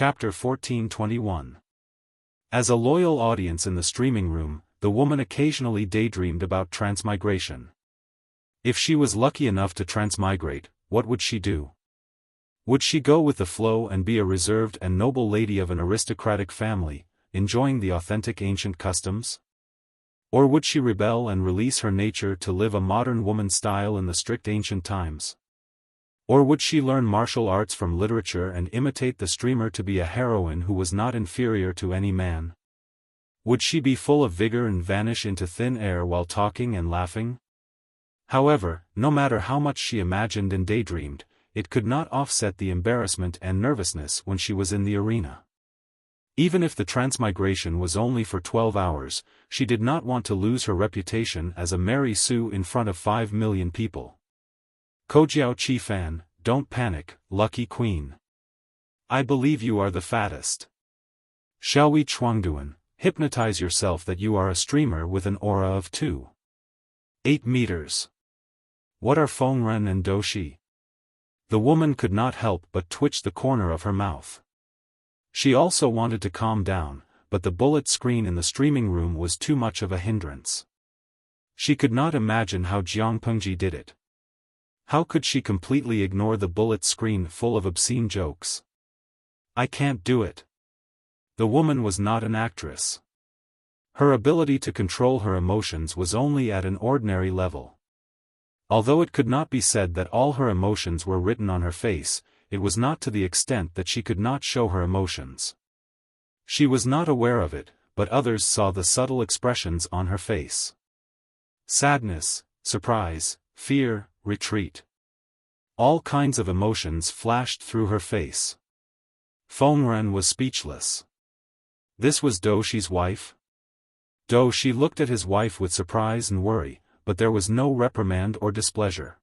Chapter 1421. As a loyal audience in the streaming room, the woman occasionally daydreamed about transmigration. If she was lucky enough to transmigrate, what would she do? Would she go with the flow and be a reserved and noble lady of an aristocratic family, enjoying the authentic ancient customs? Or would she rebel and release her nature to live a modern woman style in the strict ancient times? Or would she learn martial arts from literature and imitate the streamer to be a heroine who was not inferior to any man? Would she be full of vigor and vanish into thin air while talking and laughing? However, no matter how much she imagined and daydreamed, it could not offset the embarrassment and nervousness when she was in the arena. Even if the transmigration was only for 12 hours, she did not want to lose her reputation as a Mary Sue in front of 5 million people. Kojiao Xiaofan, don't panic, lucky queen. I believe you are the fattest. Shall we Chuangduan, hypnotize yourself that you are a streamer with an aura of 2.8 meters. What are Fengren and Doshi? The woman could not help but twitch the corner of her mouth. She also wanted to calm down, but the bullet screen in the streaming room was too much of a hindrance. She could not imagine how Jiang Pengji did it. How could she completely ignore the bullet screen full of obscene jokes? I can't do it. The woman was not an actress. Her ability to control her emotions was only at an ordinary level. Although it could not be said that all her emotions were written on her face, it was not to the extent that she could not show her emotions. She was not aware of it, but others saw the subtle expressions on her face. Sadness, surprise, fear, retreat. All kinds of emotions flashed through her face. Fengren was speechless. This was Doshi's wife? Doshi looked at his wife with surprise and worry, but there was no reprimand or displeasure.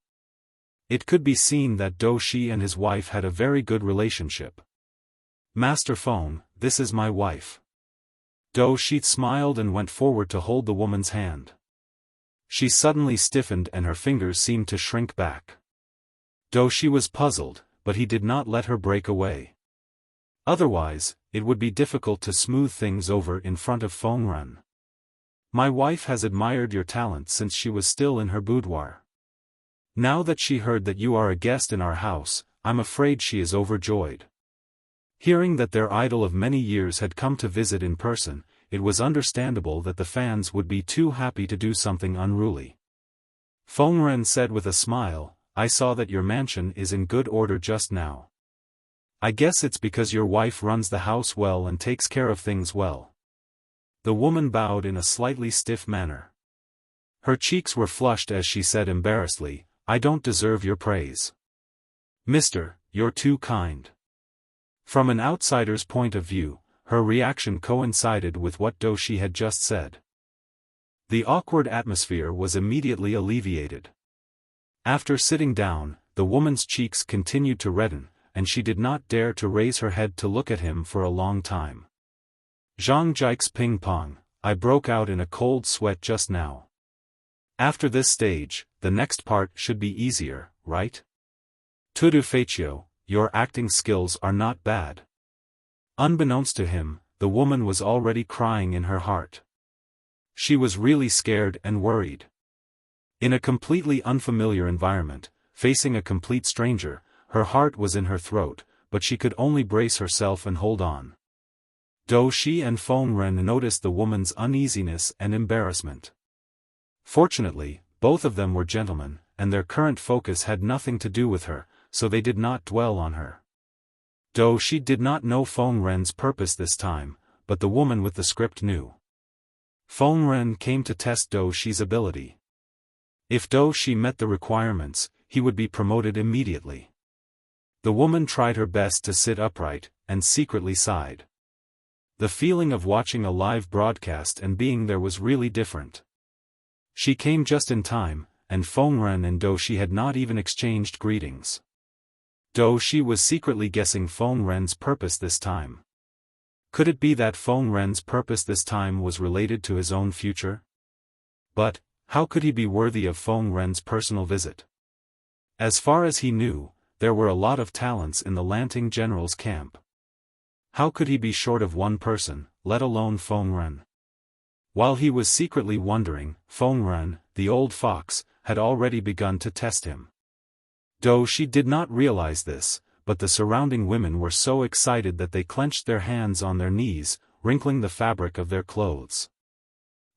It could be seen that Doshi and his wife had a very good relationship. Master Feng, this is my wife. Doshi smiled and went forward to hold the woman's hand. She suddenly stiffened and her fingers seemed to shrink back. Doshi was puzzled, but he did not let her break away. Otherwise, it would be difficult to smooth things over in front of Fengren. My wife has admired your talent since she was still in her boudoir. Now that she heard that you are a guest in our house, I'm afraid she is overjoyed. Hearing that their idol of many years had come to visit in person, it was understandable that the fans would be too happy to do something unruly. Fengren said with a smile, I saw that your mansion is in good order just now. I guess it's because your wife runs the house well and takes care of things well. The woman bowed in a slightly stiff manner. Her cheeks were flushed as she said embarrassedly, I don't deserve your praise. Mister, you're too kind. From an outsider's point of view, her reaction coincided with what Doshi had just said. The awkward atmosphere was immediately alleviated. After sitting down, the woman's cheeks continued to redden, and she did not dare to raise her head to look at him for a long time. Zhang Jike's ping pong, I broke out in a cold sweat just now. After this stage, the next part should be easier, right? Tudu Feichio, your acting skills are not bad. Unbeknownst to him, the woman was already crying in her heart. She was really scared and worried. In a completely unfamiliar environment, facing a complete stranger, her heart was in her throat, but she could only brace herself and hold on. Doshi and Fengren noticed the woman's uneasiness and embarrassment. Fortunately, both of them were gentlemen, and their current focus had nothing to do with her, so they did not dwell on her. Doshi did not know Fengren's purpose this time, but the woman with the script knew. Fengren came to test Doshi's ability. If Doshi met the requirements, he would be promoted immediately. The woman tried her best to sit upright, and secretly sighed. The feeling of watching a live broadcast and being there was really different. She came just in time, and Fengren and Doshi had not even exchanged greetings. Doshi was secretly guessing Fengren's purpose this time. Could it be that Fengren's purpose this time was related to his own future? But, how could he be worthy of Fengren's personal visit? As far as he knew, there were a lot of talents in the Lanting general's camp. How could he be short of one person, let alone Feng Ren? While he was secretly wondering, Feng Ren, the old fox, had already begun to test him. Though she did not realize this, but the surrounding women were so excited that they clenched their hands on their knees, wrinkling the fabric of their clothes.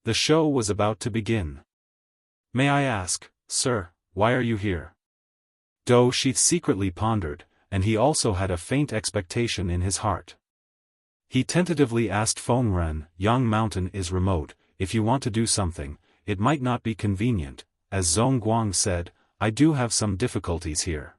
The show was about to begin. "May I ask, sir, why are you here?" Though she secretly pondered, and he also had a faint expectation in his heart. He tentatively asked Feng Ren, "Yang Mountain is remote, if you want to do something, it might not be convenient." As Zhongguang said, "I do have some difficulties here."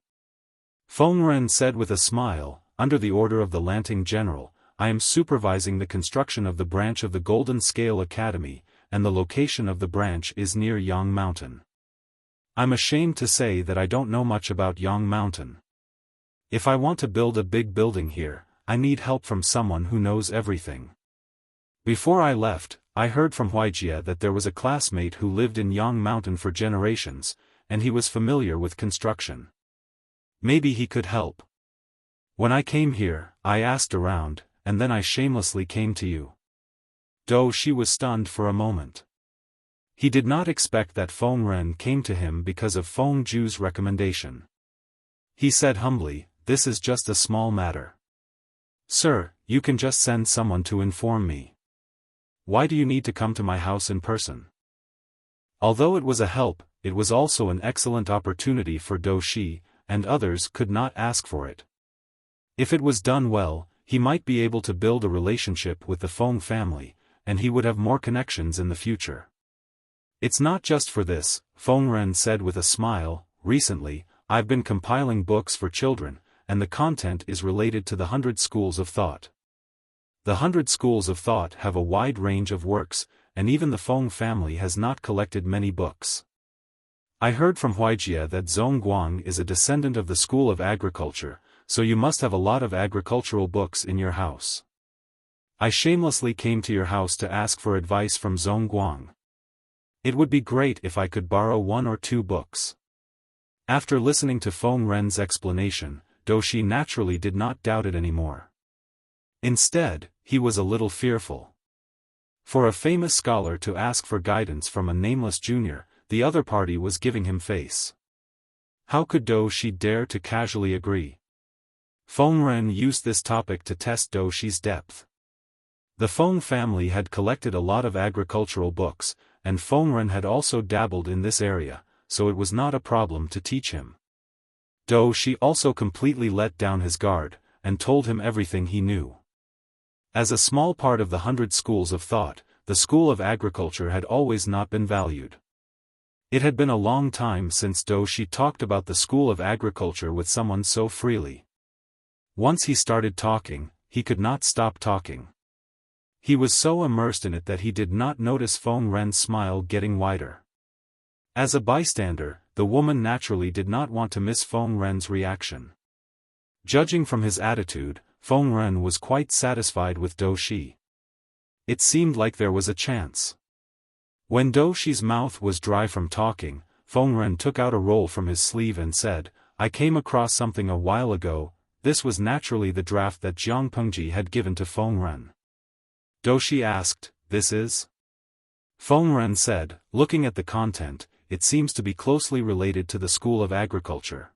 Feng Ren said with a smile, "Under the order of the Lanting General, I am supervising the construction of the branch of the Golden Scale Academy, and the location of the branch is near Yang Mountain. I'm ashamed to say that I don't know much about Yang Mountain. If I want to build a big building here, I need help from someone who knows everything. Before I left, I heard from Wuxia that there was a classmate who lived in Yang Mountain for generations, and he was familiar with construction. Maybe he could help. When I came here, I asked around, and then I shamelessly came to you." Though she was stunned for a moment. He did not expect that Feng Ren came to him because of Feng Ju's recommendation. He said humbly, "This is just a small matter. Sir, you can just send someone to inform me. Why do you need to come to my house in person?" Although it was a help, it was also an excellent opportunity for Doshi, and others could not ask for it. If it was done well, he might be able to build a relationship with the Feng family, and he would have more connections in the future. "It's not just for this," Feng Ren said with a smile. "Recently, I've been compiling books for children, and the content is related to the 100 schools of thought. The 100 schools of thought have a wide range of works, and even the Feng family has not collected many books. I heard from Wuxia that Zhongguang is a descendant of the School of Agriculture, so you must have a lot of agricultural books in your house. I shamelessly came to your house to ask for advice from Zhongguang. It would be great if I could borrow 1 or 2 books." After listening to Feng Ren's explanation, Doshi naturally did not doubt it anymore. Instead, he was a little fearful. For a famous scholar to ask for guidance from a nameless junior, the other party was giving him face. How could Doshi dare to casually agree? Feng Ren used this topic to test Doshi's depth. The Feng family had collected a lot of agricultural books, and Feng Ren had also dabbled in this area, so it was not a problem to teach him. Doshi also completely let down his guard, and told him everything he knew. As a small part of the 100 schools of thought, the School of Agriculture had always not been valued. It had been a long time since Doshi talked about the School of Agriculture with someone so freely. Once he started talking, he could not stop talking. He was so immersed in it that he did not notice Feng Ren's smile getting wider. As a bystander, the woman naturally did not want to miss Feng Ren's reaction. Judging from his attitude, Feng Ren was quite satisfied with Doshi. It seemed like there was a chance. When Doshi's mouth was dry from talking, Feng Ren took out a roll from his sleeve and said, "I came across something a while ago." This was naturally the draft that Jiang Pengji had given to Feng Ren. Doshi asked, "This is?" Feng Ren said, looking at the content, "It seems to be closely related to the School of Agriculture."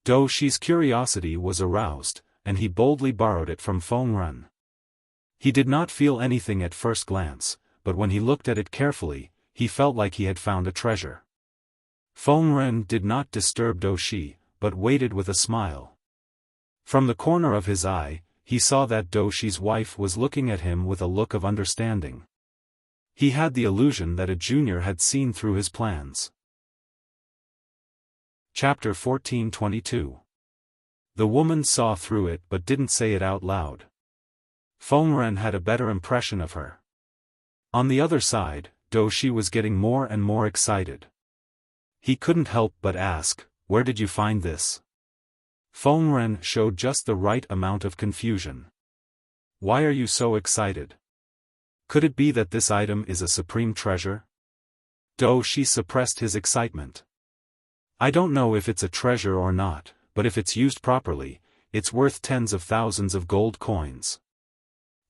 Doshi's curiosity was aroused, and he boldly borrowed it from Feng Ren. He did not feel anything at first glance, but when he looked at it carefully, he felt like he had found a treasure. Feng Ren did not disturb Doshi, but waited with a smile. From the corner of his eye, he saw that Doshi's wife was looking at him with a look of understanding. He had the illusion that a junior had seen through his plans. Chapter 1422. The woman saw through it but didn't say it out loud. Feng Ren had a better impression of her. On the other side, Doshi was getting more and more excited. He couldn't help but ask, "Where did you find this?" Feng Ren showed just the right amount of confusion. "Why are you so excited? Could it be that this item is a supreme treasure?" Doshi suppressed his excitement. "I don't know if it's a treasure or not, but if it's used properly, it's worth tens of thousands of gold coins.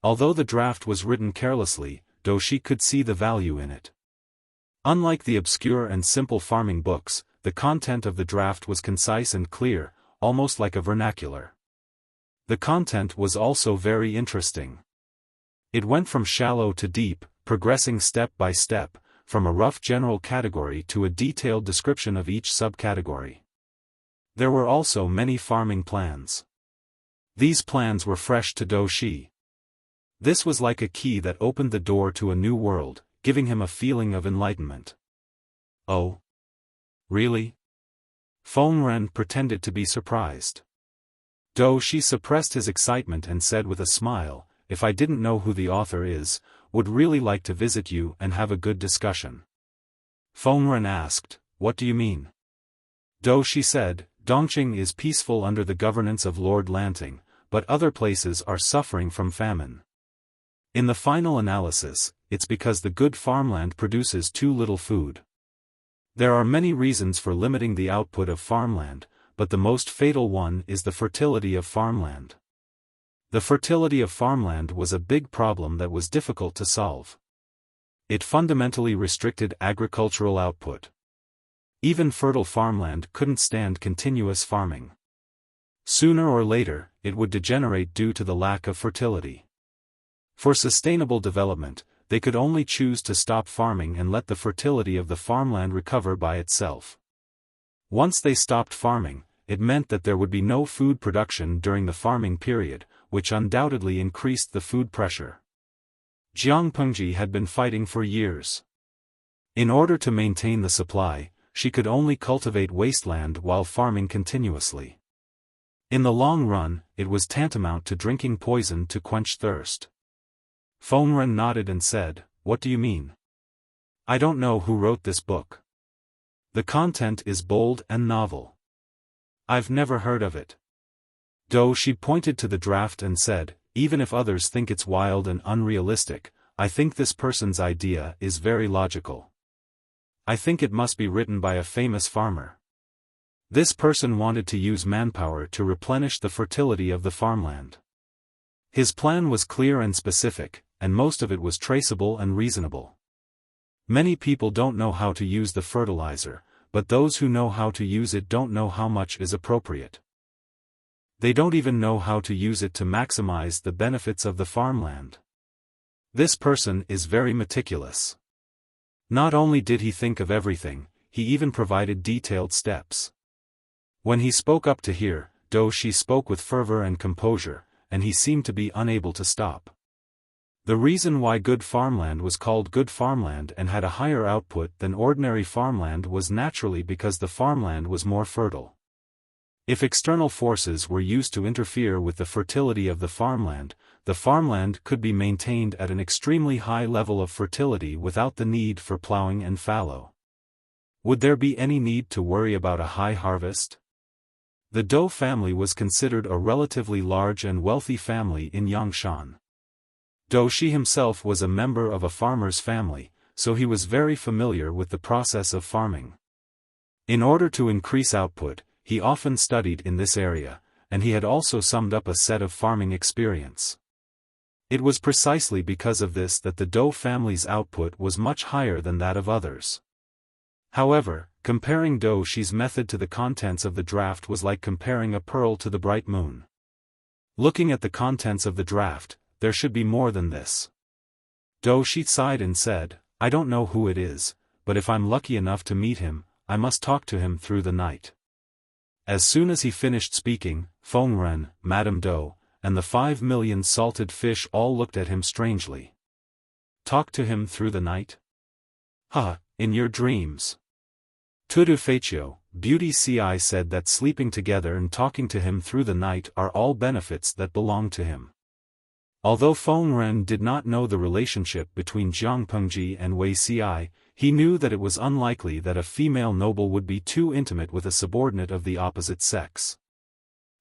Although the draft was written carelessly, Do Shi could see the value in it. Unlike the obscure and simple farming books, the content of the draft was concise and clear, almost like a vernacular. The content was also very interesting. It went from shallow to deep, progressing step by step, from a rough general category to a detailed description of each subcategory. There were also many farming plans. These plans were fresh to Do Shi. This was like a key that opened the door to a new world, giving him a feeling of enlightenment. Oh? Really? Feng Ren pretended to be surprised. Do Shi suppressed his excitement and said with a smile, "If I didn't know who the author is, would really like to visit you and have a good discussion." Feng Ren asked, "What do you mean?" Do Shi said, "Dongqing is peaceful under the governance of Lord Lanting, but other places are suffering from famine. In the final analysis, it's because the good farmland produces too little food. There are many reasons for limiting the output of farmland, but the most fatal one is the fertility of farmland. The fertility of farmland was a big problem that was difficult to solve. It fundamentally restricted agricultural output. Even fertile farmland couldn't stand continuous farming. Sooner or later, it would degenerate due to the lack of fertility. For sustainable development, they could only choose to stop farming and let the fertility of the farmland recover by itself. Once they stopped farming, it meant that there would be no food production during the farming period, which undoubtedly increased the food pressure. Jiang Pengji had been fighting for years. In order to maintain the supply, she could only cultivate wasteland while farming continuously. In the long run, it was tantamount to drinking poison to quench thirst. Feng Ren nodded and said, "What do you mean? I don't know who wrote this book. The content is bold and novel. I've never heard of it." Do Shi pointed to the draft and said, "Even if others think it's wild and unrealistic, I think this person's idea is very logical. I think it must be written by a famous farmer. This person wanted to use manpower to replenish the fertility of the farmland. His plan was clear and specific, and most of it was traceable and reasonable. Many people don't know how to use the fertilizer, but those who know how to use it don't know how much is appropriate. They don't even know how to use it to maximize the benefits of the farmland. This person is very meticulous. Not only did he think of everything, he even provided detailed steps." When he spoke up to hear, Do Shi spoke with fervor and composure, and he seemed to be unable to stop. The reason why good farmland was called good farmland and had a higher output than ordinary farmland was naturally because the farmland was more fertile. If external forces were used to interfere with the fertility of the farmland could be maintained at an extremely high level of fertility without the need for plowing and fallow. Would there be any need to worry about a high harvest? The Dou family was considered a relatively large and wealthy family in Yangshan. Do Shi himself was a member of a farmer's family, so he was very familiar with the process of farming. In order to increase output, he often studied in this area, and he had also summed up a set of farming experience. It was precisely because of this that the Dou family's output was much higher than that of others. However, comparing Do Shi's method to the contents of the draft was like comparing a pearl to the bright moon. Looking at the contents of the draft, there should be more than this. Do Shi sighed and said, "I don't know who it is, but if I'm lucky enough to meet him, I must talk to him through the night." As soon as he finished speaking, Feng Ren, Madame Do, and the 5 million salted fish all looked at him strangely. "Talk to him through the night? Ha, in your dreams." Tudu Feiqiu, Beauty Ci said that sleeping together and talking to him through the night are all benefits that belong to him. Although Feng Ren did not know the relationship between Jiang Pengji and Wei Ci, he knew that it was unlikely that a female noble would be too intimate with a subordinate of the opposite sex.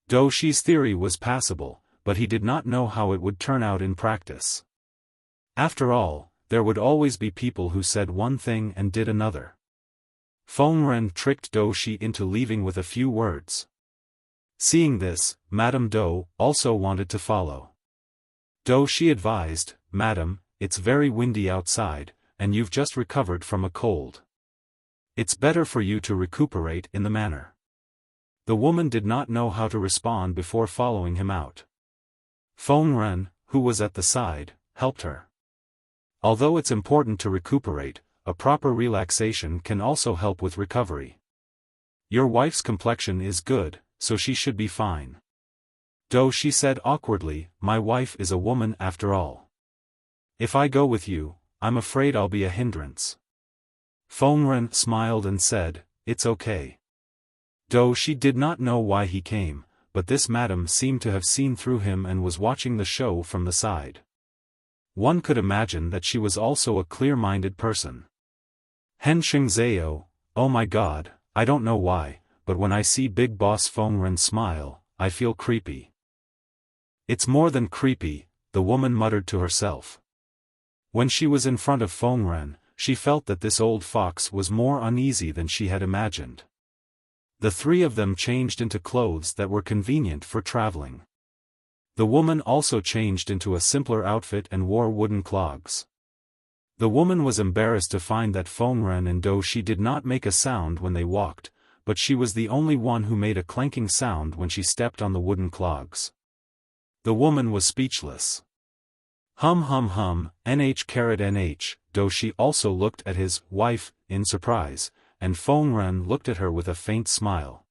Do Shi's theory was passable, but he did not know how it would turn out in practice. After all, there would always be people who said one thing and did another. Feng Ren tricked Do Shi into leaving with a few words. Seeing this, Madame Dou also wanted to follow. Dou Shi advised, "Madam, it's very windy outside, and you've just recovered from a cold. It's better for you to recuperate in the manner." The woman did not know how to respond before following him out. Feng Ren, who was at the side, helped her. Although it's important to recuperate, a proper relaxation can also help with recovery. Your wife's complexion is good, so she should be fine. Dou Shi said awkwardly, "My wife is a woman after all. If I go with you, I'm afraid I'll be a hindrance." Feng Ren smiled and said, "It's okay." Dou Shi did not know why he came, but this madam seemed to have seen through him and was watching the show from the side. One could imagine that she was also a clear-minded person. Hen Xingzao, "Oh my god, I don't know why, but when I see Big Boss Feng Ren smile, I feel creepy." "It's more than creepy," the woman muttered to herself. When she was in front of Feng Ren, she felt that this old fox was more uneasy than she had imagined. The three of them changed into clothes that were convenient for traveling. The woman also changed into a simpler outfit and wore wooden clogs. The woman was embarrassed to find that Feng Ren and Dou Shi did not make a sound when they walked, but she was the only one who made a clanking sound when she stepped on the wooden clogs. The woman was speechless. Hum hum hum, nh. Dou Shi also looked at his wife in surprise, and Feng Ren looked at her with a faint smile.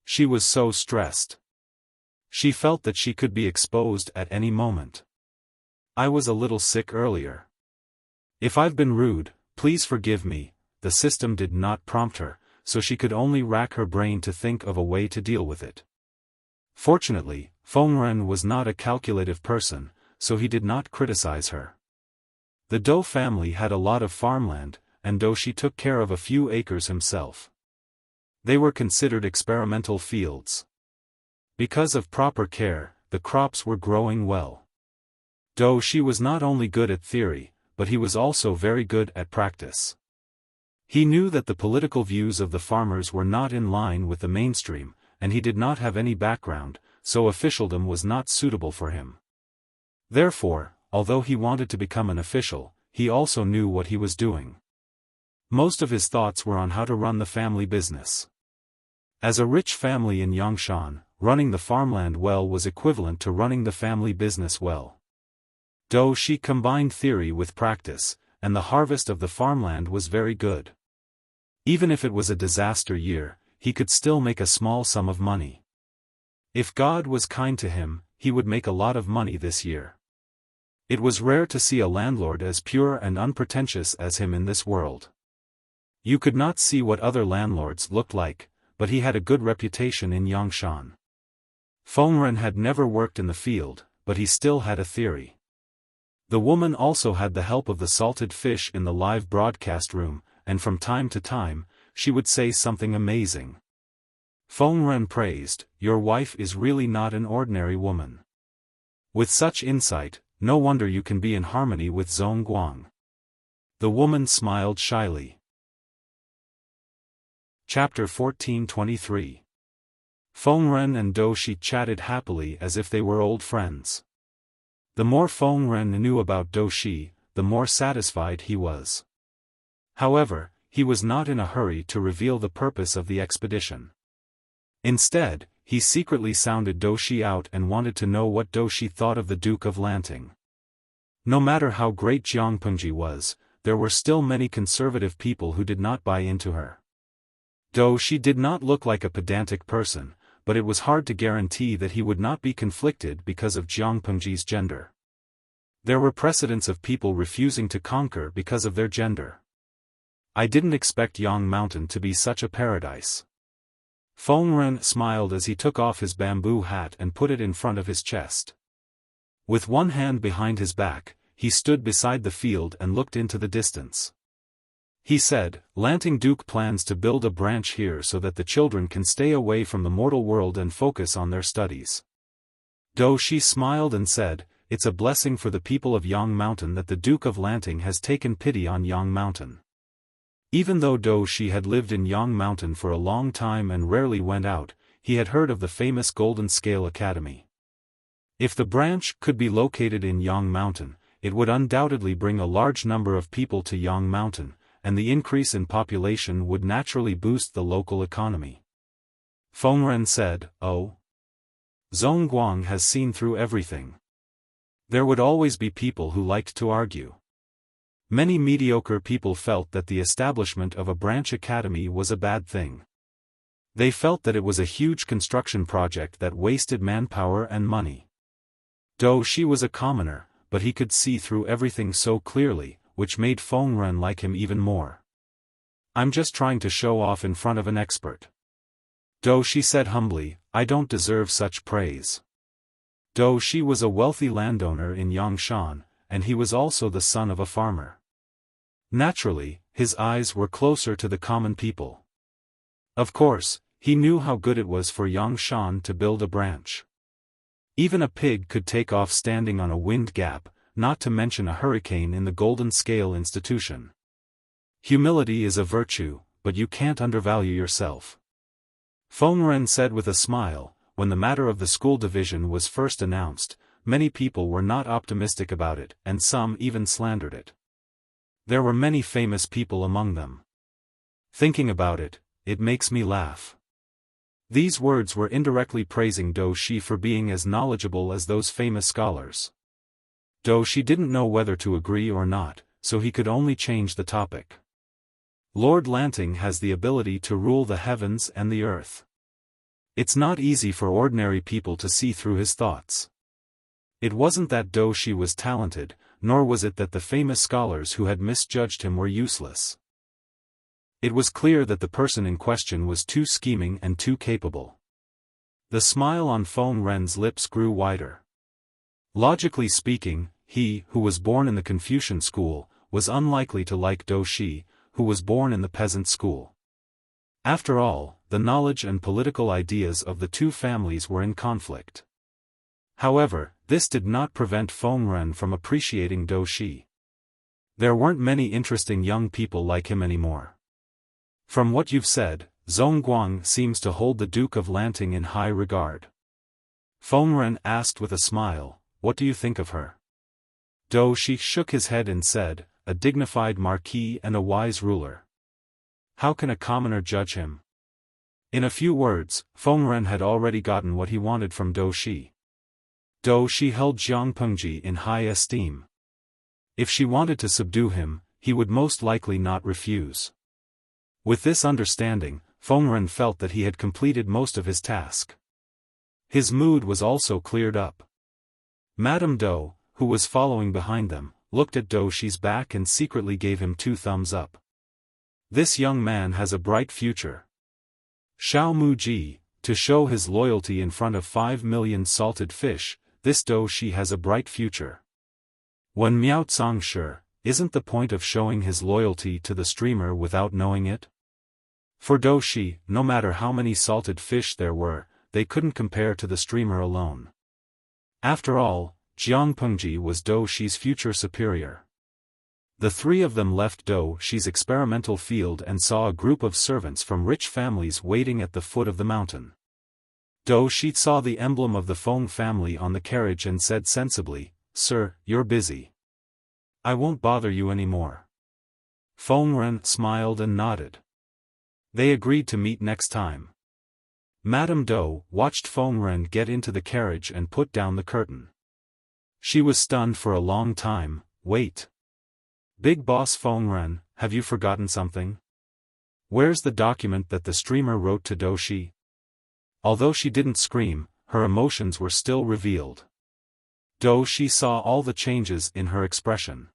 She was so stressed. She felt that she could be exposed at any moment. "I was a little sick earlier. If I've been rude, please forgive me." The system did not prompt her, so she could only rack her brain to think of a way to deal with it. Fortunately, Feng Ren was not a calculative person, so he did not criticize her. The Dou family had a lot of farmland, and Dou Shi took care of a few acres himself. They were considered experimental fields. Because of proper care, the crops were growing well. Dou Shi was not only good at theory, but he was also very good at practice. He knew that the political views of the farmers were not in line with the mainstream, and he did not have any background, so officialdom was not suitable for him. Therefore, although he wanted to become an official, he also knew what he was doing. Most of his thoughts were on how to run the family business. As a rich family in Yangshan, running the farmland well was equivalent to running the family business well. Dou Shi combined theory with practice, and the harvest of the farmland was very good. Even if it was a disaster year, he could still make a small sum of money. If God was kind to him, he would make a lot of money this year. It was rare to see a landlord as pure and unpretentious as him in this world. You could not see what other landlords looked like, but he had a good reputation in Yangshan. Feng Ren had never worked in the field, but he still had a theory. The woman also had the help of the salted fish in the live broadcast room, and from time to time, she would say something amazing. Feng Ren praised, "Your wife is really not an ordinary woman. With such insight, no wonder you can be in harmony with Zhong Guang." The woman smiled shyly. Chapter 1423. Feng Ren and Dou Shi chatted happily as if they were old friends. The more Feng Ren knew about Dou Shi, the more satisfied he was. However, he was not in a hurry to reveal the purpose of the expedition. Instead, he secretly sounded Dou Shi out and wanted to know what Dou Shi thought of the Duke of Lanting. No matter how great Jiang Pengji was, there were still many conservative people who did not buy into her. Dou Shi did not look like a pedantic person, but it was hard to guarantee that he would not be conflicted because of Jiang Pengji's gender. There were precedents of people refusing to conquer because of their gender. I didn't expect Yang Mountain to be such a paradise. Feng Ren smiled as he took off his bamboo hat and put it in front of his chest. With one hand behind his back, he stood beside the field and looked into the distance. He said, "Lanting Duke plans to build a branch here so that the children can stay away from the mortal world and focus on their studies." Dou Shi smiled and said, "It's a blessing for the people of Yang Mountain that the Duke of Lanting has taken pity on Yang Mountain." Even though Dou Shi had lived in Yang Mountain for a long time and rarely went out, he had heard of the famous Golden Scale Academy. If the branch could be located in Yang Mountain, it would undoubtedly bring a large number of people to Yang Mountain, and the increase in population would naturally boost the local economy. Feng Ren said, "Oh. Zhong Guang has seen through everything. There would always be people who liked to argue. Many mediocre people felt that the establishment of a branch academy was a bad thing. They felt that it was a huge construction project that wasted manpower and money. Dou Shi was a commoner, but he could see through everything so clearly, which made Feng Ren like him even more. I'm just trying to show off in front of an expert." Dou Shi said humbly, "I don't deserve such praise." Dou Shi was a wealthy landowner in Yangshan, and he was also the son of a farmer. Naturally, his eyes were closer to the common people. Of course, he knew how good it was for Yangshan to build a branch. Even a pig could take off standing on a wind gap, not to mention a hurricane in the Golden Scale Institution. Humility is a virtue, but you can't undervalue yourself. Feng Ren said with a smile. When the matter of the school division was first announced, many people were not optimistic about it, and some even slandered it. There were many famous people among them. Thinking about it, it makes me laugh. These words were indirectly praising Dou Shi for being as knowledgeable as those famous scholars. Dou Shi didn't know whether to agree or not, so he could only change the topic. Lord Lanting has the ability to rule the heavens and the earth. It's not easy for ordinary people to see through his thoughts. It wasn't that Dou Shi was talented, nor was it that the famous scholars who had misjudged him were useless. It was clear that the person in question was too scheming and too capable. The smile on Feng Ren's lips grew wider. Logically speaking, he, who was born in the Confucian school, was unlikely to like Dou Shi, who was born in the peasant school. After all, the knowledge and political ideas of the two families were in conflict. However, this did not prevent Feng Ren from appreciating Dou Shi. There weren't many interesting young people like him anymore. From what you've said, Zhong Guang seems to hold the Duke of Lanting in high regard. Feng Ren asked with a smile, "What do you think of her?" Dou Shi shook his head and said, "A dignified marquis and a wise ruler. How can a commoner judge him?" In a few words, Feng Ren had already gotten what he wanted from Dou Shi. Dou Shi held Jiang Pengji in high esteem. If she wanted to subdue him, he would most likely not refuse. With this understanding, Feng Ren felt that he had completed most of his task. His mood was also cleared up. Madame Dou, who was following behind them, looked at Dou Shi's back and secretly gave him 2 thumbs up. This young man has a bright future. Xiao Muji, to show his loyalty in front of 5 million salted fish, this Dou Shi has a bright future. When Miao Tsang sure, isn't the point of showing his loyalty to the streamer without knowing it? For Dou Shi, no matter how many salted fish there were, they couldn't compare to the streamer alone. After all, Jiang Pengji was Dou Shi's future superior. The 3 of them left Dou Shi's experimental field and saw a group of servants from rich families waiting at the foot of the mountain. Dou Shi saw the emblem of the Feng family on the carriage and said sensibly, "Sir, you're busy. I won't bother you anymore." Feng Ren smiled and nodded. They agreed to meet next time. Madame Dou watched Feng Ren get into the carriage and put down the curtain. She was stunned for a long time. "Wait. Big boss Feng Ren, have you forgotten something? Where's the document that the streamer wrote to Dou Shi?" Although she didn't scream, her emotions were still revealed. Dou Shi saw all the changes in her expression.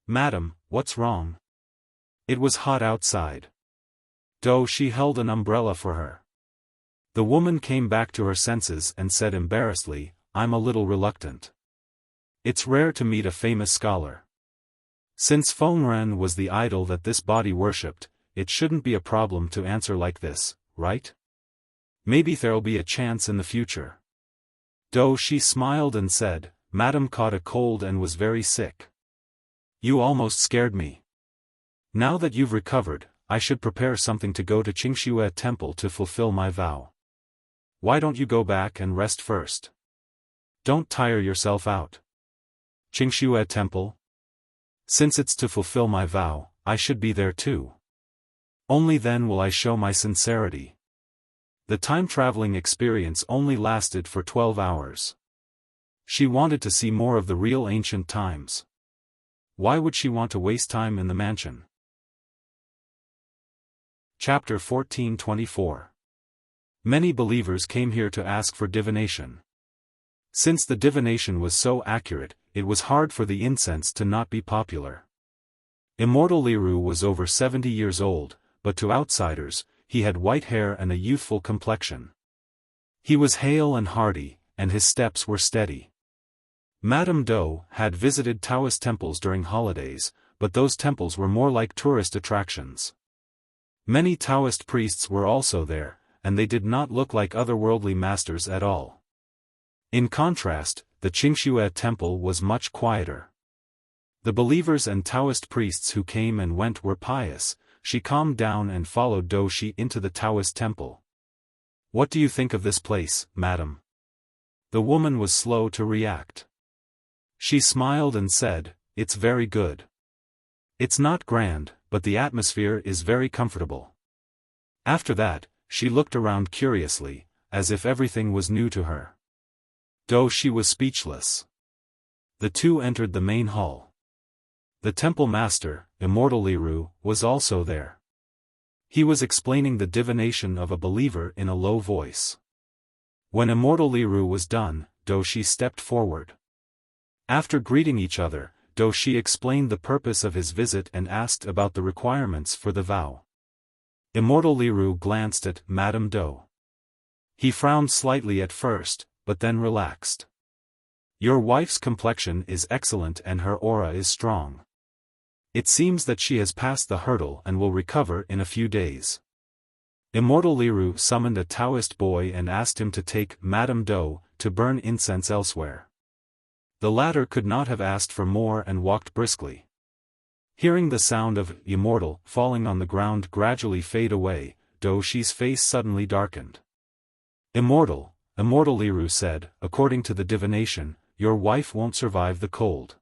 "Madam, what's wrong? It was hot outside." Dou Shi held an umbrella for her. The woman came back to her senses and said embarrassedly, "I'm a little reluctant. It's rare to meet a famous scholar. Since Feng Ren was the idol that this body worshipped, it shouldn't be a problem to answer like this, right? Maybe there'll be a chance in the future." Dou Shi smiled and said, "Madam caught a cold and was very sick. You almost scared me. Now that you've recovered, I should prepare something to go to Qingxue Temple to fulfill my vow." Why don't you go back and rest first? Don't tire yourself out. Qingxue Temple? Since it's to fulfill my vow, I should be there too. Only then will I show my sincerity. The time-traveling experience only lasted for 12 hours. She wanted to see more of the real ancient times. Why would she want to waste time in the mansion? Chapter 1424. Many believers came here to ask for divination. Since the divination was so accurate, it was hard for the incense to not be popular. Immortal Liru was over 70 years old, but to outsiders, he had white hair and a youthful complexion. He was hale and hearty, and his steps were steady. Madame Dou had visited Taoist temples during holidays, but those temples were more like tourist attractions. Many Taoist priests were also there, and they did not look like otherworldly masters at all. In contrast, the Qingxue temple was much quieter. The believers and Taoist priests who came and went were pious. She calmed down and followed Dou Shi into the Taoist temple. What do you think of this place, madam? The woman was slow to react. She smiled and said, "It's very good. It's not grand, but the atmosphere is very comfortable." After that, she looked around curiously, as if everything was new to her. Dou Shi was speechless. The two entered the main hall. The temple master, Immortal Liru, was also there. He was explaining the divination of a believer in a low voice. When Immortal Liru was done, Dou Shi stepped forward. After greeting each other, Dou Shi explained the purpose of his visit and asked about the requirements for the vow. Immortal Liru glanced at Madame Dou. He frowned slightly at first, but then relaxed. Your wife's complexion is excellent and her aura is strong. It seems that she has passed the hurdle and will recover in a few days. Immortal Liru summoned a Taoist boy and asked him to take Madame Dou to burn incense elsewhere. The latter could not have asked for more and walked briskly. Hearing the sound of Immortal falling on the ground gradually fade away, Dou Shi's face suddenly darkened. Immortal Liru said, according to the divination, your wife won't survive the cold.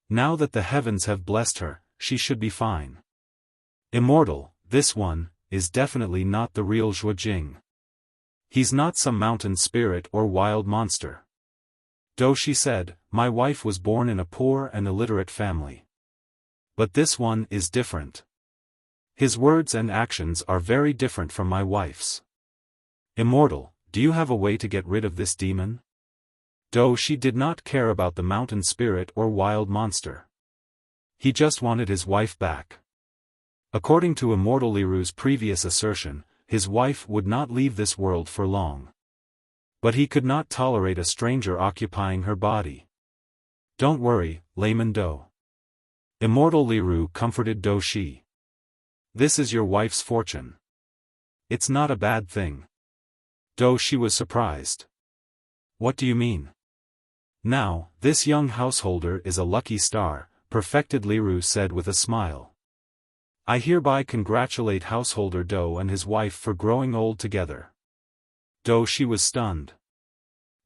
Now that the heavens have blessed her, she should be fine. Immortal, this one, is definitely not the real Zhuojing. He's not some mountain spirit or wild monster. Dou Shi said, my wife was born in a poor and illiterate family. But this one is different. His words and actions are very different from my wife's. Immortal, do you have a way to get rid of this demon? Dou Shi did not care about the mountain spirit or wild monster. He just wanted his wife back. According to Immortal Liru's previous assertion, his wife would not leave this world for long. But he could not tolerate a stranger occupying her body. Don't worry, Layman Dou. Immortal Liru comforted Dou Shi. This is your wife's fortune. It's not a bad thing. Dou Shi was surprised. What do you mean? Now, this young householder is a lucky star, perfected Liru said with a smile. I hereby congratulate householder Dou and his wife for growing old together. Dou Shi was stunned.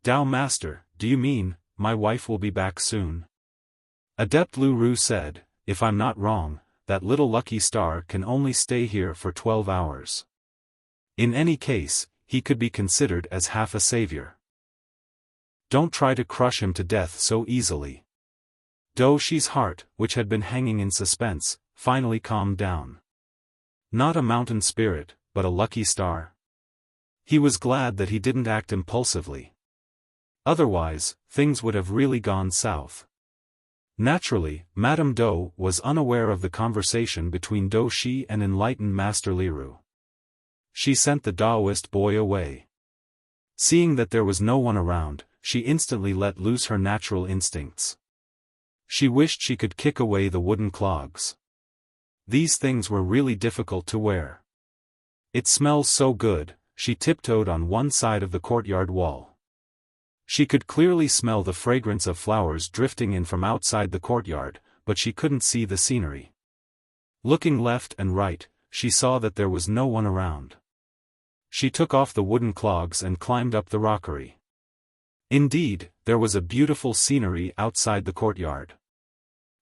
Dao Master, do you mean, my wife will be back soon? Adept Liru said, if I'm not wrong, that little lucky star can only stay here for 12 hours. In any case, he could be considered as half a savior. Don't try to crush him to death so easily. Dou Shi's heart, which had been hanging in suspense, finally calmed down. Not a mountain spirit, but a lucky star. He was glad that he didn't act impulsively. Otherwise, things would have really gone south. Naturally, Madame Dou was unaware of the conversation between Dou Shi and enlightened Master Liru. She sent the Taoist boy away. Seeing that there was no one around, she instantly let loose her natural instincts. She wished she could kick away the wooden clogs. These things were really difficult to wear. It smells so good, she tiptoed on one side of the courtyard wall. She could clearly smell the fragrance of flowers drifting in from outside the courtyard, but she couldn't see the scenery. Looking left and right, she saw that there was no one around. She took off the wooden clogs and climbed up the rockery. Indeed, there was a beautiful scenery outside the courtyard.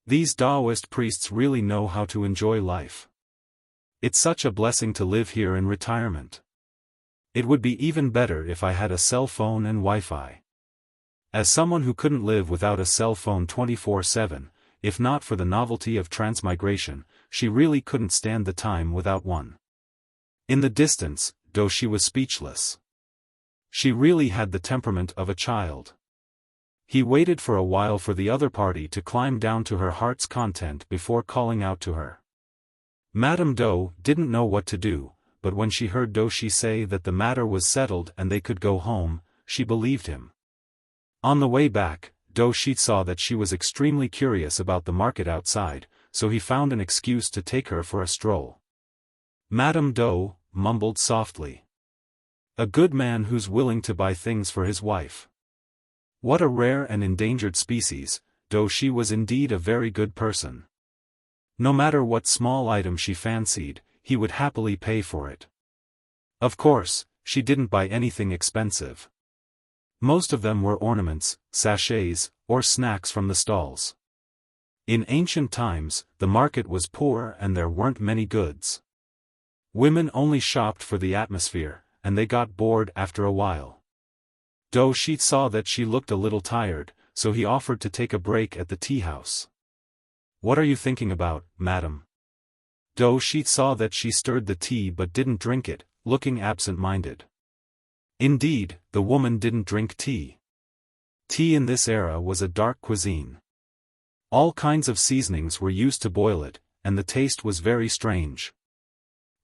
These Taoist priests really know how to enjoy life. It's such a blessing to live here in retirement. It would be even better if I had a cell phone and Wi-Fi. As someone who couldn't live without a cell phone 24/7, if not for the novelty of transmigration, she really couldn't stand the time without one. In the distance, though she was speechless. She really had the temperament of a child. He waited for a while for the other party to climb down to her heart's content before calling out to her. Madame Dou didn't know what to do, but when she heard Doshi say that the matter was settled and they could go home, she believed him. On the way back, Doshi saw that she was extremely curious about the market outside, so he found an excuse to take her for a stroll. Madame Dou mumbled softly. A good man who's willing to buy things for his wife. What a rare and endangered species, though she was indeed a very good person. No matter what small item she fancied, he would happily pay for it. Of course, she didn't buy anything expensive. Most of them were ornaments, sachets, or snacks from the stalls. In ancient times, the market was poor and there weren't many goods. Women only shopped for the atmosphere, and they got bored after a while. Doshi saw that she looked a little tired, so he offered to take a break at the tea house. What are you thinking about, madam? Doshi saw that she stirred the tea but didn't drink it, looking absent-minded. Indeed, the woman didn't drink tea. Tea in this era was a dark cuisine. All kinds of seasonings were used to boil it, and the taste was very strange.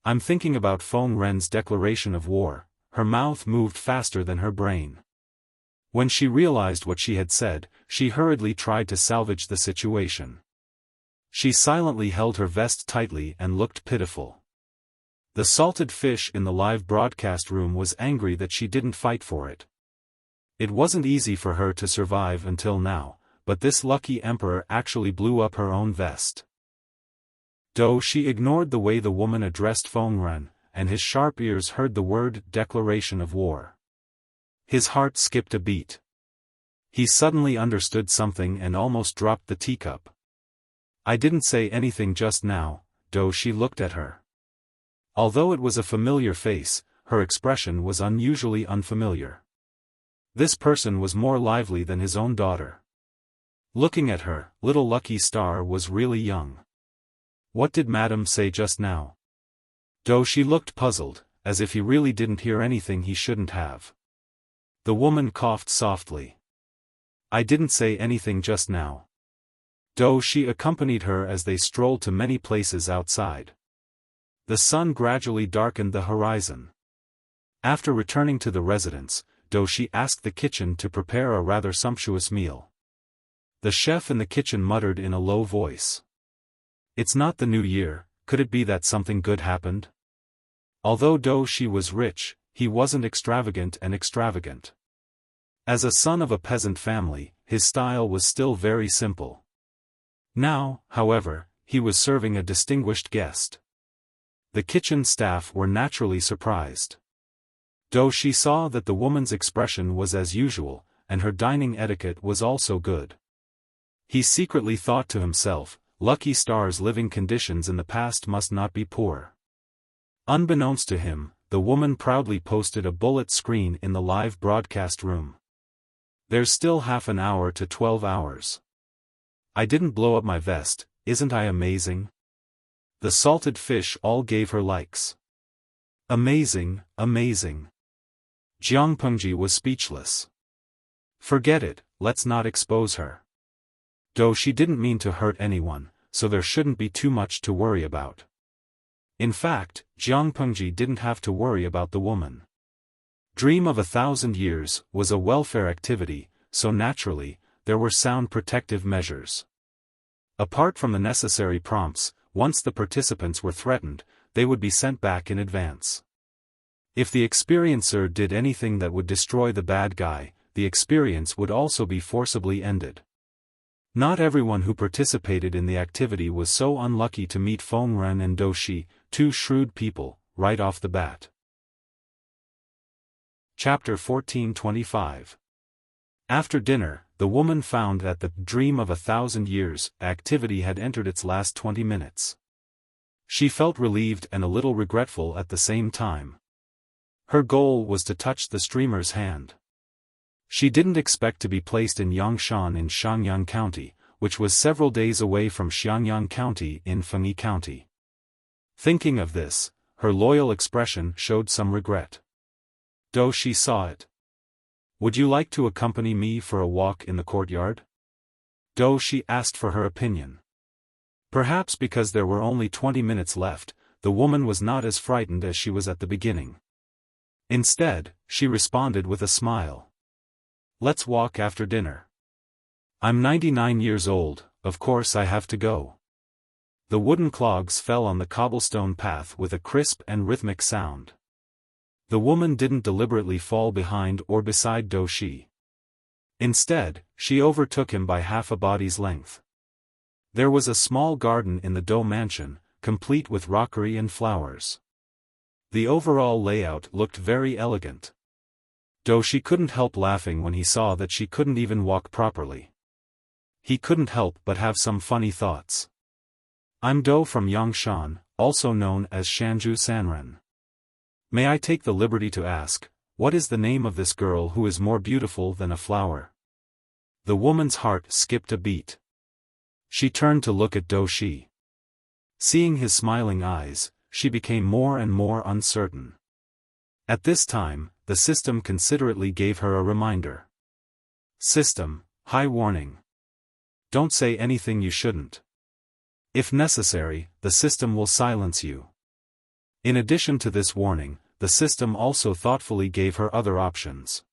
I'm thinking about Feng Ren's declaration of war. Her mouth moved faster than her brain. When she realized what she had said, she hurriedly tried to salvage the situation. She silently held her vest tightly and looked pitiful. The salted fish in the live broadcast room was angry that she didn't fight for it. It wasn't easy for her to survive until now, but this lucky emperor actually blew up her own vest. Though she ignored the way the woman addressed Feng Ren, and his sharp ears heard the word declaration of war. His heart skipped a beat. He suddenly understood something and almost dropped the teacup. I didn't say anything just now, though she looked at her. Although it was a familiar face, her expression was unusually unfamiliar. This person was more lively than his own daughter. Looking at her, little Lucky Star was really young. What did Madame say just now? Doshi looked puzzled, as if he really didn't hear anything he shouldn't have. The woman coughed softly. I didn't say anything just now. Doshi accompanied her as they strolled to many places outside. The sun gradually darkened the horizon. After returning to the residence, Doshi asked the kitchen to prepare a rather sumptuous meal. The chef in the kitchen muttered in a low voice. It's not the new year, could it be that something good happened? Although Doshi was rich, he wasn't extravagant. As a son of a peasant family, his style was still very simple. Now, however, he was serving a distinguished guest. The kitchen staff were naturally surprised. Doshi saw that the woman's expression was as usual, and her dining etiquette was also good. He secretly thought to himself, Lucky Star's living conditions in the past must not be poor. Unbeknownst to him, the woman proudly posted a bullet screen in the live broadcast room. There's still half an hour to 12 hours. I didn't blow up my vest, isn't I amazing? The salted fish all gave her likes. Amazing, amazing. Jiang Pengji was speechless. Forget it, let's not expose her. Though she didn't mean to hurt anyone, so there shouldn't be too much to worry about. In fact, Jiang Pengji didn't have to worry about the woman. Dream of 1,000 Years was a welfare activity, so naturally, there were sound protective measures. Apart from the necessary prompts, once the participants were threatened, they would be sent back in advance. If the experiencer did anything that would destroy the bad guy, the experience would also be forcibly ended. Not everyone who participated in the activity was so unlucky to meet Feng Ren and Doshi, two shrewd people, right off the bat. Chapter 1425. After dinner, the woman found that the dream of 1,000 years activity had entered its last 20 minutes. She felt relieved and a little regretful at the same time. Her goal was to touch the streamer's hand. She didn't expect to be placed in Yangshan in Shangyang County, which was several days away from Xiangyang County in Fengyi County. Thinking of this, her loyal expression showed some regret. Though she saw it. Would you like to accompany me for a walk in the courtyard? Though she asked for her opinion. Perhaps because there were only 20 minutes left, the woman was not as frightened as she was at the beginning. Instead, she responded with a smile. Let's walk after dinner. I'm 99 years old, of course I have to go. The wooden clogs fell on the cobblestone path with a crisp and rhythmic sound. The woman didn't deliberately fall behind or beside Do Shi. Instead, she overtook him by half a body's length. There was a small garden in the Do mansion, complete with rockery and flowers. The overall layout looked very elegant. Do Shi couldn't help laughing when he saw that she couldn't even walk properly. He couldn't help but have some funny thoughts. I'm Do from Yangshan, also known as Shanju Sanren. May I take the liberty to ask, what is the name of this girl who is more beautiful than a flower? The woman's heart skipped a beat. She turned to look at Do Shi. Seeing his smiling eyes, she became more and more uncertain. At this time, the system considerately gave her a reminder. System, high warning. Don't say anything you shouldn't. If necessary, the system will silence you. In addition to this warning, the system also thoughtfully gave her other options.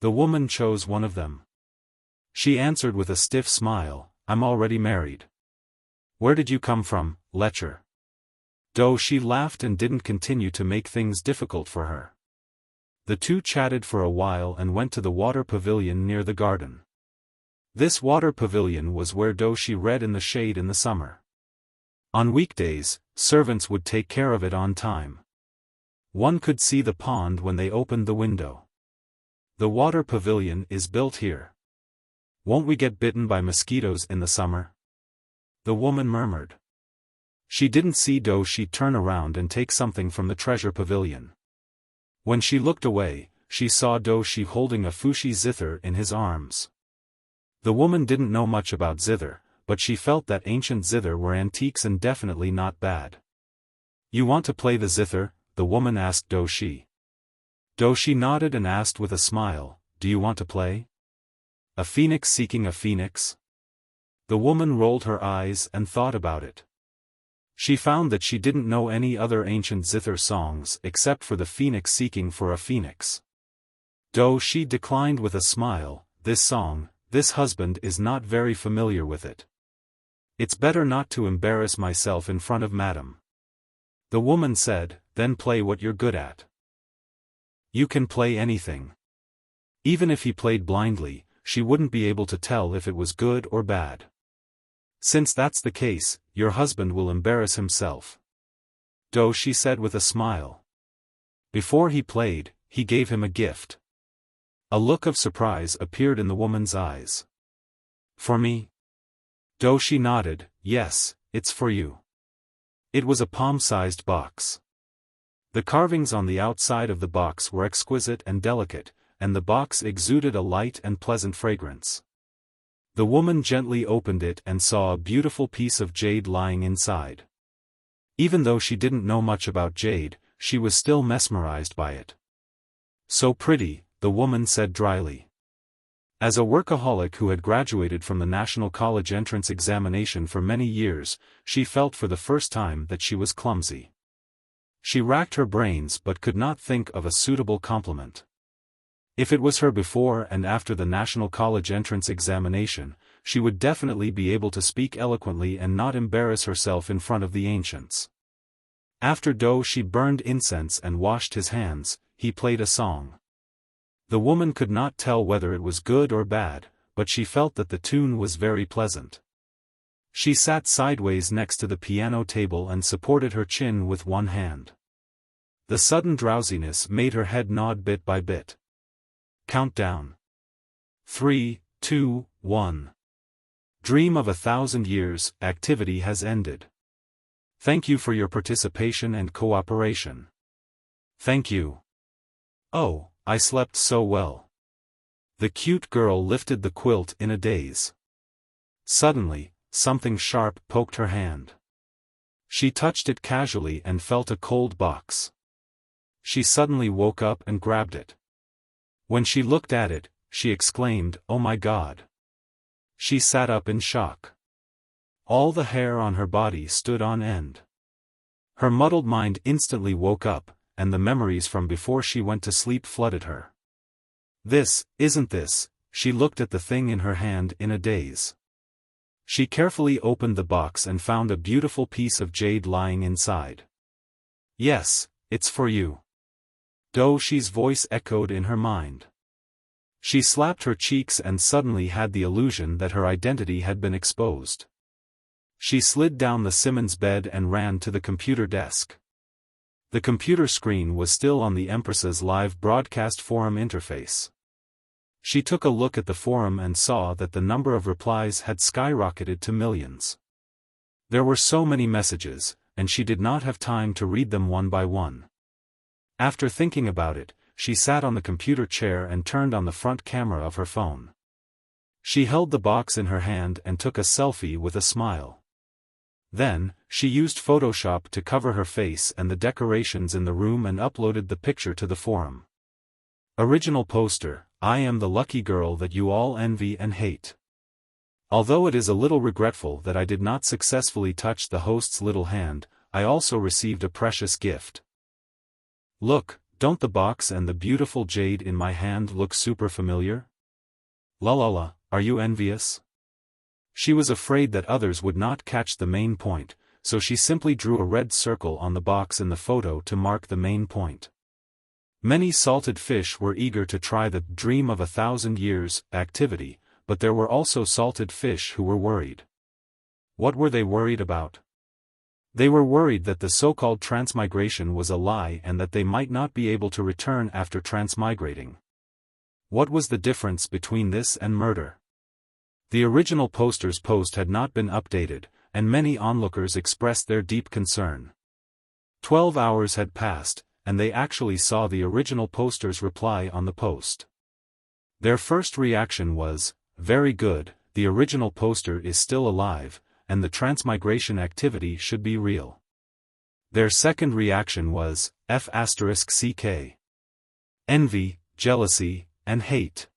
The woman chose one of them. She answered with a stiff smile, I'm already married. Where did you come from, lecher? Do Shi laughed and didn't continue to make things difficult for her. The two chatted for a while and went to the water pavilion near the garden. This water pavilion was where Do Shi read in the shade in the summer. On weekdays, servants would take care of it on time. One could see the pond when they opened the window. The water pavilion is built here. Won't we get bitten by mosquitoes in the summer? The woman murmured. She didn't see Do Shi turn around and take something from the treasure pavilion. When she looked away, she saw Do Shi holding a fushi zither in his arms. The woman didn't know much about zither, but she felt that ancient zither were antiques and definitely not bad. You want to play the zither? The woman asked Do Shi. Do Shi nodded and asked with a smile, do you want to play? A phoenix seeking a phoenix? The woman rolled her eyes and thought about it. She found that she didn't know any other ancient zither songs except for the phoenix seeking for a phoenix. Do Shi declined with a smile, this song, this husband is not very familiar with it. It's better not to embarrass myself in front of madam. The woman said, then play what you're good at. You can play anything. Even if he played blindly, she wouldn't be able to tell if it was good or bad. Since that's the case, your husband will embarrass himself. Do Shi said with a smile. Before he played, he gave him a gift. A look of surprise appeared in the woman's eyes. For me? Do Shi nodded, yes, it's for you. It was a palm-sized box. The carvings on the outside of the box were exquisite and delicate, and the box exuded a light and pleasant fragrance. The woman gently opened it and saw a beautiful piece of jade lying inside. Even though she didn't know much about jade, she was still mesmerized by it. So pretty, the woman said dryly. As a workaholic who had graduated from the National College entrance examination for many years, she felt for the first time that she was clumsy. She racked her brains but could not think of a suitable compliment. If it was her before and after the National College entrance examination, she would definitely be able to speak eloquently and not embarrass herself in front of the ancients. After Do Shi burned incense and washed his hands, he played a song. The woman could not tell whether it was good or bad, but she felt that the tune was very pleasant. She sat sideways next to the piano table and supported her chin with one hand. The sudden drowsiness made her head nod bit by bit. Countdown. 3, 2, 1. Dream of 1,000 years, activity has ended. Thank you for your participation and cooperation. Thank you. Oh, I slept so well. The cute girl lifted the quilt in a daze. Suddenly, something sharp poked her hand. She touched it casually and felt a cold box. She suddenly woke up and grabbed it. When she looked at it, she exclaimed, "Oh my God!" She sat up in shock. All the hair on her body stood on end. Her muddled mind instantly woke up, and the memories from before she went to sleep flooded her. Isn't this, she looked at the thing in her hand in a daze. She carefully opened the box and found a beautiful piece of jade lying inside. Yes, it's for you. Doushi's voice echoed in her mind. She slapped her cheeks and suddenly had the illusion that her identity had been exposed. She slid down the Simmons bed and ran to the computer desk. The computer screen was still on the Empress's live broadcast forum interface. She took a look at the forum and saw that the number of replies had skyrocketed to millions. There were so many messages, and she did not have time to read them one by one. After thinking about it, she sat on the computer chair and turned on the front camera of her phone. She held the box in her hand and took a selfie with a smile. Then, she used Photoshop to cover her face and the decorations in the room and uploaded the picture to the forum. Original poster: I am the lucky girl that you all envy and hate. Although it is a little regretful that I did not successfully touch the host's little hand, I also received a precious gift. Look, don't the box and the beautiful jade in my hand look super familiar? La la la, are you envious? She was afraid that others would not catch the main point, so she simply drew a red circle on the box in the photo to mark the main point. Many salted fish were eager to try the dream of 1,000 years activity, but there were also salted fish who were worried. What were they worried about? They were worried that the so-called transmigration was a lie and that they might not be able to return after transmigrating. What was the difference between this and murder? The original poster's post had not been updated, and many onlookers expressed their deep concern. 12 hours had passed, and they actually saw the original poster's reply on the post. Their first reaction was, "Very good, the original poster is still alive, and the transmigration activity should be real." Their second reaction was, F***CK. Envy, jealousy, and hate.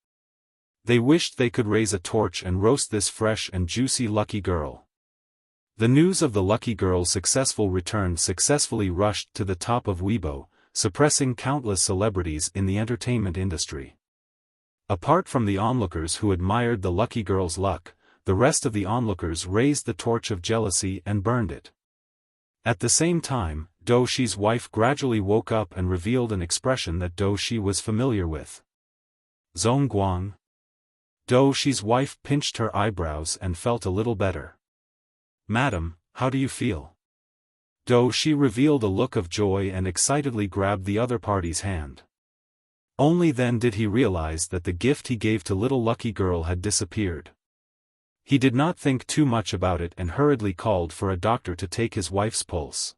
They wished they could raise a torch and roast this fresh and juicy lucky girl. The news of the lucky girl's successful return successfully rushed to the top of Weibo, suppressing countless celebrities in the entertainment industry. Apart from the onlookers who admired the lucky girl's luck, the rest of the onlookers raised the torch of jealousy and burned it. At the same time, Doushi's wife gradually woke up and revealed an expression that Doushi was familiar with. Zongguang. Doushi's wife pinched her eyebrows and felt a little better. "Madam, how do you feel?" Doushi revealed a look of joy and excitedly grabbed the other party's hand. Only then did he realize that the gift he gave to little lucky girl had disappeared. He did not think too much about it and hurriedly called for a doctor to take his wife's pulse.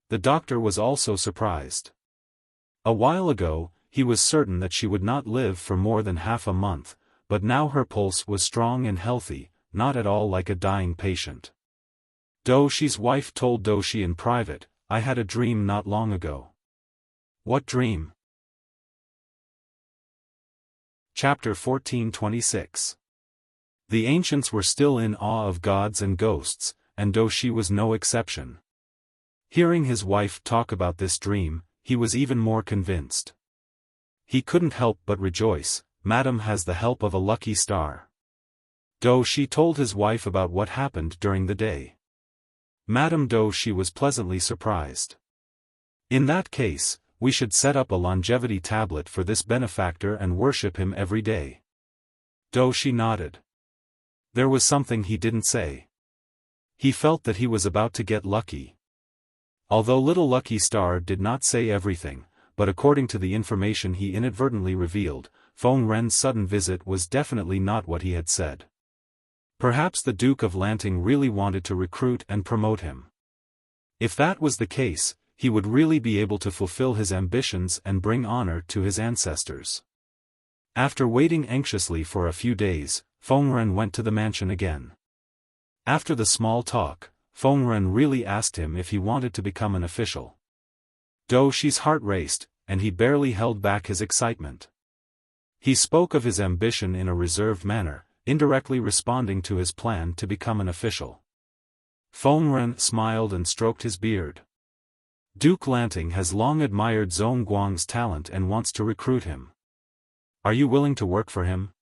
The doctor was also surprised. A while ago, he was certain that she would not live for more than half a month, but now her pulse was strong and healthy, not at all like a dying patient. Doushi's wife told Doushi in private, "I had a dream not long ago." What dream? Chapter 1426. The ancients were still in awe of gods and ghosts, and Doushi was no exception. Hearing his wife talk about this dream, he was even more convinced. He couldn't help but rejoice. "Madam has the help of a lucky star." Doushi told his wife about what happened during the day. Madame Doushi was pleasantly surprised. "In that case, we should set up a longevity tablet for this benefactor and worship him every day." Doushi nodded. There was something he didn't say. He felt that he was about to get lucky. Although Little Lucky Star did not say everything, but according to the information he inadvertently revealed, Feng Ren's sudden visit was definitely not what he had said. Perhaps the Duke of Lanting really wanted to recruit and promote him. If that was the case, he would really be able to fulfill his ambitions and bring honor to his ancestors. After waiting anxiously for a few days, Feng Ren went to the mansion again. After the small talk, Feng Ren really asked him if he wanted to become an official. Do Shi's heart raced, and he barely held back his excitement. He spoke of his ambition in a reserved manner, indirectly responding to his plan to become an official. Feng Ren smiled and stroked his beard. Duke Lanting has long admired Zhong Guang's talent and wants to recruit him. Are you willing to work for him?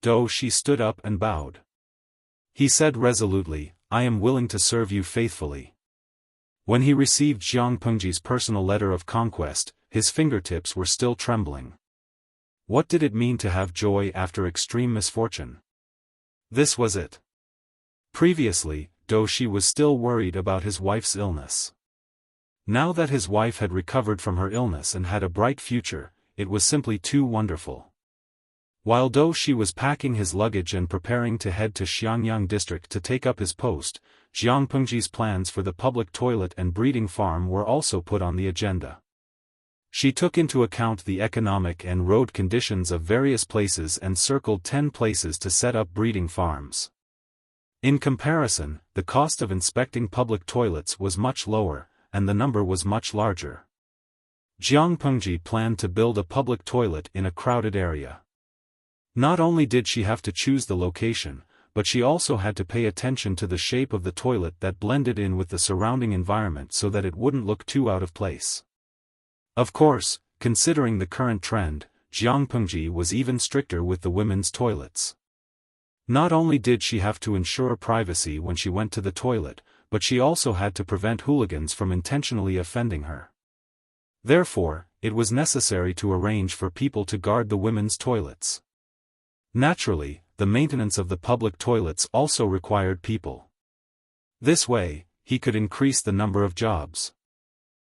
Do Shi stood up and bowed. He said resolutely, I am willing to serve you faithfully. When he received Jiang Pengji's personal letter of conquest, his fingertips were still trembling. What did it mean to have joy after extreme misfortune? This was it. Previously, Do Shi was still worried about his wife's illness. Now that his wife had recovered from her illness and had a bright future, it was simply too wonderful. While Do Shi was packing his luggage and preparing to head to Xiangyang district to take up his post, Jiang Pengji's plans for the public toilet and breeding farm were also put on the agenda. She took into account the economic and road conditions of various places and circled 10 places to set up breeding farms. In comparison, the cost of inspecting public toilets was much lower, and the number was much larger. Jiang Pengji planned to build a public toilet in a crowded area. Not only did she have to choose the location, but she also had to pay attention to the shape of the toilet that blended in with the surrounding environment so that it wouldn't look too out of place. Of course, considering the current trend, Jiang Pengji was even stricter with the women's toilets. Not only did she have to ensure privacy when she went to the toilet, but she also had to prevent hooligans from intentionally offending her. Therefore, it was necessary to arrange for people to guard the women's toilets. Naturally, the maintenance of the public toilets also required people. This way, he could increase the number of jobs.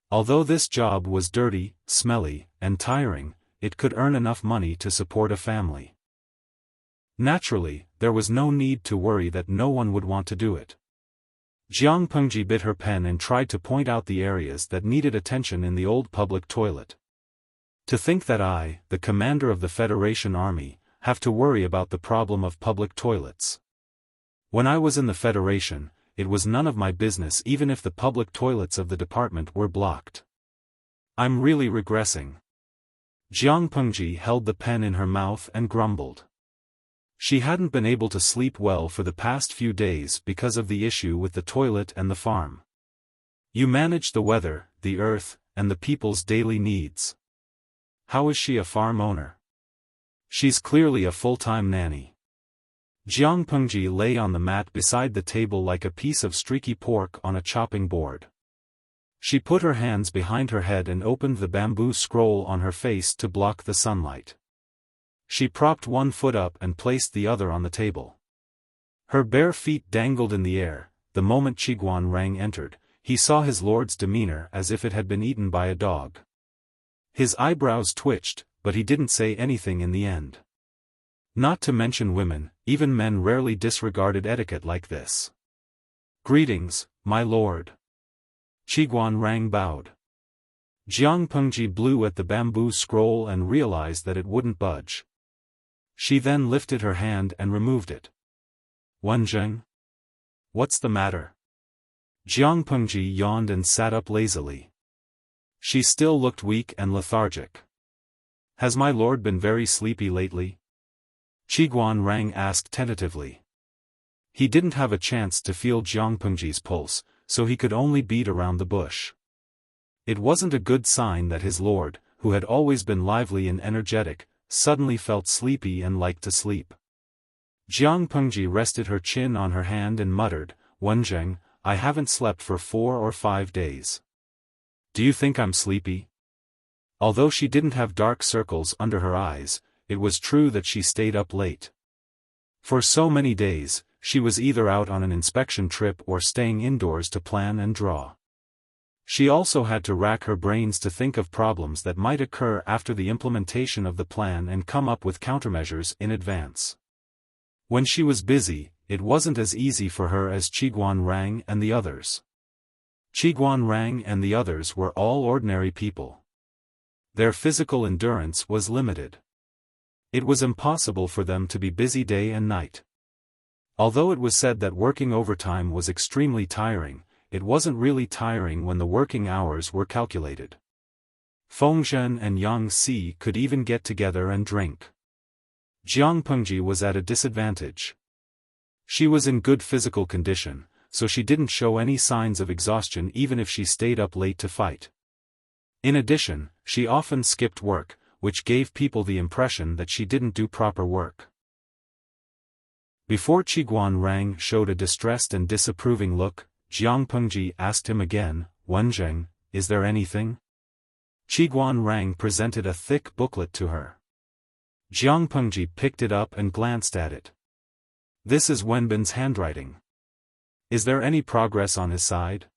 Although this job was dirty, smelly, and tiring, it could earn enough money to support a family. Naturally, there was no need to worry that no one would want to do it. Jiang Pengji bit her pen and tried to point out the areas that needed attention in the old public toilet. To think that I, the commander of the Federation Army, have to worry about the problem of public toilets. When I was in the Federation, it was none of my business even if the public toilets of the department were blocked. I'm really regressing. Jiang Pengji held the pen in her mouth and grumbled. She hadn't been able to sleep well for the past few days because of the issue with the toilet and the farm. You manage the weather, the earth, and the people's daily needs. How is she a farm owner? She's clearly a full-time nanny. Jiang Pengji lay on the mat beside the table like a piece of streaky pork on a chopping board. She put her hands behind her head and opened the bamboo scroll on her face to block the sunlight. She propped one foot up and placed the other on the table. Her bare feet dangled in the air. The moment Qiguan Rang entered, he saw his lord's demeanor as if it had been eaten by a dog. His eyebrows twitched, but he didn't say anything in the end. Not to mention women, even men rarely disregarded etiquette like this. Greetings, my lord. Qiguan Rang bowed. Jiang Pengji blew at the bamboo scroll and realized that it wouldn't budge. She then lifted her hand and removed it. Wenjing? What's the matter? Jiang Pengji yawned and sat up lazily. She still looked weak and lethargic. Has my lord been very sleepy lately? Qiguan Rang asked tentatively. He didn't have a chance to feel Jiang Pengji's pulse, so he could only beat around the bush. It wasn't a good sign that his lord, who had always been lively and energetic, suddenly felt sleepy and liked to sleep. Jiang Pengji rested her chin on her hand and muttered, Wenjing, I haven't slept for 4 or 5 days. Do you think I'm sleepy? Although she didn't have dark circles under her eyes, it was true that she stayed up late. For so many days, she was either out on an inspection trip or staying indoors to plan and draw. She also had to rack her brains to think of problems that might occur after the implementation of the plan and come up with countermeasures in advance. When she was busy, it wasn't as easy for her as Qiguan Rang and the others. Qiguan Rang and the others were all ordinary people. Their physical endurance was limited. It was impossible for them to be busy day and night. Although it was said that working overtime was extremely tiring, it wasn't really tiring when the working hours were calculated. Feng Zhen and Yang Si could even get together and drink. Jiang Pengji was at a disadvantage. She was in good physical condition, so she didn't show any signs of exhaustion even if she stayed up late to fight. In addition, she often skipped work, which gave people the impression that she didn't do proper work. Before Qiguan Rang showed a distressed and disapproving look, Jiang Pengji asked him again, "Wenzheng, is there anything?" Qiguan Rang presented a thick booklet to her. Jiang Pengji picked it up and glanced at it. "This is Wenbin's handwriting. Is there any progress on his side?"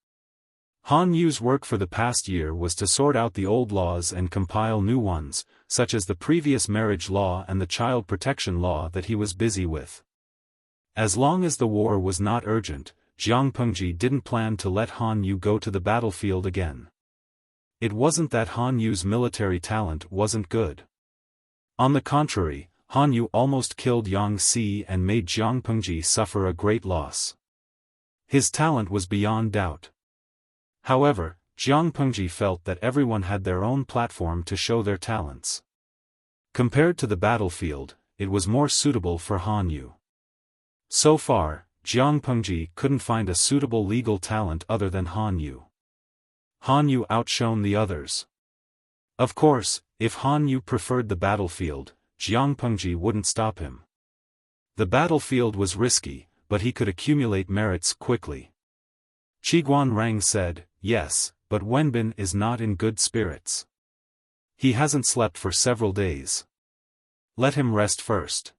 Han Yu's work for the past year was to sort out the old laws and compile new ones, such as the previous marriage law and the child protection law that he was busy with. As long as the war was not urgent, Jiang Pengji didn't plan to let Han Yu go to the battlefield again. It wasn't that Han Yu's military talent wasn't good. On the contrary, Han Yu almost killed Yang Si and made Jiang Pengji suffer a great loss. His talent was beyond doubt. However, Jiang Pengji felt that everyone had their own platform to show their talents. Compared to the battlefield, it was more suitable for Han Yu. So far, Jiang Pengji couldn't find a suitable legal talent other than Han Yu. Han Yu outshone the others. Of course, if Han Yu preferred the battlefield, Jiang Pengji wouldn't stop him. The battlefield was risky, but he could accumulate merits quickly. Qiguan Rang said, "Yes, but Wenbin is not in good spirits. He hasn't slept for several days. Let him rest first."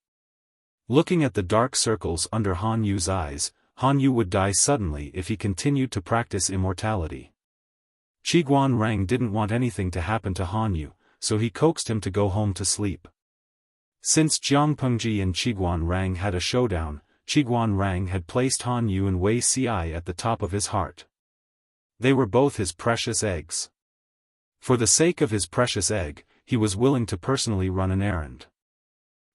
Looking at the dark circles under Han Yu's eyes, Han Yu would die suddenly if he continued to practice immortality. Qiguan Rang didn't want anything to happen to Han Yu, so he coaxed him to go home to sleep. Since Jiang Pengji and Qiguan Rang had a showdown, Qiguan Rang had placed Han Yu and Wei Ci at the top of his heart. They were both his precious eggs. For the sake of his precious egg, he was willing to personally run an errand.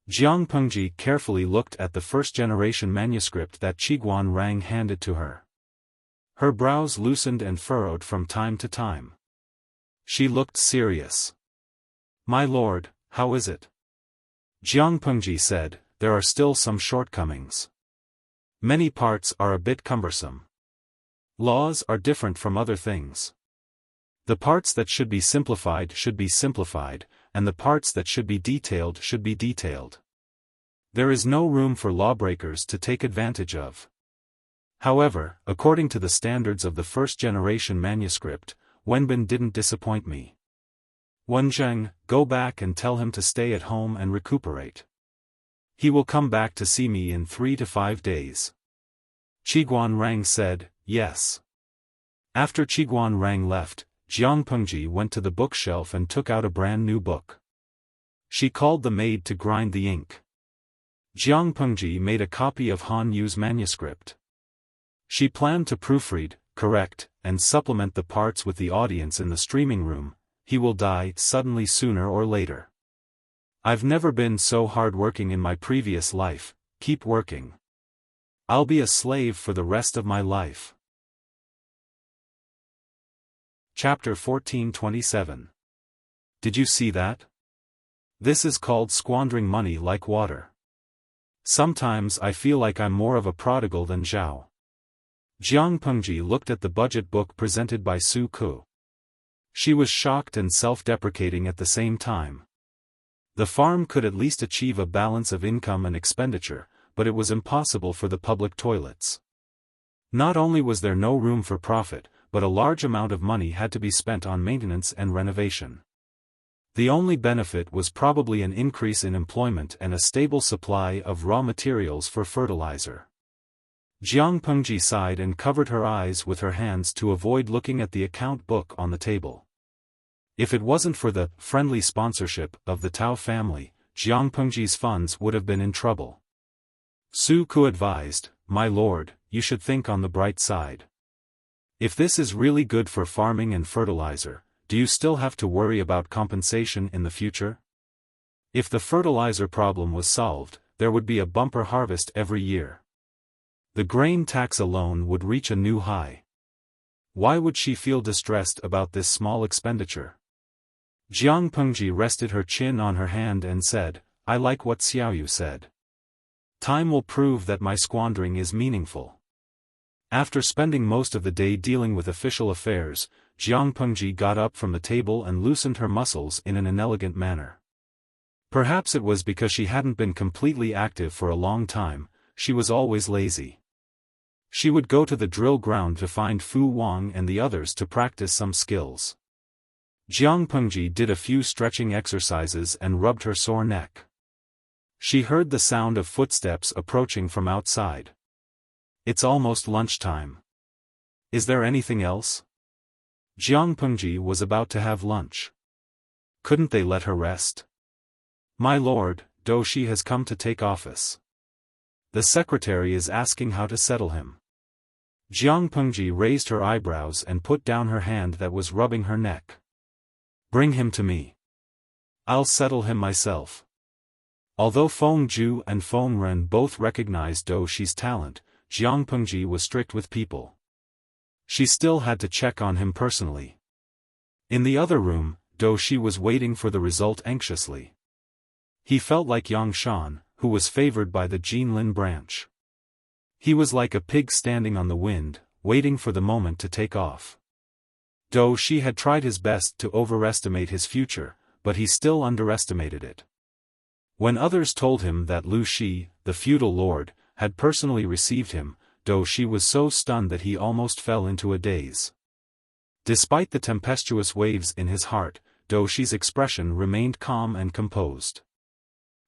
Jiang Pengji carefully looked at the first-generation manuscript that Qiguan Rang handed to her. Her brows loosened and furrowed from time to time. She looked serious. "My lord, how is it?" Jiang Pengji said, "There are still some shortcomings. Many parts are a bit cumbersome. Laws are different from other things. The parts that should be simplified, and the parts that should be detailed. There is no room for lawbreakers to take advantage of. However, according to the standards of the first-generation manuscript, Wenbin didn't disappoint me. Wenzheng, go back and tell him to stay at home and recuperate. He will come back to see me in 3 to 5 days." Qiguan Rang said, "Yes." After Qiguan Rang left, Jiang Pengji went to the bookshelf and took out a brand new book. She called the maid to grind the ink. Jiang Pengji made a copy of Han Yu's manuscript. She planned to proofread, correct, and supplement the parts with the audience in the streaming room. "He will die suddenly sooner or later. I've never been so hard-working in my previous life, keep working. I'll be a slave for the rest of my life." Chapter 1427. Did you see that? This is called squandering money like water. Sometimes I feel like I'm more of a prodigal than Zhao. Jiang Pengji looked at the budget book presented by Su Ku. She was shocked and self-deprecating at the same time. The farm could at least achieve a balance of income and expenditure, but it was impossible for the public toilets. Not only was there no room for profit, but a large amount of money had to be spent on maintenance and renovation. The only benefit was probably an increase in employment and a stable supply of raw materials for fertilizer. Jiang Pengji sighed and covered her eyes with her hands to avoid looking at the account book on the table. If it wasn't for the friendly sponsorship of the Tao family, Jiang Pengji's funds would have been in trouble. Su Ku advised, "My lord, you should think on the bright side. If this is really good for farming and fertilizer, do you still have to worry about compensation in the future? If the fertilizer problem was solved, there would be a bumper harvest every year. The grain tax alone would reach a new high. Why would she feel distressed about this small expenditure?" Jiang Pengji rested her chin on her hand and said, "I like what Xiaoyu said. Time will prove that my squandering is meaningful." After spending most of the day dealing with official affairs, Jiang Pengji got up from the table and loosened her muscles in an inelegant manner. Perhaps it was because she hadn't been completely active for a long time, she was always lazy. She would go to the drill ground to find Fu Wang and the others to practice some skills. Jiang Pengji did a few stretching exercises and rubbed her sore neck. She heard the sound of footsteps approaching from outside. "It's almost lunchtime. Is there anything else?" Jiang Pengji was about to have lunch. Couldn't they let her rest? "My lord, Do Shi has come to take office. The secretary is asking how to settle him." Jiang Pengji raised her eyebrows and put down her hand that was rubbing her neck. "Bring him to me. I'll settle him myself." Although Feng Zhu and Feng Ren both recognized Do Shi's talent, Jiang Pengji was strict with people. She still had to check on him personally. In the other room, Do Shi was waiting for the result anxiously. He felt like Yang Shan, who was favored by the Jinlin branch. He was like a pig standing on the wind, waiting for the moment to take off. Do Shi had tried his best to overestimate his future, but he still underestimated it. When others told him that Lu Shi, the feudal lord, had personally received him, Do Shi was so stunned that he almost fell into a daze. Despite the tempestuous waves in his heart, Do Shi's expression remained calm and composed.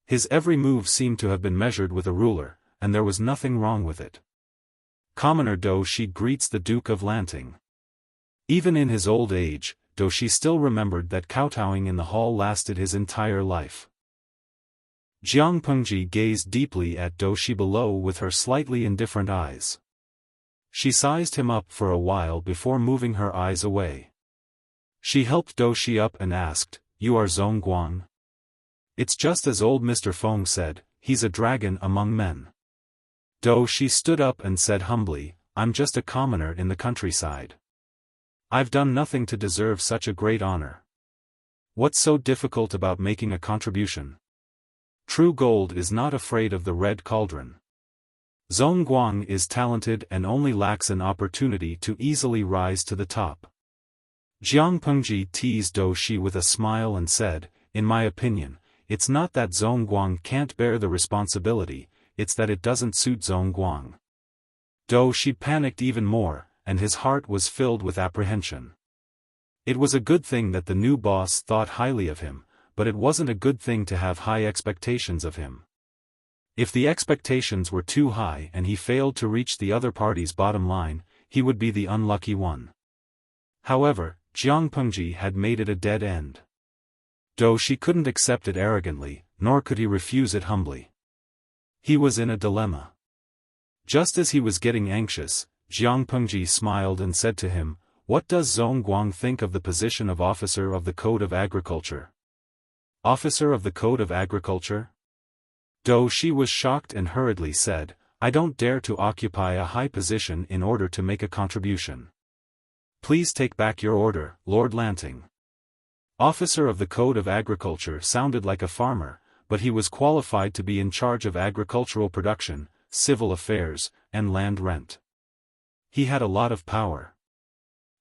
His every move seemed to have been measured with a ruler, and there was nothing wrong with it. Commoner Do Shi greets the Duke of Lanting. Even in his old age, Do Shi still remembered that kowtowing in the hall lasted his entire life. Jiang Pengji gazed deeply at Do Shi below with her slightly indifferent eyes. She sized him up for a while before moving her eyes away. She helped Do Shi up and asked, "You are Zong Guang?" "It's just as old Mr. Feng said, he's a dragon among men." Do Shi stood up and said humbly, "I'm just a commoner in the countryside. I've done nothing to deserve such a great honor. What's so difficult about making a contribution? True gold is not afraid of the red cauldron. Zong Guang is talented and only lacks an opportunity to easily rise to the top." Jiang Pengji teased Do Shi with a smile and said, "In my opinion, it's not that Zong Guang can't bear the responsibility, it's that it doesn't suit Zong Guang." Do Shi panicked even more, and his heart was filled with apprehension. It was a good thing that the new boss thought highly of him, but it wasn't a good thing to have high expectations of him. If the expectations were too high and he failed to reach the other party's bottom line, he would be the unlucky one. However, Jiang Pengji had made it a dead end. Do Shi couldn't accept it arrogantly, nor could he refuse it humbly. He was in a dilemma. Just as he was getting anxious, Jiang Pengji smiled and said to him, "What does Zong Guang think of the position of Officer of the Code of Agriculture?" "Officer of the Code of Agriculture?" Do Shi was shocked and hurriedly said, "I don't dare to occupy a high position in order to make a contribution. Please take back your order, Lord Lanting." Officer of the Code of Agriculture sounded like a farmer, but he was qualified to be in charge of agricultural production, civil affairs, and land rent. He had a lot of power.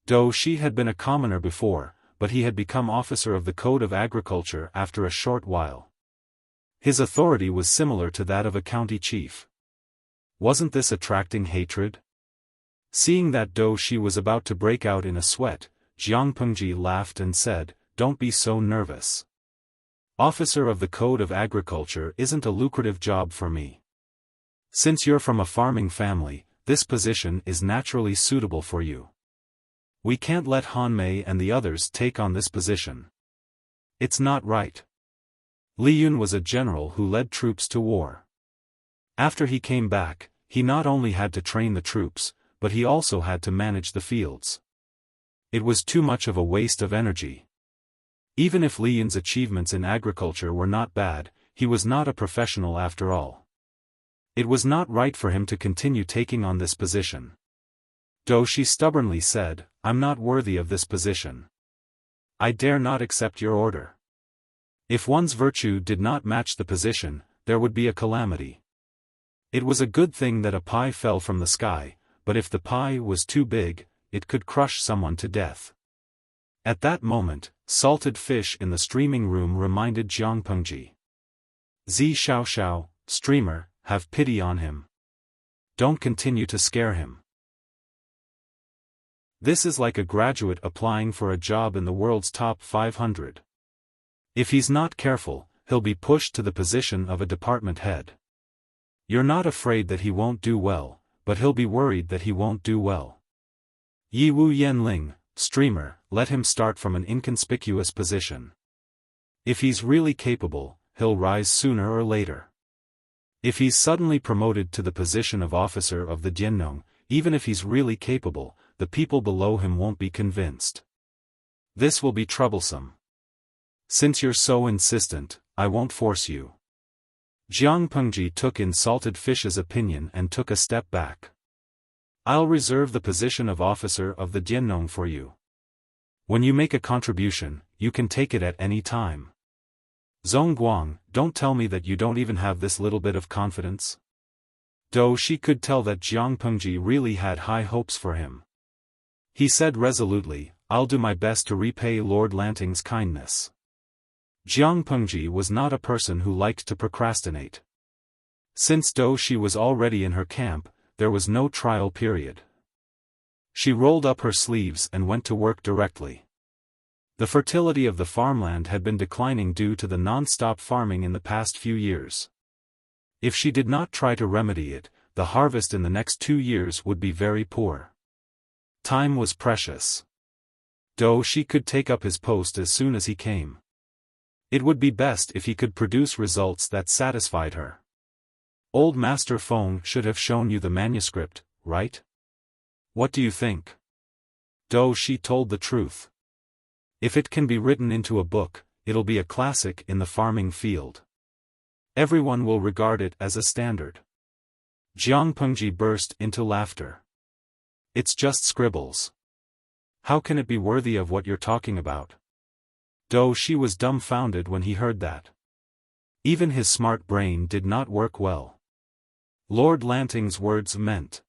Do Shi had been a commoner before, but he had become officer of the Code of Agriculture after a short while. His authority was similar to that of a county chief. Wasn't this attracting hatred? Seeing that Do Shi was about to break out in a sweat, Jiang Pengji laughed and said, "Don't be so nervous. Officer of the Code of Agriculture isn't a lucrative job for me. Since you're from a farming family, this position is naturally suitable for you. We can't let Han Mei and the others take on this position. It's not right. Li Yun was a general who led troops to war. After he came back, he not only had to train the troops, but he also had to manage the fields. It was too much of a waste of energy. Even if Li Yun's achievements in agriculture were not bad, he was not a professional after all. It was not right for him to continue taking on this position. Though she stubbornly said, "I'm not worthy of this position. I dare not accept your order." If one's virtue did not match the position, there would be a calamity. It was a good thing that a pie fell from the sky, but if the pie was too big, it could crush someone to death. At that moment, salted fish in the streaming room reminded Jiang Pengji. "Zi Xiao, streamer, have pity on him. Don't continue to scare him. This is like a graduate applying for a job in the world's top 500. If he's not careful, he'll be pushed to the position of a department head. You're not afraid that he won't do well, but he'll be worried that he won't do well. Yi Wu Yanling, streamer, let him start from an inconspicuous position. If he's really capable, he'll rise sooner or later. If he's suddenly promoted to the position of officer of the Jiannong, even if he's really capable, the people below him won't be convinced. This will be troublesome. Since you're so insistent, I won't force you." Jiang Pengji took in salted fish's opinion and took a step back. "I'll reserve the position of officer of the Jiannong for you. When you make a contribution, you can take it at any time. Zong Guang, don't tell me that you don't even have this little bit of confidence." Though she could tell that Jiang Pengji really had high hopes for him. He said resolutely, "I'll do my best to repay Lord Lanting's kindness." Jiang Pengji was not a person who liked to procrastinate. Since though she was already in her camp, there was no trial period. She rolled up her sleeves and went to work directly. The fertility of the farmland had been declining due to the non-stop farming in the past few years. If she did not try to remedy it, the harvest in the next 2 years would be very poor. Time was precious. Though she could take up his post as soon as he came. It would be best if he could produce results that satisfied her. Old Master Feng should have shown you the manuscript, right? What do you think? Though she told the truth. If it can be written into a book, it'll be a classic in the farming field. Everyone will regard it as a standard. Jiang Pengji burst into laughter. It's just scribbles. How can it be worthy of what you're talking about? Though she was dumbfounded when he heard that. Even his smart brain did not work well. Lord Lanting's words meant.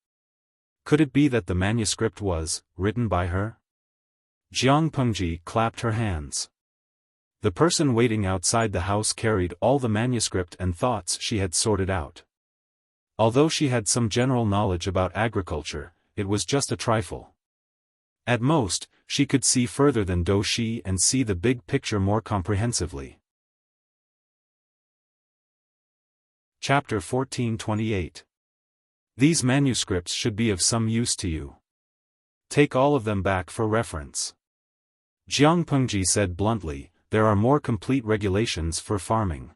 Could it be that the manuscript was written by her? Jiang Pengji clapped her hands. The person waiting outside the house carried all the manuscript and thoughts she had sorted out. Although she had some general knowledge about agriculture, it was just a trifle. At most, she could see further than Do Shi and see the big picture more comprehensively. Chapter 1428. These manuscripts should be of some use to you. Take all of them back for reference. Jiang Pengji said bluntly, there are more complete regulations for farming.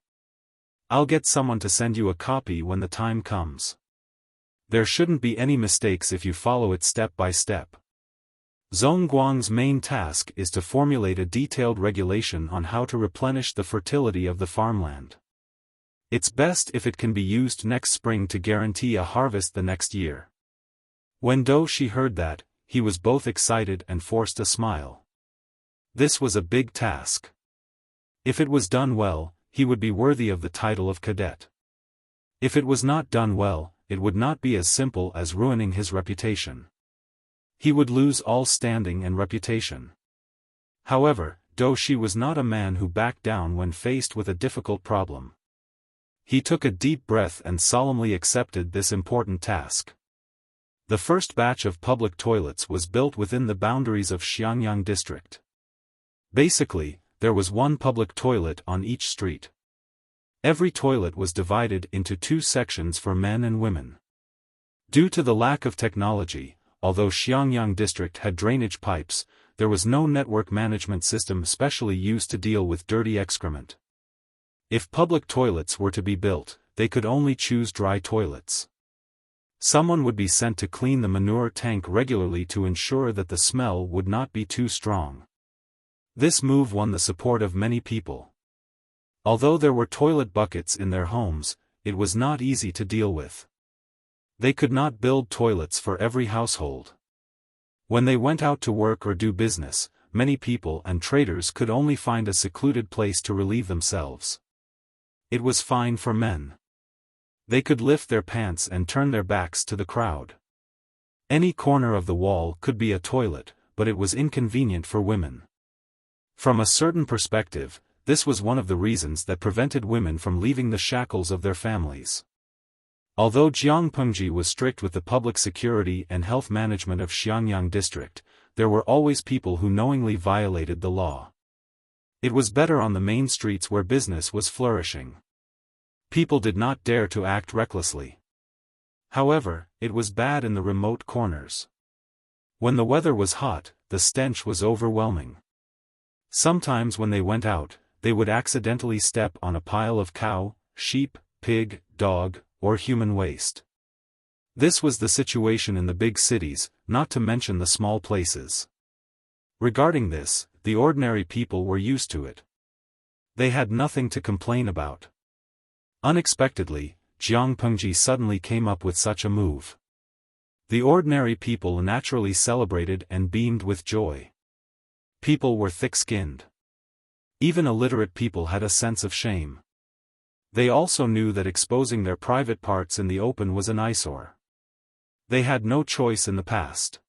I'll get someone to send you a copy when the time comes. There shouldn't be any mistakes if you follow it step by step. Zong Guang's main task is to formulate a detailed regulation on how to replenish the fertility of the farmland. It's best if it can be used next spring to guarantee a harvest the next year. When Do Shi heard that, he was both excited and forced a smile. This was a big task. If it was done well, he would be worthy of the title of cadet. If it was not done well, it would not be as simple as ruining his reputation. He would lose all standing and reputation. However, Do Shi was not a man who backed down when faced with a difficult problem. He took a deep breath and solemnly accepted this important task. The first batch of public toilets was built within the boundaries of Xiangyang district. Basically, there was one public toilet on each street. Every toilet was divided into 2 sections for men and women. Due to the lack of technology, although Xiangyang district had drainage pipes, there was no network management system specially used to deal with dirty excrement. If public toilets were to be built, they could only choose dry toilets. Someone would be sent to clean the manure tank regularly to ensure that the smell would not be too strong. This move won the support of many people. Although there were toilet buckets in their homes, it was not easy to deal with. They could not build toilets for every household. When they went out to work or do business, many people and traders could only find a secluded place to relieve themselves. It was fine for men. They could lift their pants and turn their backs to the crowd. Any corner of the wall could be a toilet, but it was inconvenient for women. From a certain perspective, this was one of the reasons that prevented women from leaving the shackles of their families. Although Jiang Pengji was strict with the public security and health management of Xiangyang district, there were always people who knowingly violated the law. It was better on the main streets where business was flourishing. People did not dare to act recklessly. However, it was bad in the remote corners. When the weather was hot, the stench was overwhelming. Sometimes when they went out, they would accidentally step on a pile of cow, sheep, pig, dog, or human waste. This was the situation in the big cities, not to mention the small places. Regarding this, the ordinary people were used to it. They had nothing to complain about. Unexpectedly, Jiang Pengji suddenly came up with such a move. The ordinary people naturally celebrated and beamed with joy. People were thick-skinned. Even illiterate people had a sense of shame. They also knew that exposing their private parts in the open was an eyesore. They had no choice in the past.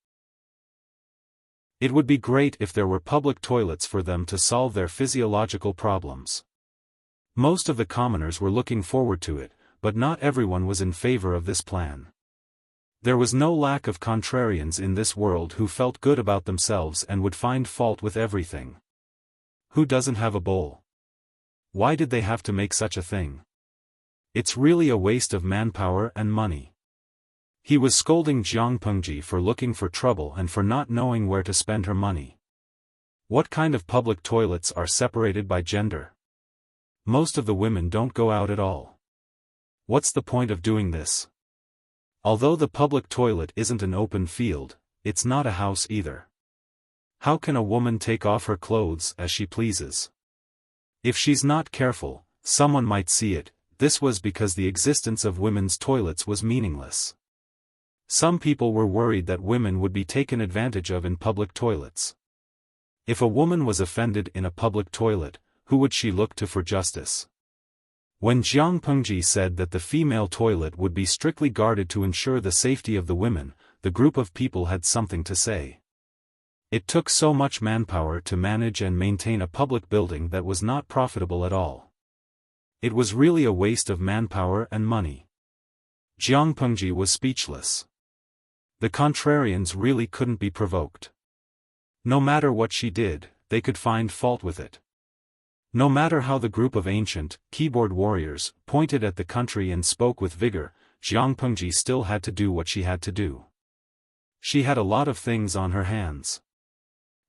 It would be great if there were public toilets for them to solve their physiological problems. Most of the commoners were looking forward to it, but not everyone was in favor of this plan. There was no lack of contrarians in this world who felt good about themselves and would find fault with everything. Who doesn't have a bowl? Why did they have to make such a thing? It's really a waste of manpower and money. He was scolding Jiang Pengji for looking for trouble and for not knowing where to spend her money. What kind of public toilets are separated by gender? Most of the women don't go out at all. What's the point of doing this? Although the public toilet isn't an open field, it's not a house either. How can a woman take off her clothes as she pleases? If she's not careful, someone might see it. This was because the existence of women's toilets was meaningless. Some people were worried that women would be taken advantage of in public toilets. If a woman was offended in a public toilet, who would she look to for justice? When Jiang Pengji said that the female toilet would be strictly guarded to ensure the safety of the women, the group of people had something to say. It took so much manpower to manage and maintain a public building that was not profitable at all. It was really a waste of manpower and money. Jiang Pengji was speechless. The contrarians really couldn't be provoked. No matter what she did, they could find fault with it. No matter how the group of ancient, keyboard warriors, pointed at the country and spoke with vigor, Jiang Pengji still had to do what she had to do. She had a lot of things on her hands.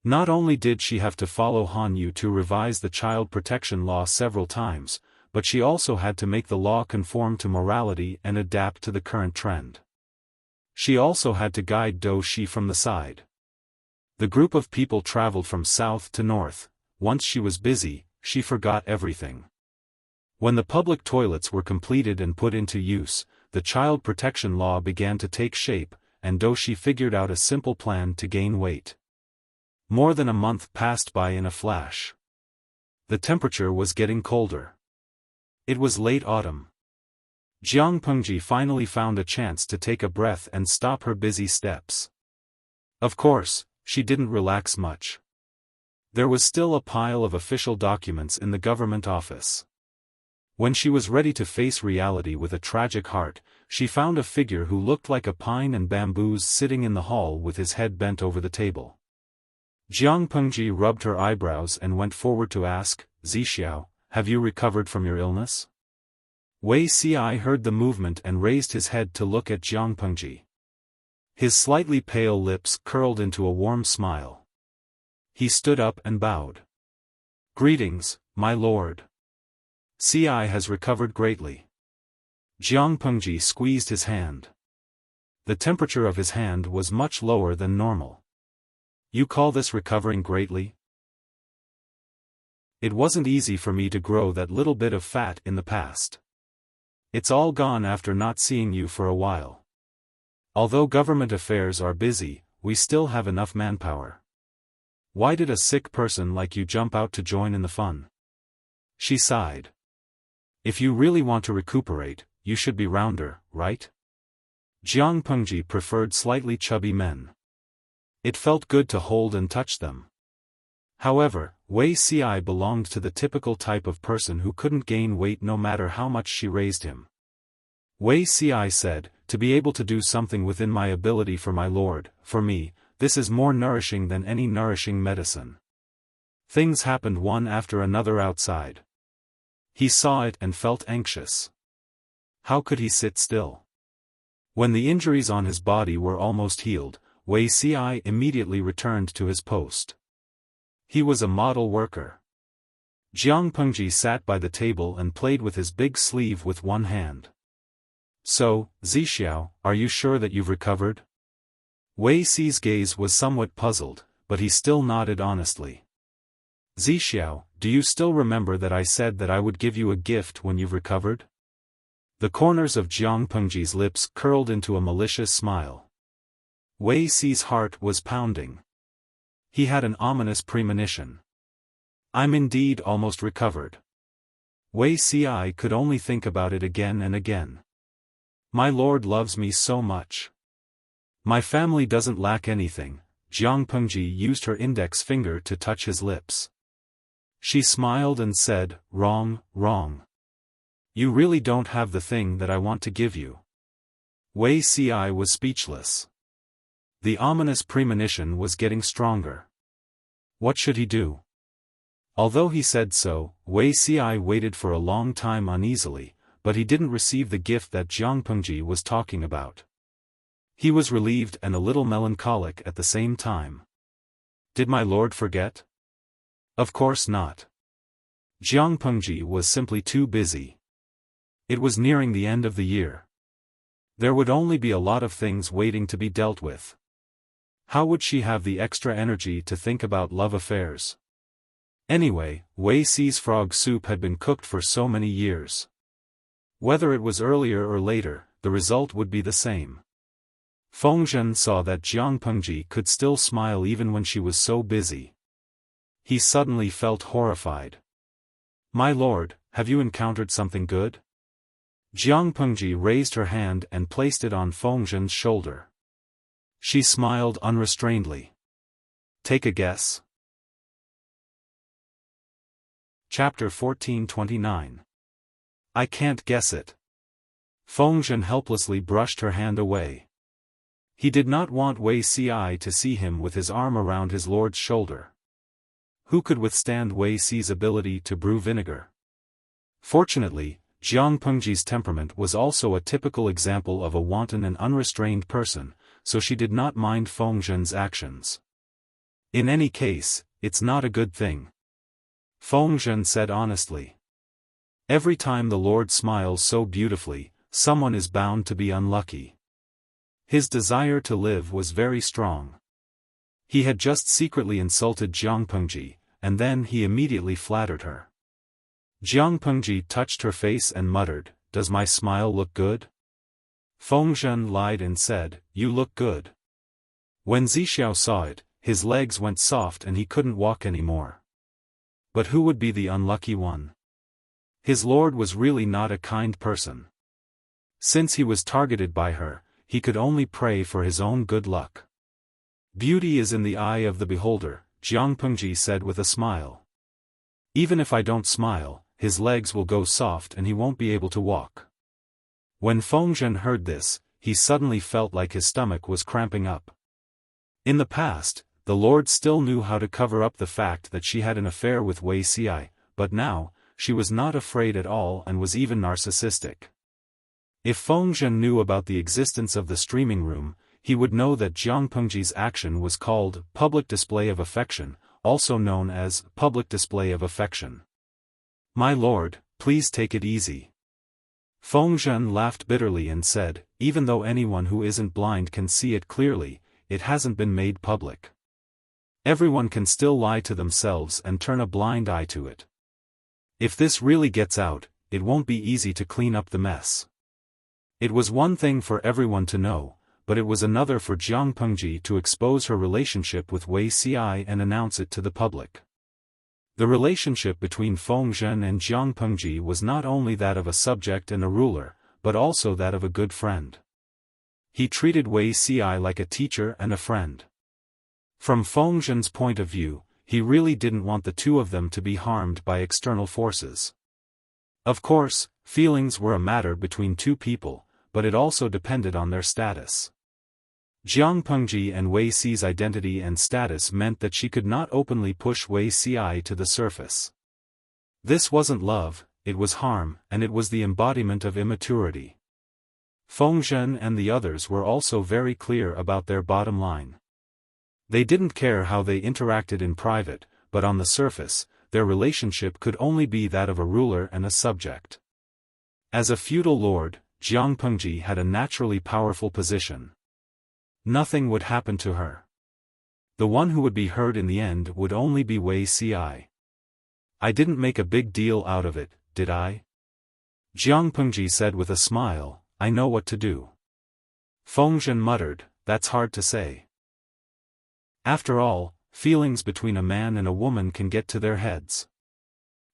Not only did she have to follow Han Yu to revise the child protection law several times, but she also had to make the law conform to morality and adapt to the current trend. She also had to guide Do Shi from the side. The group of people traveled from south to north. Once she was busy, she forgot everything. When the public toilets were completed and put into use, the child protection law began to take shape, and Do Shi figured out a simple plan to gain weight. More than a month passed by in a flash. The temperature was getting colder. It was late autumn. Jiang Pengji finally found a chance to take a breath and stop her busy steps. Of course, she didn't relax much. There was still a pile of official documents in the government office. When she was ready to face reality with a tragic heart, she found a figure who looked like a pine and bamboos sitting in the hall with his head bent over the table. Jiang Pengji rubbed her eyebrows and went forward to ask, "Zixiao, have you recovered from your illness?" Wei Xiai heard the movement and raised his head to look at Jiang Pengji. His slightly pale lips curled into a warm smile. He stood up and bowed. "Greetings, my lord. Xiai has recovered greatly." Jiang Pengji squeezed his hand. The temperature of his hand was much lower than normal. "You call this recovering greatly?" "It wasn't easy for me to grow that little bit of fat in the past. It's all gone after not seeing you for a while. Although government affairs are busy, we still have enough manpower. Why did a sick person like you jump out to join in the fun?" She sighed. "If you really want to recuperate, you should be rounder, right?" Jiang Pengji preferred slightly chubby men. It felt good to hold and touch them. However, Wei Xiai belonged to the typical type of person who couldn't gain weight no matter how much she raised him. Wei Xiai said, "To be able to do something within my ability for my lord, for me, this is more nourishing than any nourishing medicine." Things happened one after another outside. He saw it and felt anxious. How could he sit still? When the injuries on his body were almost healed, Wei Xiai immediately returned to his post. He was a model worker. Jiang Pengji sat by the table and played with his big sleeve with one hand. "So, Zixiao, are you sure that you've recovered?" Wei Xi's gaze was somewhat puzzled, but he still nodded honestly. "Zixiao, do you still remember that I said that I would give you a gift when you've recovered?" The corners of Jiang Pengji's lips curled into a malicious smile. Wei Xi's heart was pounding. He had an ominous premonition. "I'm indeed almost recovered." Wei Xiai could only think about it again and again. "My lord loves me so much. My family doesn't lack anything." Jiang Pengji used her index finger to touch his lips. She smiled and said, "Wrong, wrong. You really don't have the thing that I want to give you." Wei Xiai was speechless. The ominous premonition was getting stronger. What should he do? Although he said so, Wei Xiai waited for a long time uneasily, but he didn't receive the gift that Jiang Pengji was talking about. He was relieved and a little melancholic at the same time. Did my lord forget? Of course not. Jiang Pengji was simply too busy. It was nearing the end of the year. There would only be a lot of things waiting to be dealt with. How would she have the extra energy to think about love affairs? Anyway, Wei Xi's frog soup had been cooked for so many years. Whether it was earlier or later, the result would be the same. Fengzhen saw that Jiang Pengji could still smile even when she was so busy. He suddenly felt horrified. "My lord, have you encountered something good?" Jiang Pengji raised her hand and placed it on Fengzhen's shoulder. She smiled unrestrainedly. "Take a guess." Chapter 1429. I can't guess it. Fengzhen helplessly brushed her hand away. He did not want Wei Xiai to see him with his arm around his lord's shoulder. Who could withstand Wei Xi's ability to brew vinegar? Fortunately, Jiang Pengji's temperament was also a typical example of a wanton and unrestrained person, so she did not mind Fengzhen's actions. "In any case, it's not a good thing," Fengzhen said honestly. "Every time the Lord smiles so beautifully, someone is bound to be unlucky." His desire to live was very strong. He had just secretly insulted Jiang Pengji, and then he immediately flattered her. Jiang Pengji touched her face and muttered, "Does my smile look good?" Fengzhen lied and said, "You look good." When Zixiao saw it, his legs went soft and he couldn't walk anymore. But who would be the unlucky one? His lord was really not a kind person. Since he was targeted by her, he could only pray for his own good luck. "Beauty is in the eye of the beholder," Jiang Pengji said with a smile. "Even if I don't smile, his legs will go soft and he won't be able to walk." When Fengzhen heard this, he suddenly felt like his stomach was cramping up. In the past, the Lord still knew how to cover up the fact that she had an affair with Wei Xiai, but now, she was not afraid at all and was even narcissistic. If Feng Zhen knew about the existence of the streaming room, he would know that Jiang Pengji's action was called public display of affection, also known as public display of affection. My lord, please take it easy. Feng Zhen laughed bitterly and said, even though anyone who isn't blind can see it clearly, it hasn't been made public. Everyone can still lie to themselves and turn a blind eye to it. If this really gets out, it won't be easy to clean up the mess. It was one thing for everyone to know, but it was another for Jiang Pengji to expose her relationship with Wei Xi and announce it to the public. The relationship between Feng Zhen and Jiang Pengji was not only that of a subject and a ruler, but also that of a good friend. He treated Wei Xi like a teacher and a friend. From Feng Zhen's point of view, he really didn't want the two of them to be harmed by external forces. Of course, feelings were a matter between two people, but it also depended on their status. Jiang Pengji and Wei Xi's identity and status meant that she could not openly push Wei Xi to the surface. This wasn't love, it was harm, and it was the embodiment of immaturity. Feng Zhen and the others were also very clear about their bottom line. They didn't care how they interacted in private, but on the surface, their relationship could only be that of a ruler and a subject. As a feudal lord, Jiang Pengji had a naturally powerful position. Nothing would happen to her. The one who would be hurt in the end would only be Wei Xi. I didn't make a big deal out of it, did I? Jiang Pengji said with a smile, I know what to do. Feng Zhen muttered, that's hard to say. After all, feelings between a man and a woman can get to their heads.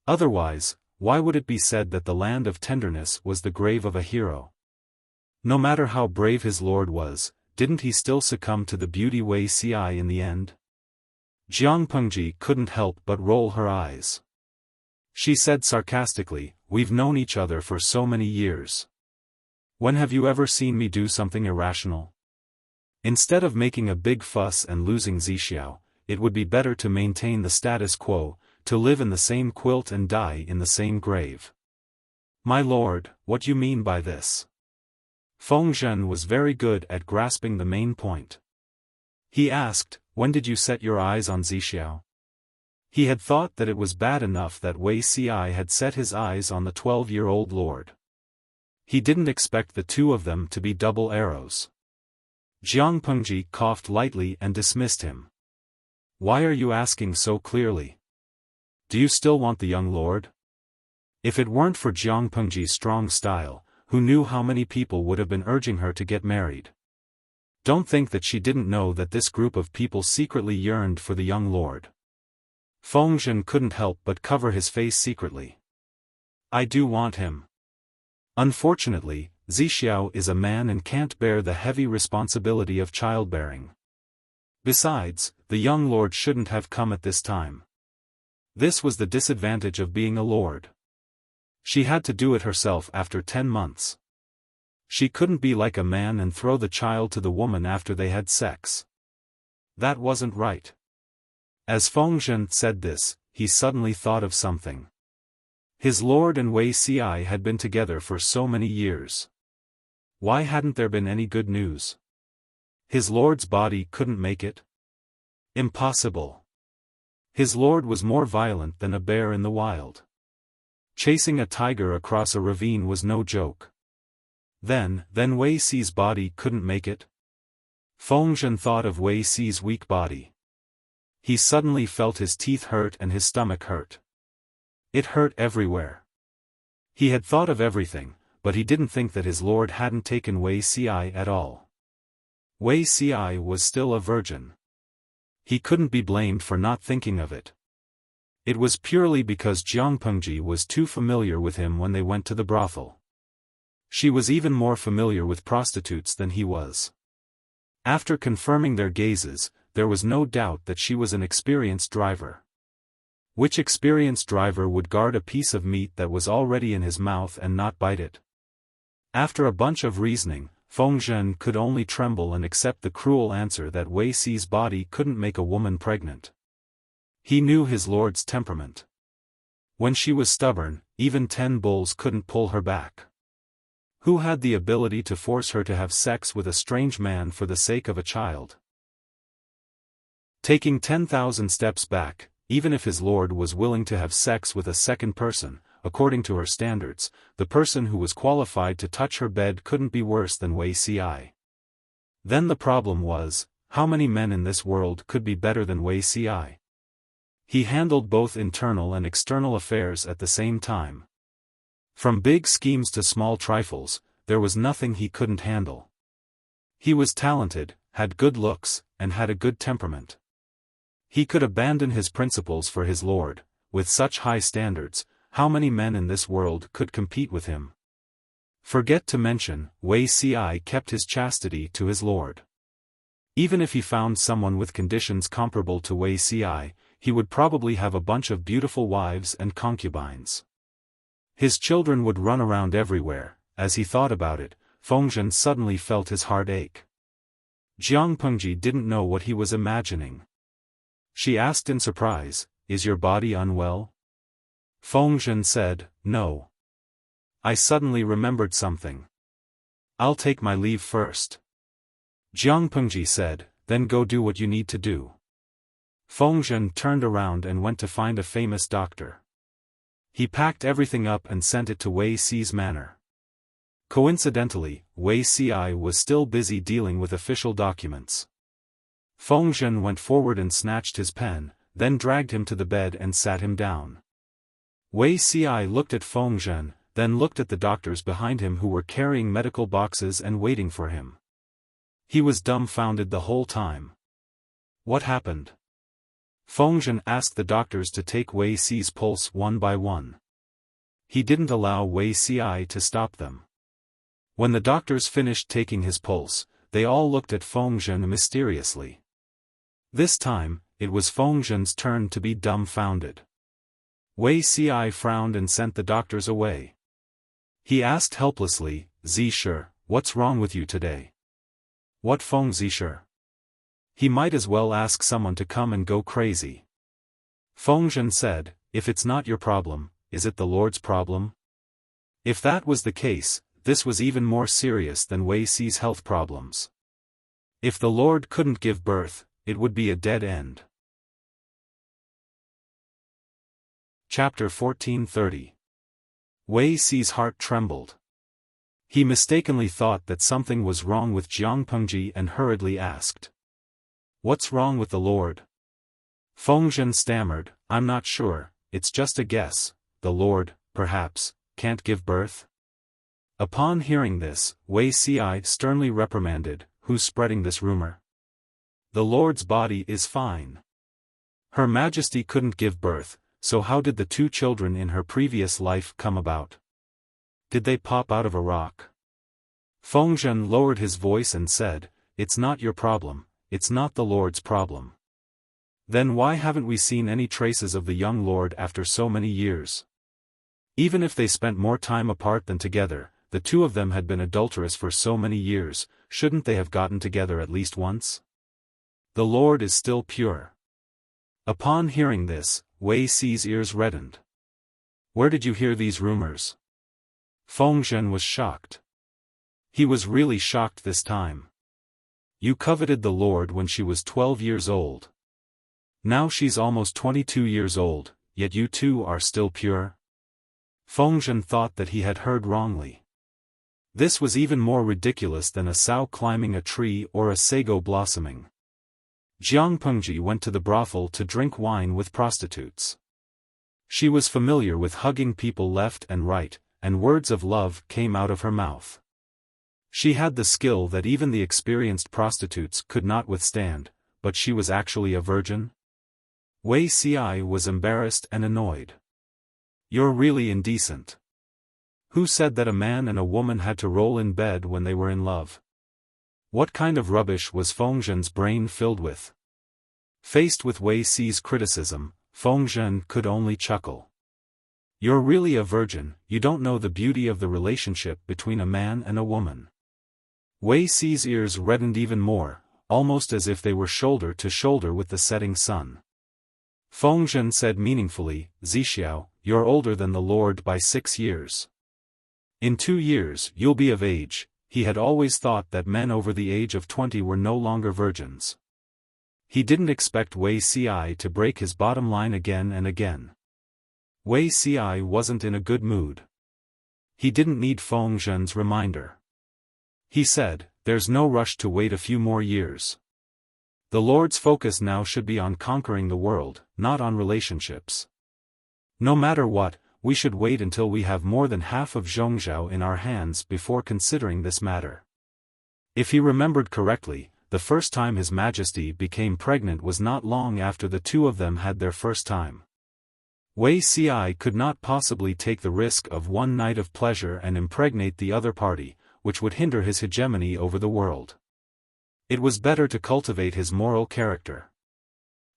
Otherwise, why would it be said that the land of tenderness was the grave of a hero? No matter how brave his lord was, didn't he still succumb to the beauty Wei Xi in the end? Jiang Pengji couldn't help but roll her eyes. She said sarcastically, we've known each other for so many years. When have you ever seen me do something irrational? Instead of making a big fuss and losing Zixiao, it would be better to maintain the status quo, to live in the same quilt and die in the same grave. My lord, what you mean by this? Feng Zhen was very good at grasping the main point. He asked, when did you set your eyes on Zixiao? He had thought that it was bad enough that Wei Xi had set his eyes on the 12-year-old lord. He didn't expect the two of them to be double arrows. Jiang Pengji coughed lightly and dismissed him. Why are you asking so clearly? Do you still want the young lord? If it weren't for Jiang Pengji's strong style, who knew how many people would have been urging her to get married? Don't think that she didn't know that this group of people secretly yearned for the young lord. Feng Zhen couldn't help but cover his face secretly. I do want him. Unfortunately, Zixiao is a man and can't bear the heavy responsibility of childbearing. Besides, the young lord shouldn't have come at this time. This was the disadvantage of being a lord. She had to do it herself after 10 months. She couldn't be like a man and throw the child to the woman after they had sex. That wasn't right. As Feng Zhen said this, he suddenly thought of something. His lord and Wei Xi had been together for so many years. Why hadn't there been any good news? His lord's body couldn't make it? Impossible. His lord was more violent than a bear in the wild. Chasing a tiger across a ravine was no joke. Then Wei Xi's body couldn't make it? Feng Zhen thought of Wei Xi's weak body. He suddenly felt his teeth hurt and his stomach hurt. It hurt everywhere. He had thought of everything, but he didn't think that his lord hadn't taken Wei Xi at all. Wei Xi was still a virgin. He couldn't be blamed for not thinking of it. It was purely because Jiang Pengji was too familiar with him when they went to the brothel. She was even more familiar with prostitutes than he was. After confirming their gazes, there was no doubt that she was an experienced driver. Which experienced driver would guard a piece of meat that was already in his mouth and not bite it? After a bunch of reasoning, Feng Zhen could only tremble and accept the cruel answer that Wei Xi's body couldn't make a woman pregnant. He knew his lord's temperament. When she was stubborn, even 10 bulls couldn't pull her back. Who had the ability to force her to have sex with a strange man for the sake of a child? Taking 10,000 steps back, even if his lord was willing to have sex with a second person, according to her standards, the person who was qualified to touch her bed couldn't be worse than Wuxia. Then the problem was, how many men in this world could be better than Wuxia? He handled both internal and external affairs at the same time. From big schemes to small trifles, there was nothing he couldn't handle. He was talented, had good looks, and had a good temperament. He could abandon his principles for his lord. With such high standards, how many men in this world could compete with him? Forget to mention, Wuxia kept his chastity to his lord. Even if he found someone with conditions comparable to Wuxia, he would probably have a bunch of beautiful wives and concubines. His children would run around everywhere. As he thought about it, Fengzhen suddenly felt his heart ache. Jiang Pengji didn't know what he was imagining. She asked in surprise, "Is your body unwell?" Fengzhen said, "No. I suddenly remembered something. I'll take my leave first." Jiang Pengji said, "Then go do what you need to do." Fengzhen turned around and went to find a famous doctor. He packed everything up and sent it to Wuxia's manor. Coincidentally, Wuxia was still busy dealing with official documents. Fengzhen went forward and snatched his pen, then dragged him to the bed and sat him down. Wuxia looked at Fengzhen, then looked at the doctors behind him who were carrying medical boxes and waiting for him. He was dumbfounded the whole time. What happened? Fengzhen asked the doctors to take Wuxia's pulse one by one. He didn't allow Wuxia to stop them. When the doctors finished taking his pulse, they all looked at Fengzhen mysteriously. This time, it was Fengzhen's turn to be dumbfounded. Wuxia frowned and sent the doctors away. He asked helplessly, "Zisher, what's wrong with you today?" "What Feng Zisher?" He might as well ask someone to come and go crazy. Fengzhen said, "If it's not your problem, is it the Lord's problem?" If that was the case, this was even more serious than Wuxia's health problems. If the Lord couldn't give birth, it would be a dead end. Chapter 1430. Wuxia's heart trembled. He mistakenly thought that something was wrong with Jiang Pengji and hurriedly asked, "What's wrong with the Lord?" Fengzhen stammered, "I'm not sure, it's just a guess. The Lord, perhaps, can't give birth?" Upon hearing this, Wuxia sternly reprimanded, "Who's spreading this rumor? The Lord's body is fine. Her Majesty couldn't give birth, so how did the 2 children in her previous life come about? Did they pop out of a rock?" Fengzhen lowered his voice and said, "It's not your problem. It's not the Lord's problem." "Then why haven't we seen any traces of the young Lord after so many years? Even if they spent more time apart than together, the 2 of them had been adulterous for so many years, shouldn't they have gotten together at least once? The Lord is still pure." Upon hearing this, Wuxia's ears reddened. "Where did you hear these rumors?" Fengzhen was shocked. He was really shocked this time. "You coveted the Lord when she was 12 years old. Now she's almost 22 years old, yet you 2 are still pure?" Fengzhen thought that he had heard wrongly. This was even more ridiculous than a sow climbing a tree or a sago blossoming. Jiang Pengji went to the brothel to drink wine with prostitutes. She was familiar with hugging people left and right, and words of love came out of her mouth. She had the skill that even the experienced prostitutes could not withstand, but she was actually a virgin? Wuxia was embarrassed and annoyed. "You're really indecent. Who said that a man and a woman had to roll in bed when they were in love?" What kind of rubbish was Fengzhen's brain filled with? Faced with Wuxia's criticism, Fengzhen could only chuckle. "You're really a virgin, you don't know the beauty of the relationship between a man and a woman." Wuxia's ears reddened even more, almost as if they were shoulder to shoulder with the setting sun. Fengzhen said meaningfully, "Zixiao, you're older than the Lord by 6 years. In 2 years, you'll be of age. He had always thought that men over the age of 20 were no longer virgins. He didn't expect Wei Ci to break his bottom line again and again. Wei Ci wasn't in a good mood. He didn't need Feng Zhen's reminder. He said, "There's no rush to wait a few more years. The Lord's focus now should be on conquering the world, not on relationships. No matter what, we should wait until we have more than half of Zhongzhou in our hands before considering this matter." If he remembered correctly, the first time His Majesty became pregnant was not long after the two of them had their first time. Wei Ci could not possibly take the risk of one night of pleasure and impregnate the other party, which would hinder his hegemony over the world. It was better to cultivate his moral character.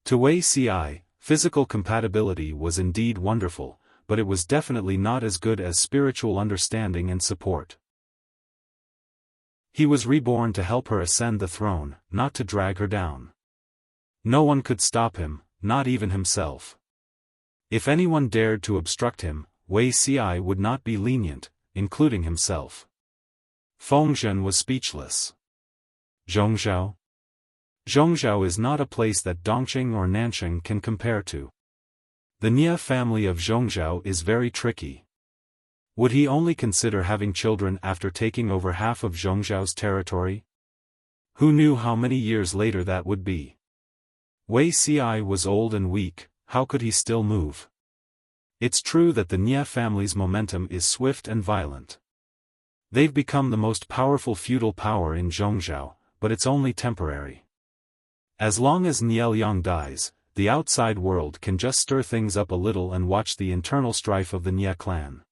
To Wei Ci, physical compatibility was indeed wonderful, but it was definitely not as good as spiritual understanding and support. He was reborn to help her ascend the throne, not to drag her down. No one could stop him, not even himself. If anyone dared to obstruct him, Wei Ci would not be lenient, including himself. Feng Zhen was speechless. Zhongzhou? Zhongzhou is not a place that Dongqing or Nanqing can compare to. The Nie family of Zhongzhou is very tricky. Would he only consider having children after taking over half of Zhongzhou's territory? Who knew how many years later that would be? Wei Ci was old and weak, how could he still move? It's true that the Nie family's momentum is swift and violent. They've become the most powerful feudal power in Zhongzhou, but it's only temporary. As long as Nie Liang dies, the outside world can just stir things up a little and watch the internal strife of the Nie clan.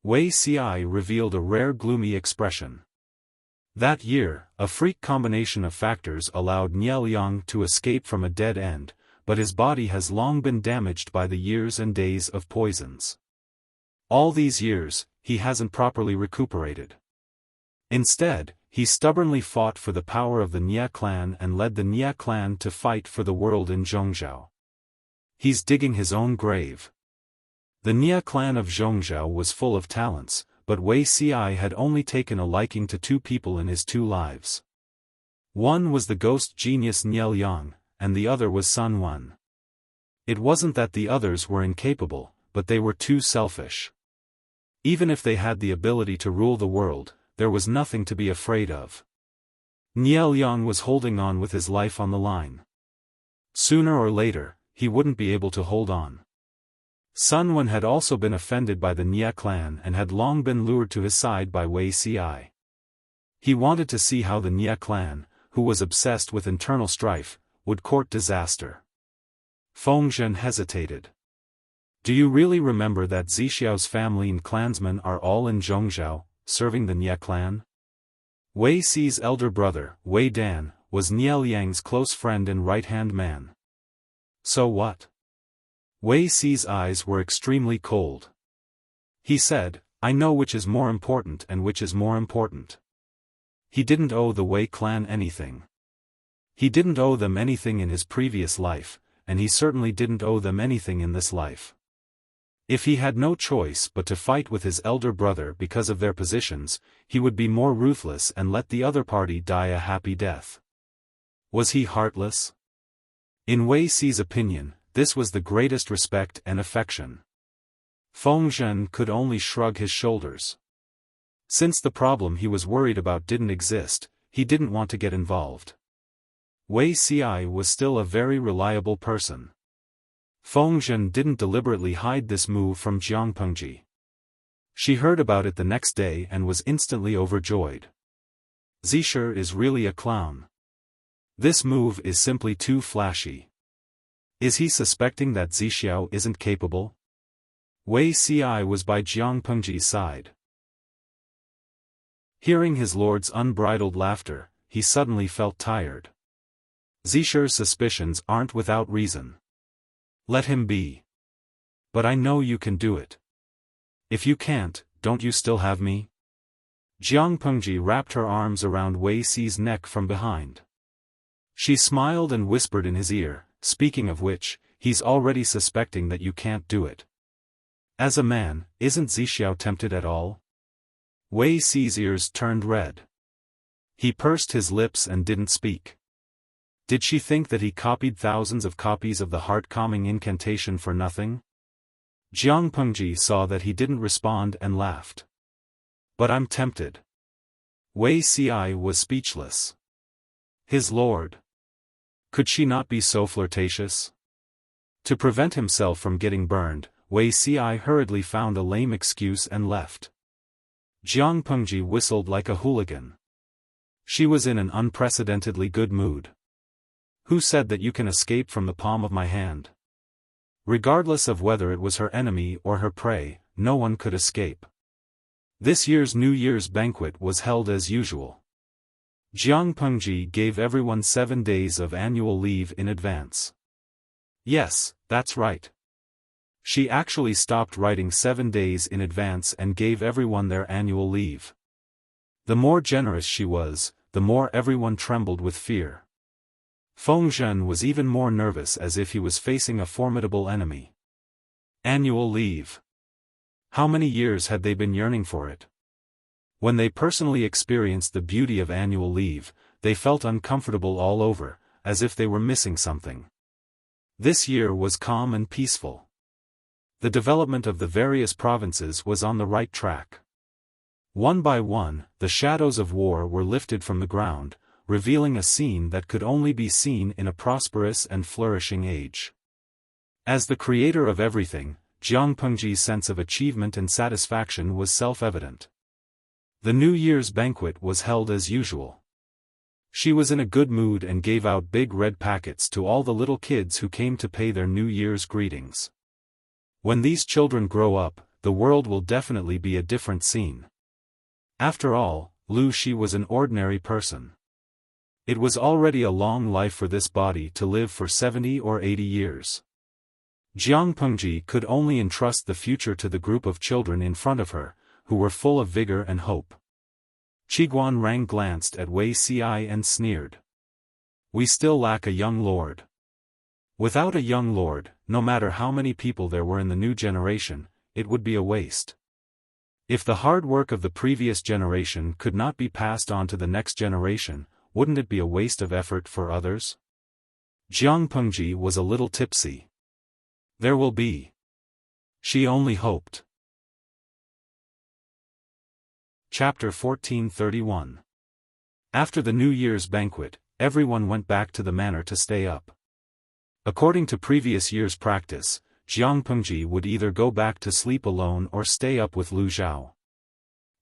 Wei Ci revealed a rare gloomy expression. That year, a freak combination of factors allowed Nie Liang to escape from a dead end, but his body has long been damaged by the years and days of poisons. All these years, he hasn't properly recuperated. Instead, he stubbornly fought for the power of the Nie clan and led the Nie clan to fight for the world in Zhongzhou. He's digging his own grave. The Nie clan of Zhongzhou was full of talents, but Wei Ci had only taken a liking to 2 people in his 2 lives. One was the ghost genius Nie Liang, and the other was Sun Wan. It wasn't that the others were incapable, but they were too selfish. Even if they had the ability to rule the world, there was nothing to be afraid of. Nie Liang was holding on with his life on the line. Sooner or later, he wouldn't be able to hold on. Sun Wan had also been offended by the Nie clan and had long been lured to his side by Wei Ci. He wanted to see how the Nie clan, who was obsessed with internal strife, would court disaster. Feng Zhen hesitated. "Do you really remember that Zixiao's family and clansmen are all in Zhongzhou, serving the Nie clan?" Wei Ci's elder brother, Wei Dan, was Nie Liang's close friend and right-hand man. So what? Wei Ci's eyes were extremely cold. He said, "I know which is more important and which is more important." He didn't owe the Wei clan anything. He didn't owe them anything in his previous life, and he certainly didn't owe them anything in this life. If he had no choice but to fight with his elder brother because of their positions, he would be more ruthless and let the other party die a happy death. Was he heartless? In Wei Ci's opinion, this was the greatest respect and affection. Feng Zhen could only shrug his shoulders. Since the problem he was worried about didn't exist, he didn't want to get involved. Wei Ci was still a very reliable person. Feng Zhen didn't deliberately hide this move from Jiang Pengji. She heard about it the next day and was instantly overjoyed. Zixia is really a clown. This move is simply too flashy. Is he suspecting that Zixiao isn't capable? Wei Ci was by Jiang Pengji's side. Hearing his lord's unbridled laughter, he suddenly felt tired. Zixia's suspicions aren't without reason. Let him be. But I know you can do it. If you can't, don't you still have me? Jiang Pengji wrapped her arms around Wei Ci's neck from behind. She smiled and whispered in his ear, "Speaking of which, he's already suspecting that you can't do it." As a man, isn't Zixiao tempted at all? Wei Si's ears turned red. He pursed his lips and didn't speak. Did she think that he copied thousands of copies of the heart-calming incantation for nothing? Jiang Pengji saw that he didn't respond and laughed. But I'm tempted. Wei Si was speechless. His lord. Could she not be so flirtatious? To prevent himself from getting burned, Wei Si hurriedly found a lame excuse and left. Jiang Pengji whistled like a hooligan. She was in an unprecedentedly good mood. Who said that you can escape from the palm of my hand? Regardless of whether it was her enemy or her prey, no one could escape. This year's New Year's banquet was held as usual. Jiang Pengji gave everyone 7 days of annual leave in advance. Yes, that's right. She actually stopped writing 7 days in advance and gave everyone their annual leave. The more generous she was, the more everyone trembled with fear. Feng Zhen was even more nervous, as if he was facing a formidable enemy. Annual leave. How many years had they been yearning for it? When they personally experienced the beauty of annual leave, they felt uncomfortable all over, as if they were missing something. This year was calm and peaceful. The development of the various provinces was on the right track. One by one, the shadows of war were lifted from the ground, revealing a scene that could only be seen in a prosperous and flourishing age. As the creator of everything, Jiang Pengji's sense of achievement and satisfaction was self-evident. The New Year's banquet was held as usual. She was in a good mood and gave out big red packets to all the little kids who came to pay their New Year's greetings. When these children grow up, the world will definitely be a different scene. After all, Lu Shi was an ordinary person. It was already a long life for this body to live for 70 or 80 years. Jiang Pengji could only entrust the future to the group of children in front of her, who were full of vigor and hope. Qiguan Rang glanced at Wei Si and sneered. We still lack a young lord. Without a young lord, no matter how many people there were in the new generation, it would be a waste. If the hard work of the previous generation could not be passed on to the next generation, wouldn't it be a waste of effort for others? Jiang Pengji was a little tipsy. There will be. She only hoped. Chapter 1431. After the New Year's banquet, everyone went back to the manor to stay up. According to previous year's practice, Jiang Pengji would either go back to sleep alone or stay up with Lu Zhao.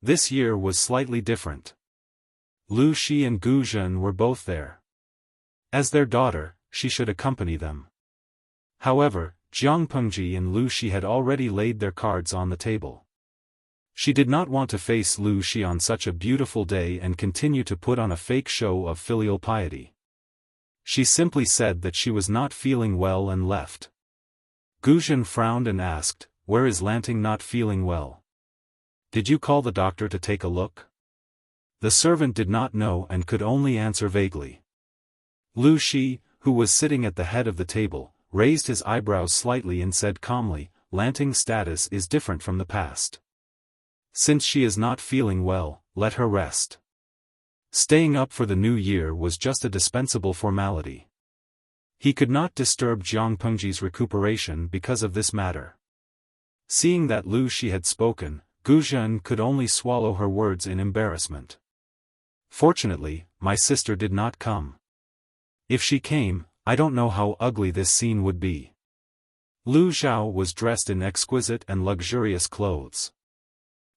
This year was slightly different. Lu Shi and Gu Zhen were both there. As their daughter, she should accompany them. However, Jiang Pengji and Lu Shi had already laid their cards on the table. She did not want to face Lu Shi on such a beautiful day and continue to put on a fake show of filial piety. She simply said that she was not feeling well and left. Gu Zhen frowned and asked, "Where is Lanting not feeling well? Did you call the doctor to take a look?" The servant did not know and could only answer vaguely. Lu Shi, who was sitting at the head of the table, raised his eyebrows slightly and said calmly, "Lanting's status is different from the past. Since she is not feeling well, let her rest." Staying up for the new year was just a dispensable formality. He could not disturb Jiang Pengji's recuperation because of this matter. Seeing that Lu Shi had spoken, Gu Zhen could only swallow her words in embarrassment. Fortunately, my sister did not come. If she came, I don't know how ugly this scene would be. Lu Zhao was dressed in exquisite and luxurious clothes.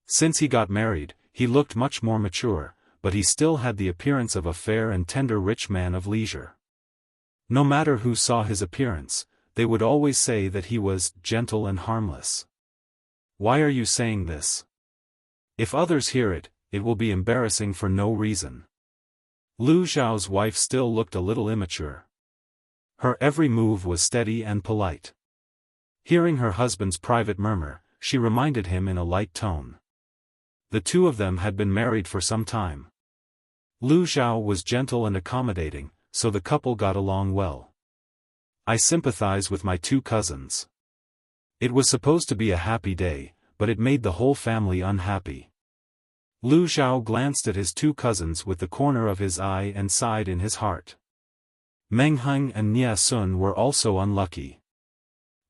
Since he got married, he looked much more mature, but he still had the appearance of a fair and tender rich man of leisure. No matter who saw his appearance, they would always say that he was gentle and harmless. Why are you saying this? If others hear it, it will be embarrassing for no reason. Lu Zhao's wife still looked a little immature. Her every move was steady and polite. Hearing her husband's private murmur, she reminded him in a light tone. The two of them had been married for some time. Lu Zhao was gentle and accommodating, so the couple got along well. I sympathize with my two cousins. It was supposed to be a happy day, but it made the whole family unhappy. Lu Xiao glanced at his two cousins with the corner of his eye and sighed in his heart. Meng Heng and Nia Sun were also unlucky.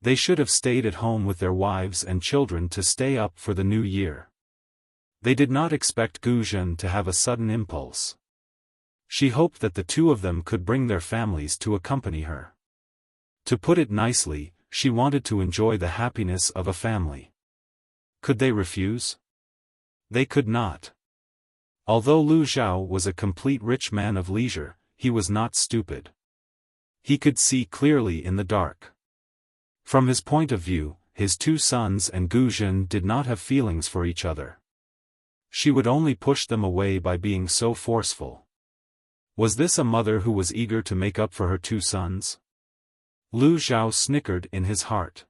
They should have stayed at home with their wives and children to stay up for the new year. They did not expect Gu Zhen to have a sudden impulse. She hoped that the two of them could bring their families to accompany her. To put it nicely, she wanted to enjoy the happiness of a family. Could they refuse? They could not. Although Lu Xiao was a complete rich man of leisure, he was not stupid. He could see clearly in the dark. From his point of view, his two sons and Gu Zhen did not have feelings for each other. She would only push them away by being so forceful. Was this a mother who was eager to make up for her two sons? Lu Xiao snickered in his heart.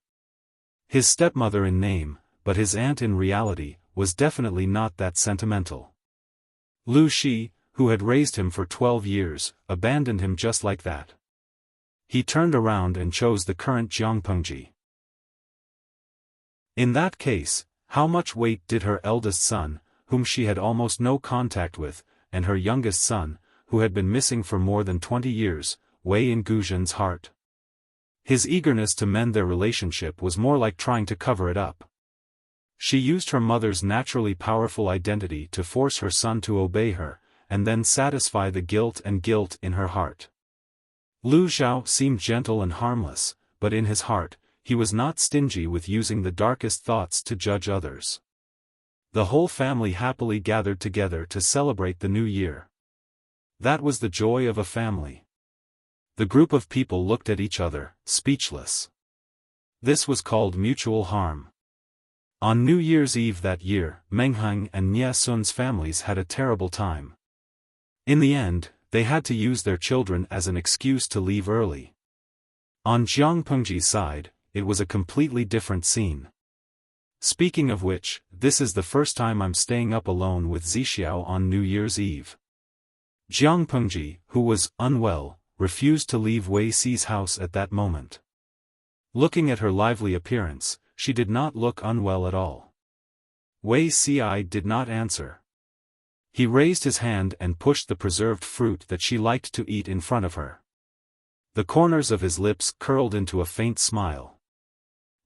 His stepmother in name, but his aunt in reality, was definitely not that sentimental. Lu Shi, who had raised him for 12 years, abandoned him just like that. He turned around and chose the current Jiang Pengji. In that case, how much weight did her eldest son, whom she had almost no contact with, and her youngest son, who had been missing for more than 20 years, weigh in Gu Zhen's heart? His eagerness to mend their relationship was more like trying to cover it up. She used her mother's naturally powerful identity to force her son to obey her, and then satisfy the guilt in her heart. Lu Xiao seemed gentle and harmless, but in his heart, he was not stingy with using the darkest thoughts to judge others. The whole family happily gathered together to celebrate the new year. That was the joy of a family. The group of people looked at each other, speechless. This was called mutual harm. On New Year's Eve that year, Meng Heng and Nia Sun's families had a terrible time. In the end, they had to use their children as an excuse to leave early. On Jiang Pengji's side, it was a completely different scene. Speaking of which, this is the first time I'm staying up alone with Zixiao on New Year's Eve. Jiang Pengji, who was unwell, refused to leave Wei Xi's house at that moment. Looking at her lively appearance, she did not look unwell at all. Wei Xi did not answer. He raised his hand and pushed the preserved fruit that she liked to eat in front of her. The corners of his lips curled into a faint smile.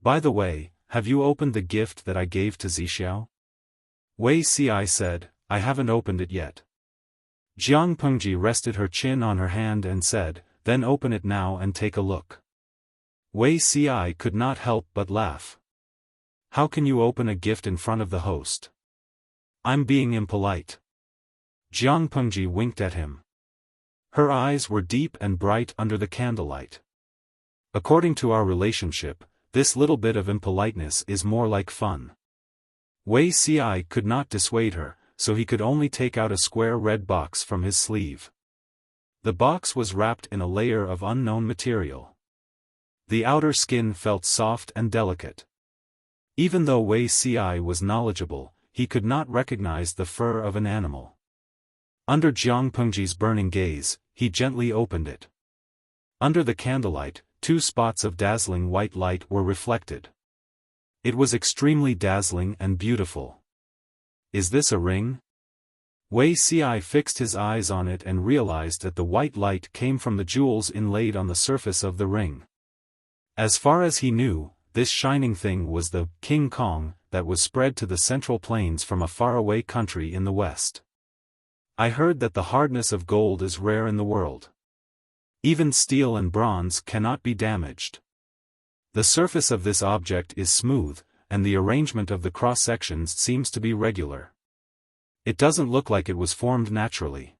"By the way, have you opened the gift that I gave to Zixiao?" Wei Xi said, "I haven't opened it yet." Jiang Pengji rested her chin on her hand and said, "Then open it now and take a look." Wei Xi could not help but laugh. "How can you open a gift in front of the host? I'm being impolite." Jiang Pengji winked at him. Her eyes were deep and bright under the candlelight. "According to our relationship, this little bit of impoliteness is more like fun." Wei Xi could not dissuade her, so he could only take out a square red box from his sleeve. The box was wrapped in a layer of unknown material. The outer skin felt soft and delicate. Even though Wei Xi was knowledgeable, he could not recognize the fur of an animal. Under Jiang Pengji's burning gaze, he gently opened it. Under the candlelight, 2 spots of dazzling white light were reflected. It was extremely dazzling and beautiful. "Is this a ring?" Wei Xi fixed his eyes on it and realized that the white light came from the jewels inlaid on the surface of the ring. As far as he knew, this shining thing was the King Kong that was spread to the Central Plains from a faraway country in the west. "I heard that the hardness of gold is rare in the world. Even steel and bronze cannot be damaged. The surface of this object is smooth, and the arrangement of the cross-sections seems to be regular. It doesn't look like it was formed naturally.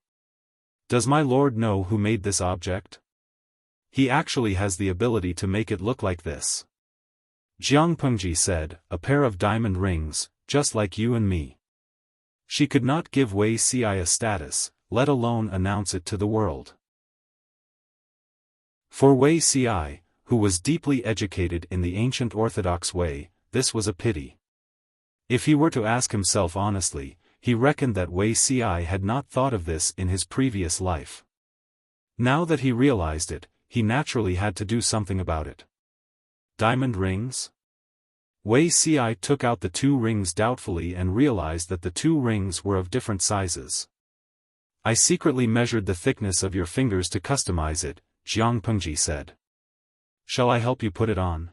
Does my lord know who made this object? He actually has the ability to make it look like this." Jiang Pengji said, "A pair of diamond rings, just like you and me." She could not give Wei Xi a status, let alone announce it to the world. For Wei Xi, who was deeply educated in the ancient orthodox way, this was a pity. If he were to ask himself honestly, he reckoned that Wei Xi had not thought of this in his previous life. Now that he realized it, he naturally had to do something about it. Diamond rings? Wei Xiai took out the 2 rings doubtfully and realized that the 2 rings were of different sizes. I secretly measured the thickness of your fingers to customize it, Jiang Pengji said. Shall I help you put it on?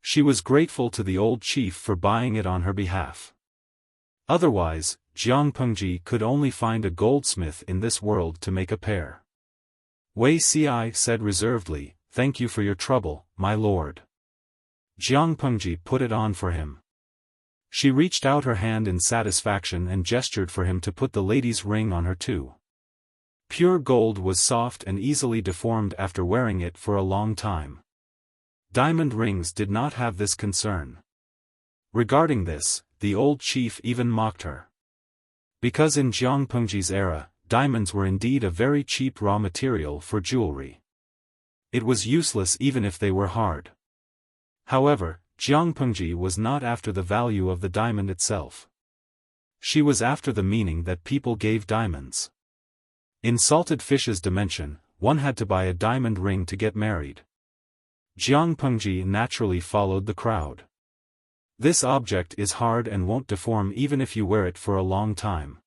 She was grateful to the old chief for buying it on her behalf. Otherwise, Jiang Pengji could only find a goldsmith in this world to make a pair. Wei Xiai said reservedly, "Thank you for your trouble, my lord." Jiang Pengji put it on for him. She reached out her hand in satisfaction and gestured for him to put the lady's ring on her too. Pure gold was soft and easily deformed after wearing it for a long time. Diamond rings did not have this concern. Regarding this, the old chief even mocked her. Because in Jiang Pengji's era, diamonds were indeed a very cheap raw material for jewelry. It was useless even if they were hard. However, Jiang Pengji was not after the value of the diamond itself. She was after the meaning that people gave diamonds. In Salted Fish's dimension, one had to buy a diamond ring to get married. Jiang Pengji naturally followed the crowd. This object is hard and won't deform even if you wear it for a long time.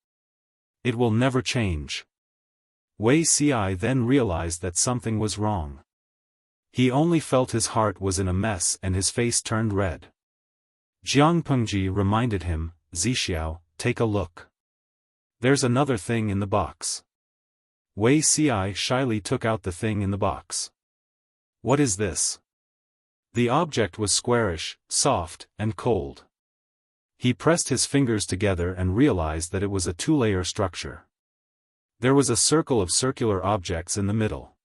It will never change. Wei Xiai then realized that something was wrong. He only felt his heart was in a mess and his face turned red. Jiang Pengji reminded him, "Zixiao, take a look. There's another thing in the box." Wei Xiai shyly took out the thing in the box. "What is this?" The object was squarish, soft, and cold. He pressed his fingers together and realized that it was a 2-layer structure. There was a circle of circular objects in the middle.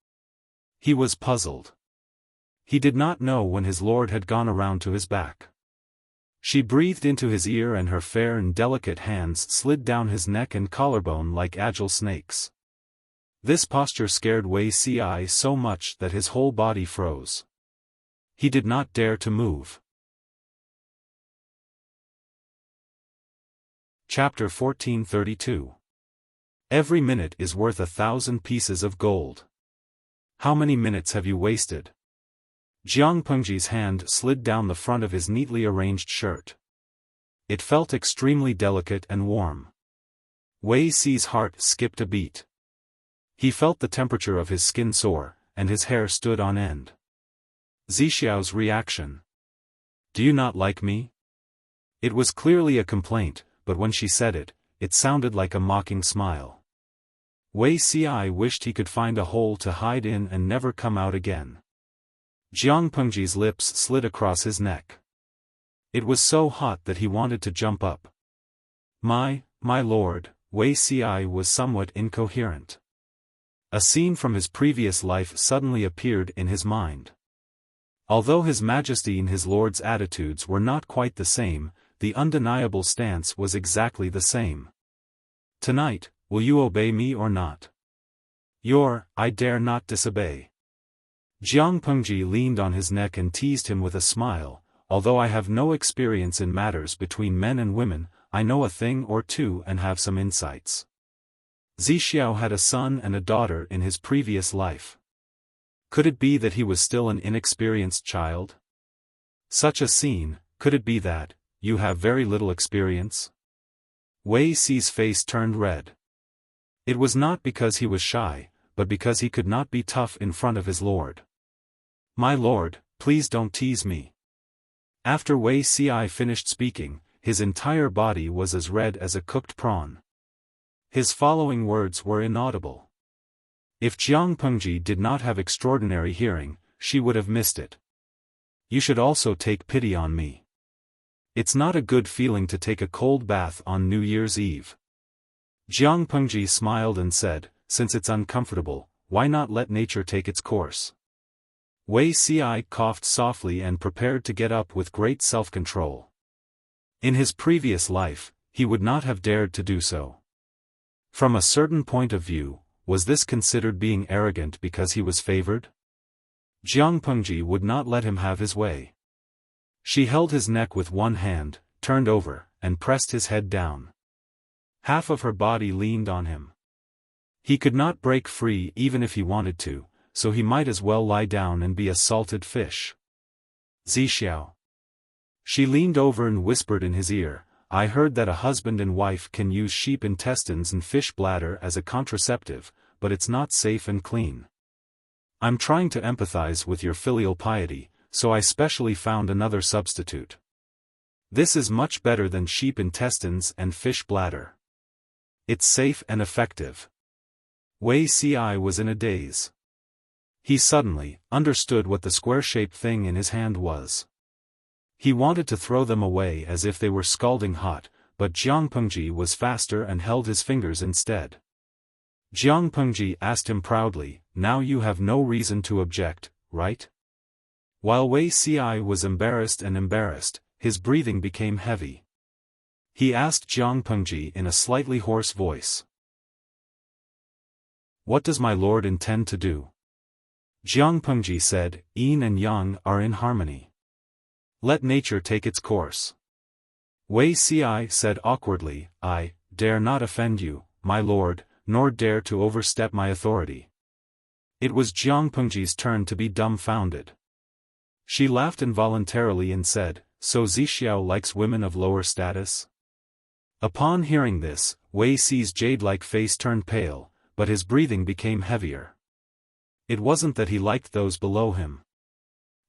He was puzzled. He did not know when his lord had gone around to his back. She breathed into his ear and her fair and delicate hands slid down his neck and collarbone like agile snakes. This posture scared Wei Xiai so much that his whole body froze. He did not dare to move. Chapter 1432. Every minute is worth 1,000 pieces of gold. How many minutes have you wasted? Jiang Pengji's hand slid down the front of his neatly arranged shirt. It felt extremely delicate and warm. Wei Xi's heart skipped a beat. He felt the temperature of his skin soar, and his hair stood on end. Zixiao's reaction. "Do you not like me?" It was clearly a complaint, but when she said it, it sounded like a mocking smile. Wei Xiai wished he could find a hole to hide in and never come out again. Jiang Pengji's lips slid across his neck. It was so hot that he wanted to jump up. My lord," Wei Xiai was somewhat incoherent. A scene from his previous life suddenly appeared in his mind. Although His Majesty and his lord's attitudes were not quite the same, the undeniable stance was exactly the same. "Tonight, will you obey me or not?" I dare not disobey." Jiang Pengji leaned on his neck and teased him with a smile, "Although I have no experience in matters between men and women, I know a thing or two and have some insights." Zixiao had a son and a daughter in his previous life. Could it be that he was still an inexperienced child? Such a scene, could it be that, "You have very little experience?" Wei Xi's face turned red. It was not because he was shy, but because he could not be tough in front of his lord. "My lord, please don't tease me." After Wei Xiai finished speaking, his entire body was as red as a cooked prawn. His following words were inaudible. If Jiang Pengji did not have extraordinary hearing, she would have missed it. "You should also take pity on me. It's not a good feeling to take a cold bath on New Year's Eve." Jiang Pengji smiled and said, "Since it's uncomfortable, why not let nature take its course?" Wei Xiai coughed softly and prepared to get up with great self-control. In his previous life, he would not have dared to do so. From a certain point of view, was this considered being arrogant because he was favored? Jiang Pengji would not let him have his way. She held his neck with one hand, turned over, and pressed his head down. Half of her body leaned on him. He could not break free even if he wanted to, so he might as well lie down and be a salted fish. "Zixiao." She leaned over and whispered in his ear, I heard that a husband and wife can use sheep intestines and fish bladder as a contraceptive, but it's not safe and clean. I'm trying to empathize with your filial piety, so I specially found another substitute. This is much better than sheep intestines and fish bladder. It's safe and effective. Wei Ci was in a daze. He suddenly understood what the square-shaped thing in his hand was. He wanted to throw them away as if they were scalding hot, but Jiang Pengji was faster and held his fingers instead. Jiang Pengji asked him proudly, now you have no reason to object, right? While Wei Ci was embarrassed, his breathing became heavy. He asked Jiang Pengji in a slightly hoarse voice. What does my lord intend to do? Jiang Pengji said, Yin and Yang are in harmony. Let nature take its course. Wei Ci said awkwardly, I dare not offend you, my lord, nor dare to overstep my authority. It was Jiang Pengji's turn to be dumbfounded. She laughed involuntarily and said, so Zixiao likes women of lower status? Upon hearing this, Wei Ci's jade-like face turned pale, but his breathing became heavier. It wasn't that he liked those below him.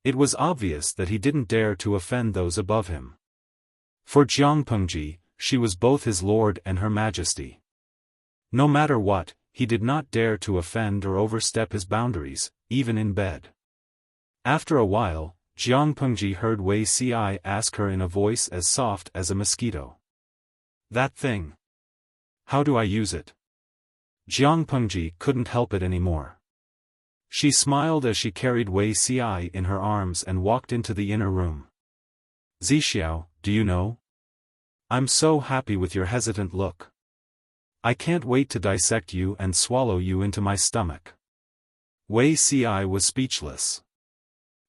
It was obvious that he didn't dare to offend those above him. For Jiang Pengji, she was both his lord and her majesty. No matter what, he did not dare to offend or overstep his boundaries, even in bed. After a while, Jiang Pengji heard Wei Ci ask her in a voice as soft as a mosquito. That thing. How do I use it? Jiang Pengji couldn't help it anymore. She smiled as she carried Wei Ci in her arms and walked into the inner room. Zixiao, do you know? I'm so happy with your hesitant look. I can't wait to dissect you and swallow you into my stomach. Wei Ci was speechless.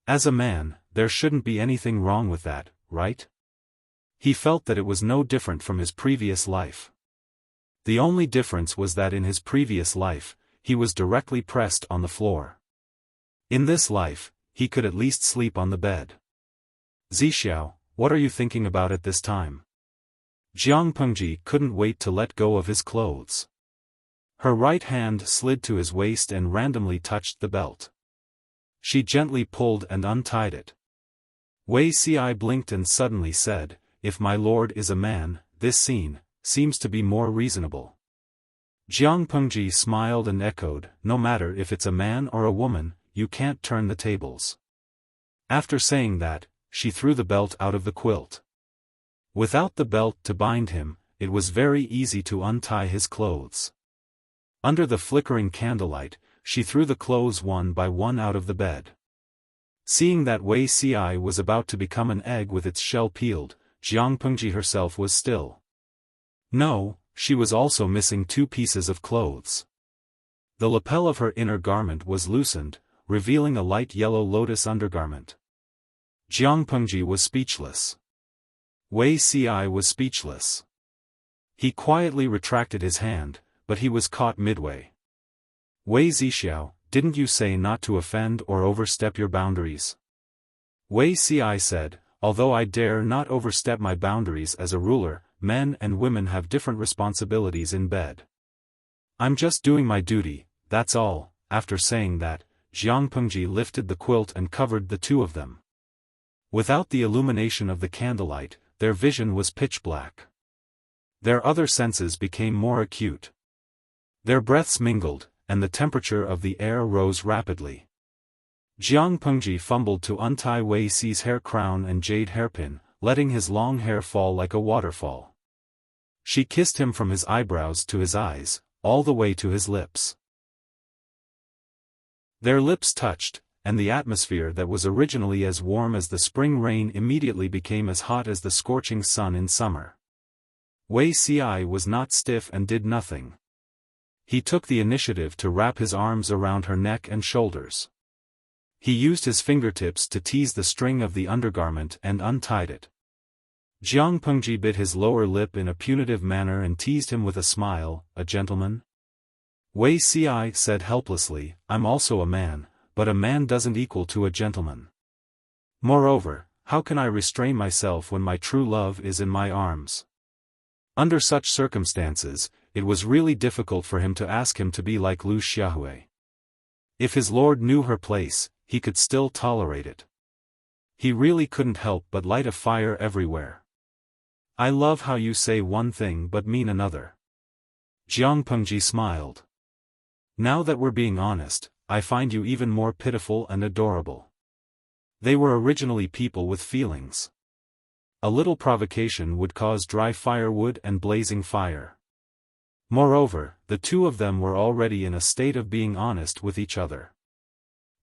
As a man, there shouldn't be anything wrong with that, right? He felt that it was no different from his previous life. The only difference was that in his previous life, he was directly pressed on the floor. In this life, he could at least sleep on the bed. Zixiao, what are you thinking about at this time? Jiang Pengji couldn't wait to let go of his clothes. Her right hand slid to his waist and randomly touched the belt. She gently pulled and untied it. Wei Ci blinked and suddenly said, if my lord is a man, this scene seems to be more reasonable. Jiang Pengji smiled and echoed, no matter if it's a man or a woman, you can't turn the tables. After saying that, she threw the belt out of the quilt. Without the belt to bind him, it was very easy to untie his clothes. Under the flickering candlelight, she threw the clothes one by one out of the bed. Seeing that Wei Ci was about to become an egg with its shell peeled, Jiang Pengji herself was still. No, she was also missing 2 pieces of clothes. The lapel of her inner garment was loosened, revealing a light yellow lotus undergarment. Jiang Pengji was speechless. Wei Ci was speechless. He quietly retracted his hand, but he was caught midway. Wei Zixiao, didn't you say not to offend or overstep your boundaries? Wei Ci said, although I dare not overstep my boundaries as a ruler, men and women have different responsibilities in bed. I'm just doing my duty, that's all. After saying that, Jiang Pengji lifted the quilt and covered the 2 of them. Without the illumination of the candlelight, their vision was pitch black. Their other senses became more acute. Their breaths mingled, and the temperature of the air rose rapidly. Jiang Pengji fumbled to untie Wei Ci's hair crown and jade hairpin, letting his long hair fall like a waterfall. She kissed him from his eyebrows to his eyes, all the way to his lips. Their lips touched, and the atmosphere that was originally as warm as the spring rain immediately became as hot as the scorching sun in summer. Wei Ci was not stiff and did nothing. He took the initiative to wrap his arms around her neck and shoulders. He used his fingertips to tease the string of the undergarment and untied it. Jiang Pengji bit his lower lip in a punitive manner and teased him with a smile, a gentleman? Wei Ci said helplessly, I'm also a man, but a man doesn't equal to a gentleman. Moreover, how can I restrain myself when my true love is in my arms? Under such circumstances, it was really difficult for him to ask him to be like Lu Xiaohui. If his lord knew her place, he could still tolerate it. He really couldn't help but light a fire everywhere. I love how you say one thing but mean another. Jiang Pengji smiled. Now that we're being honest, I find you even more pitiful and adorable. They were originally people with feelings. A little provocation would cause dry firewood and blazing fire. Moreover, the two of them were already in a state of being honest with each other.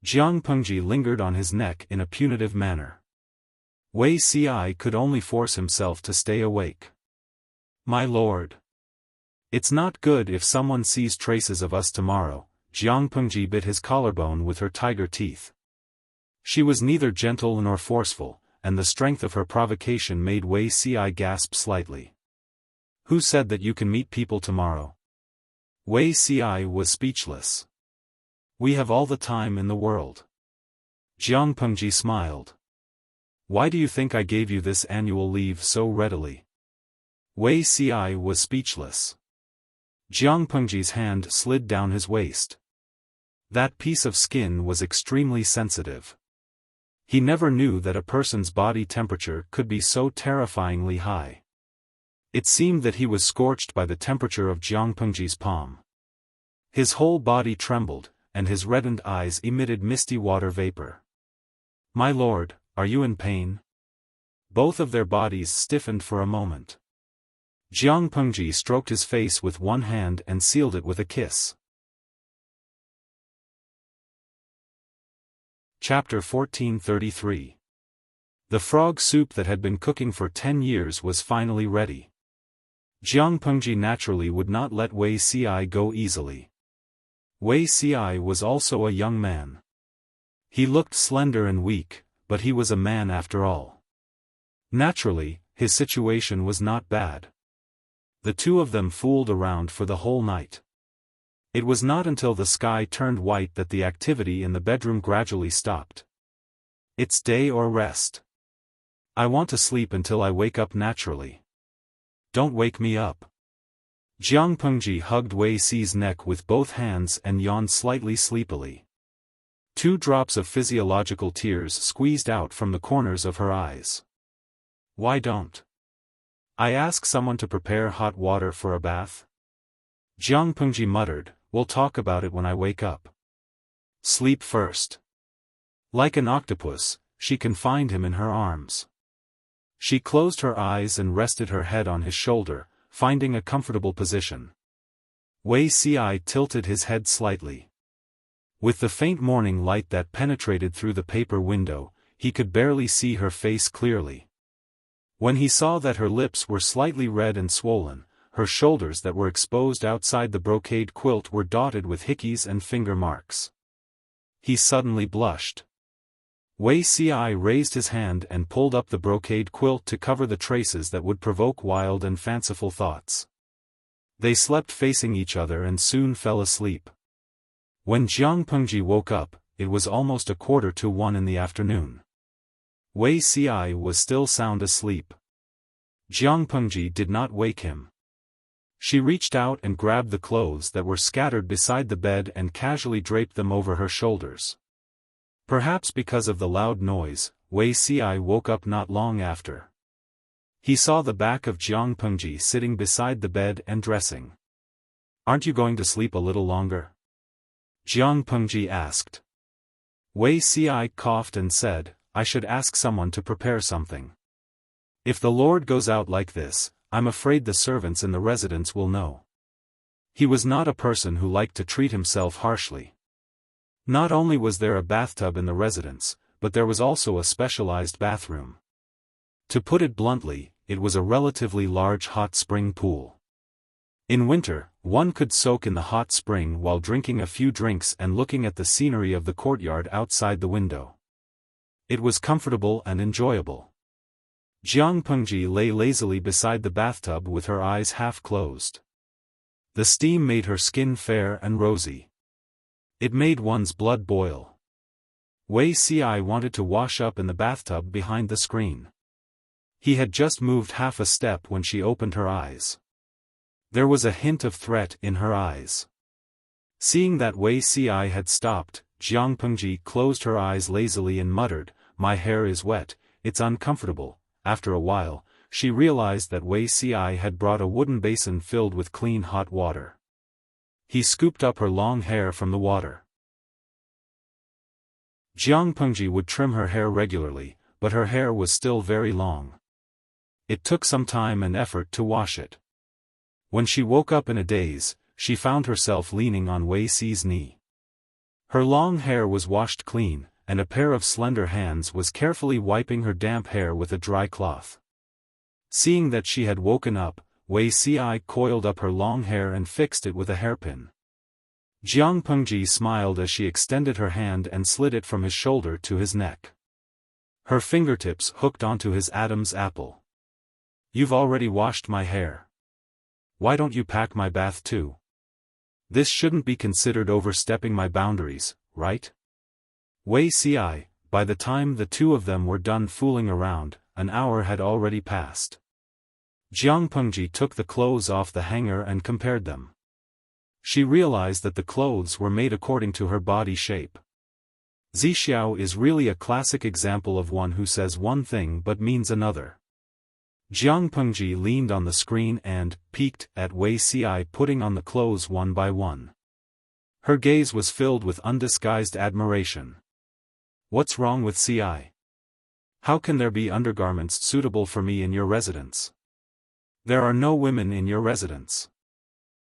Jiang Pengji lingered on his neck in a punitive manner. Wei Ci could only force himself to stay awake. My lord. It's not good if someone sees traces of us tomorrow. Jiang Pengji bit his collarbone with her tiger teeth. She was neither gentle nor forceful, and the strength of her provocation made Wei Ci gasp slightly. Who said that you can meet people tomorrow? Wei Ci was speechless. We have all the time in the world. Jiang Pengji smiled. Why do you think I gave you this annual leave so readily? Wei Ci was speechless. Jiang Pengji's hand slid down his waist. That piece of skin was extremely sensitive. He never knew that a person's body temperature could be so terrifyingly high. It seemed that he was scorched by the temperature of Jiang Pengji's palm. His whole body trembled, and his reddened eyes emitted misty water vapor. My lord, are you in pain? Both of their bodies stiffened for a moment. Jiang Pengji stroked his face with one hand and sealed it with a kiss. Chapter 1433. The frog soup that had been cooking for 10 years was finally ready. Jiang Pengji naturally would not let Wei Ci go easily. Wei Ci was also a young man. He looked slender and weak, but he was a man after all. Naturally, his situation was not bad. The two of them fooled around for the whole night. It was not until the sky turned white that the activity in the bedroom gradually stopped. It's day or rest. I want to sleep until I wake up naturally. Don't wake me up. Jiang Pengji hugged Wei Ci's neck with both hands and yawned slightly sleepily. 2 drops of physiological tears squeezed out from the corners of her eyes. Why don't I ask someone to prepare hot water for a bath? Jiang Pengji muttered, we'll talk about it when I wake up. Sleep first. Like an octopus, she confined him in her arms. She closed her eyes and rested her head on his shoulder, finding a comfortable position. Wei Ci tilted his head slightly. With the faint morning light that penetrated through the paper window, he could barely see her face clearly. When he saw that her lips were slightly red and swollen, her shoulders that were exposed outside the brocade quilt were dotted with hickeys and finger marks. He suddenly blushed. Wei Ci raised his hand and pulled up the brocade quilt to cover the traces that would provoke wild and fanciful thoughts. They slept facing each other and soon fell asleep. When Jiang Pengji woke up, it was almost 1:45 in the afternoon. Wei Ci was still sound asleep. Jiang Pengji did not wake him. She reached out and grabbed the clothes that were scattered beside the bed and casually draped them over her shoulders. Perhaps because of the loud noise, Wei Ci woke up not long after. He saw the back of Jiang Pengji sitting beside the bed and dressing. Aren't you going to sleep a little longer? Jiang Pengji asked. Wei Ci coughed and said, I should ask someone to prepare something. If the Lord goes out like this, I'm afraid the servants in the residence will know. He was not a person who liked to treat himself harshly. Not only was there a bathtub in the residence, but there was also a specialized bathroom. To put it bluntly, it was a relatively large hot spring pool. In winter, one could soak in the hot spring while drinking a few drinks and looking at the scenery of the courtyard outside the window. It was comfortable and enjoyable. Jiang Pengji lay lazily beside the bathtub with her eyes half closed. The steam made her skin fair and rosy. It made one's blood boil. Wei Ci wanted to wash up in the bathtub behind the screen. He had just moved half a step when she opened her eyes. There was a hint of threat in her eyes. Seeing that Wei Ci had stopped, Jiang Pengji closed her eyes lazily and muttered, "My hair is wet, it's uncomfortable." After a while, she realized that Wei Ci had brought a wooden basin filled with clean hot water. He scooped up her long hair from the water. Jiang Pengji would trim her hair regularly, but her hair was still very long. It took some time and effort to wash it. When she woke up in a daze, she found herself leaning on Wei Ci's knee. Her long hair was washed clean, and a pair of slender hands was carefully wiping her damp hair with a dry cloth. Seeing that she had woken up, Wei Ci coiled up her long hair and fixed it with a hairpin. Jiang Pengji smiled as she extended her hand and slid it from his shoulder to his neck. Her fingertips hooked onto his Adam's apple. "You've already washed my hair. Why don't you pack my bath too? This shouldn't be considered overstepping my boundaries, right?" Wei Ci, by the time the two of them were done fooling around, an hour had already passed. Jiang Pengji took the clothes off the hanger and compared them. She realized that the clothes were made according to her body shape. Zixiao is really a classic example of one who says one thing but means another. Jiang Pengji leaned on the screen and peeked at Wei Ci putting on the clothes one by one. Her gaze was filled with undisguised admiration. "What's wrong with Ci? How can there be undergarments suitable for me in your residence? There are no women in your residence.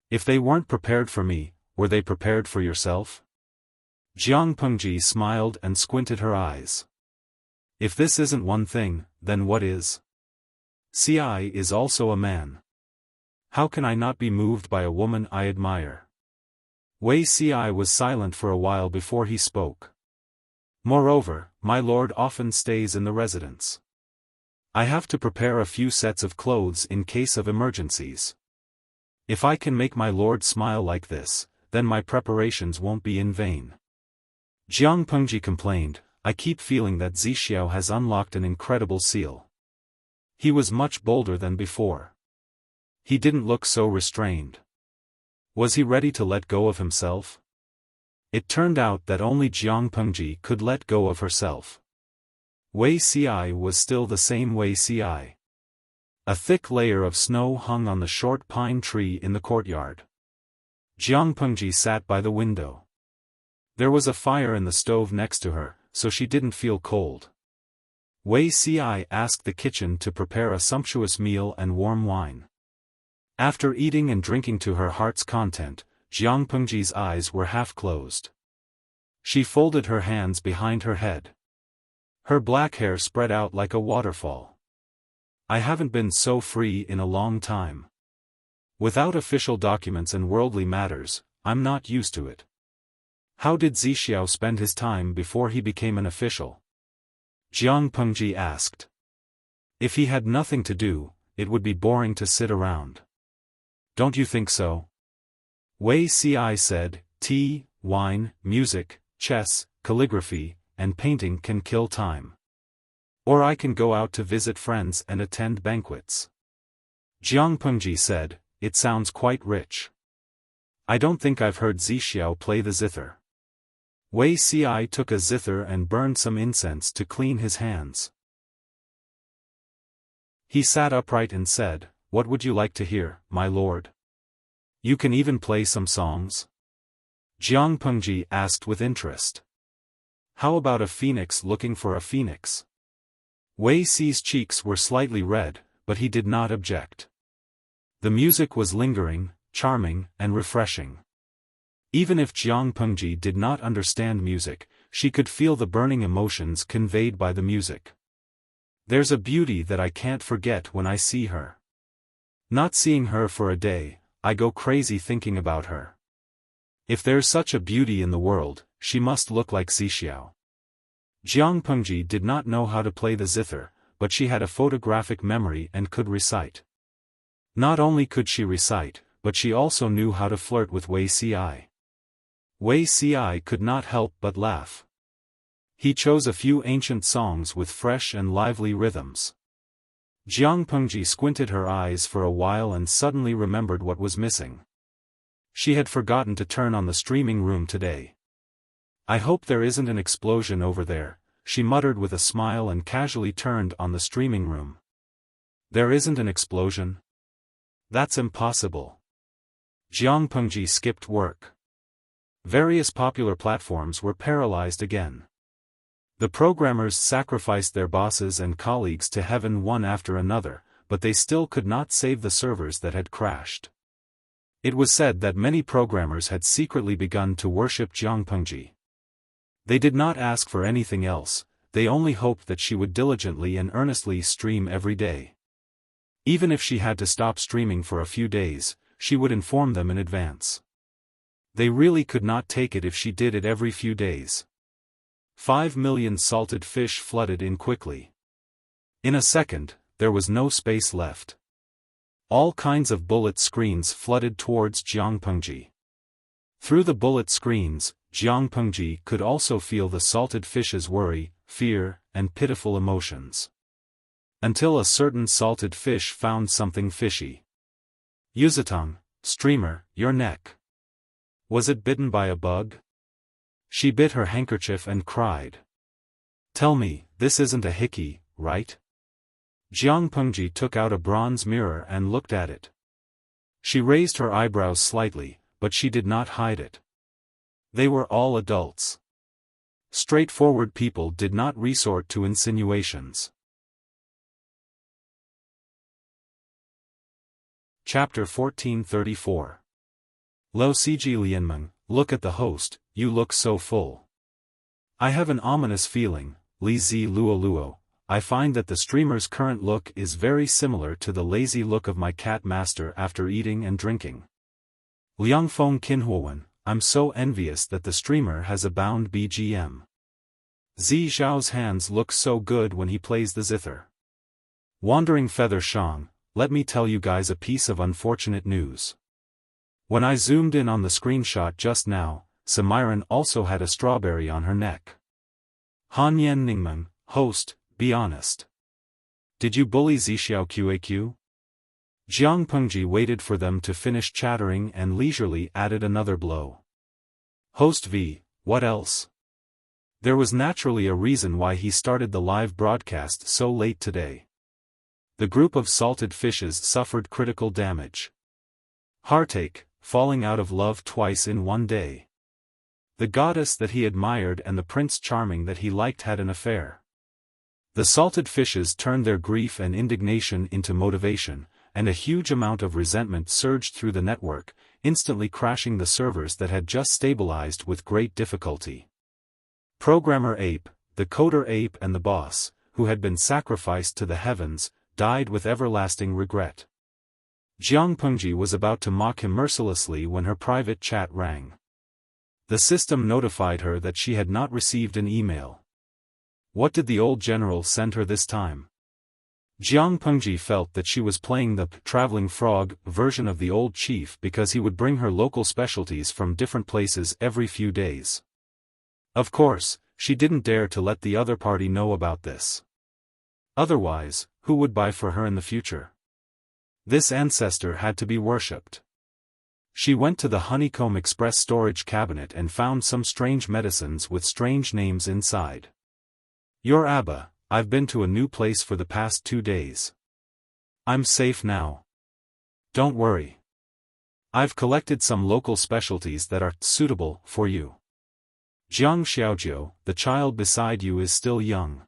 If they weren't prepared for me, were they prepared for yourself?" Jiang Pengji smiled and squinted her eyes. "If this isn't one thing, then what is? Ci is also a man. How can I not be moved by a woman I admire?" Wei Ci was silent for a while before he spoke. "Moreover, my lord often stays in the residence. I have to prepare a few sets of clothes in case of emergencies. If I can make my lord smile like this, then my preparations won't be in vain." Jiang Pengji complained, "I keep feeling that Zixiao has unlocked an incredible seal. He was much bolder than before. He didn't look so restrained. Was he ready to let go of himself?" It turned out that only Jiang Pengji could let go of herself. Wei Ci was still the same Wei Ci. A thick layer of snow hung on the short pine tree in the courtyard. Jiang Pengji sat by the window. There was a fire in the stove next to her, so she didn't feel cold. Wei Ci asked the kitchen to prepare a sumptuous meal and warm wine. After eating and drinking to her heart's content, Jiang Pengji's eyes were half closed. She folded her hands behind her head. Her black hair spread out like a waterfall. "I haven't been so free in a long time. Without official documents and worldly matters, I'm not used to it." "How did Zixiao spend his time before he became an official?" Jiang Pengji asked. "If he had nothing to do, it would be boring to sit around. Don't you think so?" Wei Ci said, "Tea, wine, music, chess, calligraphy, and painting can kill time. Or I can go out to visit friends and attend banquets." Jiang Pengji said, "It sounds quite rich. I don't think I've heard Zixiao play the zither." Wei Ci took a zither and burned some incense to clean his hands. He sat upright and said, "What would you like to hear, my lord? You can even play some songs?" Jiang Pengji asked with interest. "How about a phoenix looking for a phoenix?" Wei Ci's cheeks were slightly red, but he did not object. The music was lingering, charming, and refreshing. Even if Jiang Pengji did not understand music, she could feel the burning emotions conveyed by the music. "There's a beauty that I can't forget when I see her. Not seeing her for a day, I go crazy thinking about her. If there's such a beauty in the world, she must look like Zixiao." Jiang Pengji did not know how to play the zither, but she had a photographic memory and could recite. Not only could she recite, but she also knew how to flirt with Wei Ci. Wei Ci could not help but laugh. He chose a few ancient songs with fresh and lively rhythms. Jiang Pengji squinted her eyes for a while and suddenly remembered what was missing. She had forgotten to turn on the streaming room today. I hope there isn't an explosion over there, she muttered with a smile and casually turned on the streaming room. There isn't an explosion? That's impossible. Jiang Pengji skipped work. Various popular platforms were paralyzed again. The programmers sacrificed their bosses and colleagues to heaven one after another, but they still could not save the servers that had crashed. It was said that many programmers had secretly begun to worship Jiang Pengji. They did not ask for anything else, they only hoped that she would diligently and earnestly stream every day. Even if she had to stop streaming for a few days, she would inform them in advance. They really could not take it if she did it every few days. 5 million salted fish flooded in quickly. In a second, there was no space left. All kinds of bullet screens flooded towards Jiang Pengji. Through the bullet screens, Jiang Pengji could also feel the salted fish's worry, fear, and pitiful emotions. Until a certain salted fish found something fishy. Yuzatong, streamer, your neck. Was it bitten by a bug? She bit her handkerchief and cried. Tell me, this isn't a hickey, right? Jiang Pengji took out a bronze mirror and looked at it. She raised her eyebrows slightly, but she did not hide it. They were all adults. Straightforward people did not resort to insinuations. Chapter 1434. Lo Siji Lianmeng, look at the host, you look so full. I have an ominous feeling, Li Zi Luo Luo. I find that the streamer's current look is very similar to the lazy look of my cat master after eating and drinking. Liang Feng Qinhuowen, I'm so envious that the streamer has a bound BGM. Zi Zhao's hands look so good when he plays the zither. Wandering Feather Shang, let me tell you guys a piece of unfortunate news. When I zoomed in on the screenshot just now, Samiran also had a strawberry on her neck. Han Yan Ningmeng, host, be honest. Did you bully Zixiao QAQ? Jiang Pengji waited for them to finish chattering and leisurely added another blow. Host V, what else? There was naturally a reason why he started the live broadcast so late today. The group of salted fishes suffered critical damage. Heartache, falling out of love twice in one day. The goddess that he admired and the Prince Charming that he liked had an affair. The salted fishes turned their grief and indignation into motivation, and a huge amount of resentment surged through the network, instantly crashing the servers that had just stabilized with great difficulty. Programmer Ape, the coder Ape and the boss, who had been sacrificed to the heavens, died with everlasting regret. Jiang Pengji was about to mock him mercilessly when her private chat rang. The system notified her that she had not received an email. What did the old general send her this time? Jiang Pengji felt that she was playing the traveling frog version of the old chief because he would bring her local specialties from different places every few days. Of course, she didn't dare to let the other party know about this. Otherwise, who would buy for her in the future? This ancestor had to be worshipped. She went to the Honeycomb Express storage cabinet and found some strange medicines with strange names inside. Your Abba, I've been to a new place for the past 2 days. I'm safe now. Don't worry. I've collected some local specialties that are suitable for you. Jiang Xiaojiu, the child beside you is still young.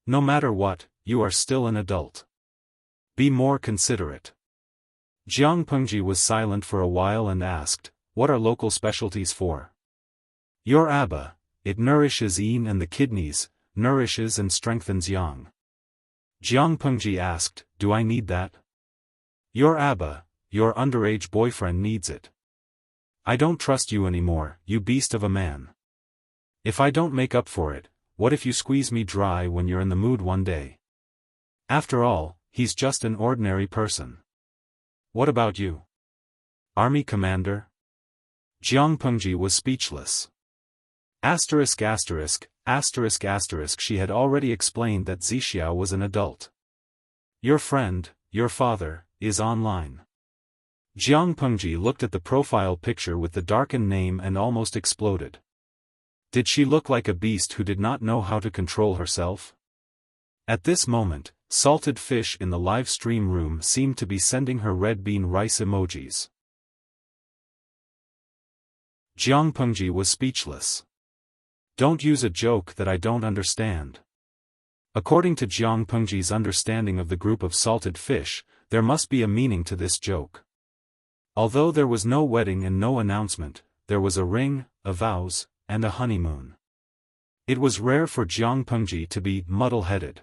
No matter what, you are still an adult. Be more considerate. Jiang Pengji was silent for a while and asked, what are local specialties for? Your Abba, it nourishes yin and the kidneys, nourishes and strengthens yang. Jiang Pengji asked, do I need that? Your Abba, your underage boyfriend needs it. I don't trust you anymore, you beast of a man. If I don't make up for it, what if you squeeze me dry when you're in the mood one day? After all, he's just an ordinary person. What about you? Army commander? Jiang Pengji was speechless. Asterisk asterisk, asterisk asterisk. She had already explained that Wuxia was an adult. Your friend, your father, is online. Jiang Pengji looked at the profile picture with the darkened name and almost exploded. Did she look like a beast who did not know how to control herself? At this moment, salted fish in the live stream room seemed to be sending her red bean rice emojis. Jiang Pengji was speechless. Don't use a joke that I don't understand. According to Jiang Pengji's understanding of the group of salted fish, there must be a meaning to this joke. Although there was no wedding and no announcement, there was a ring, a vows, and a honeymoon. It was rare for Jiang Pengji to be muddle-headed.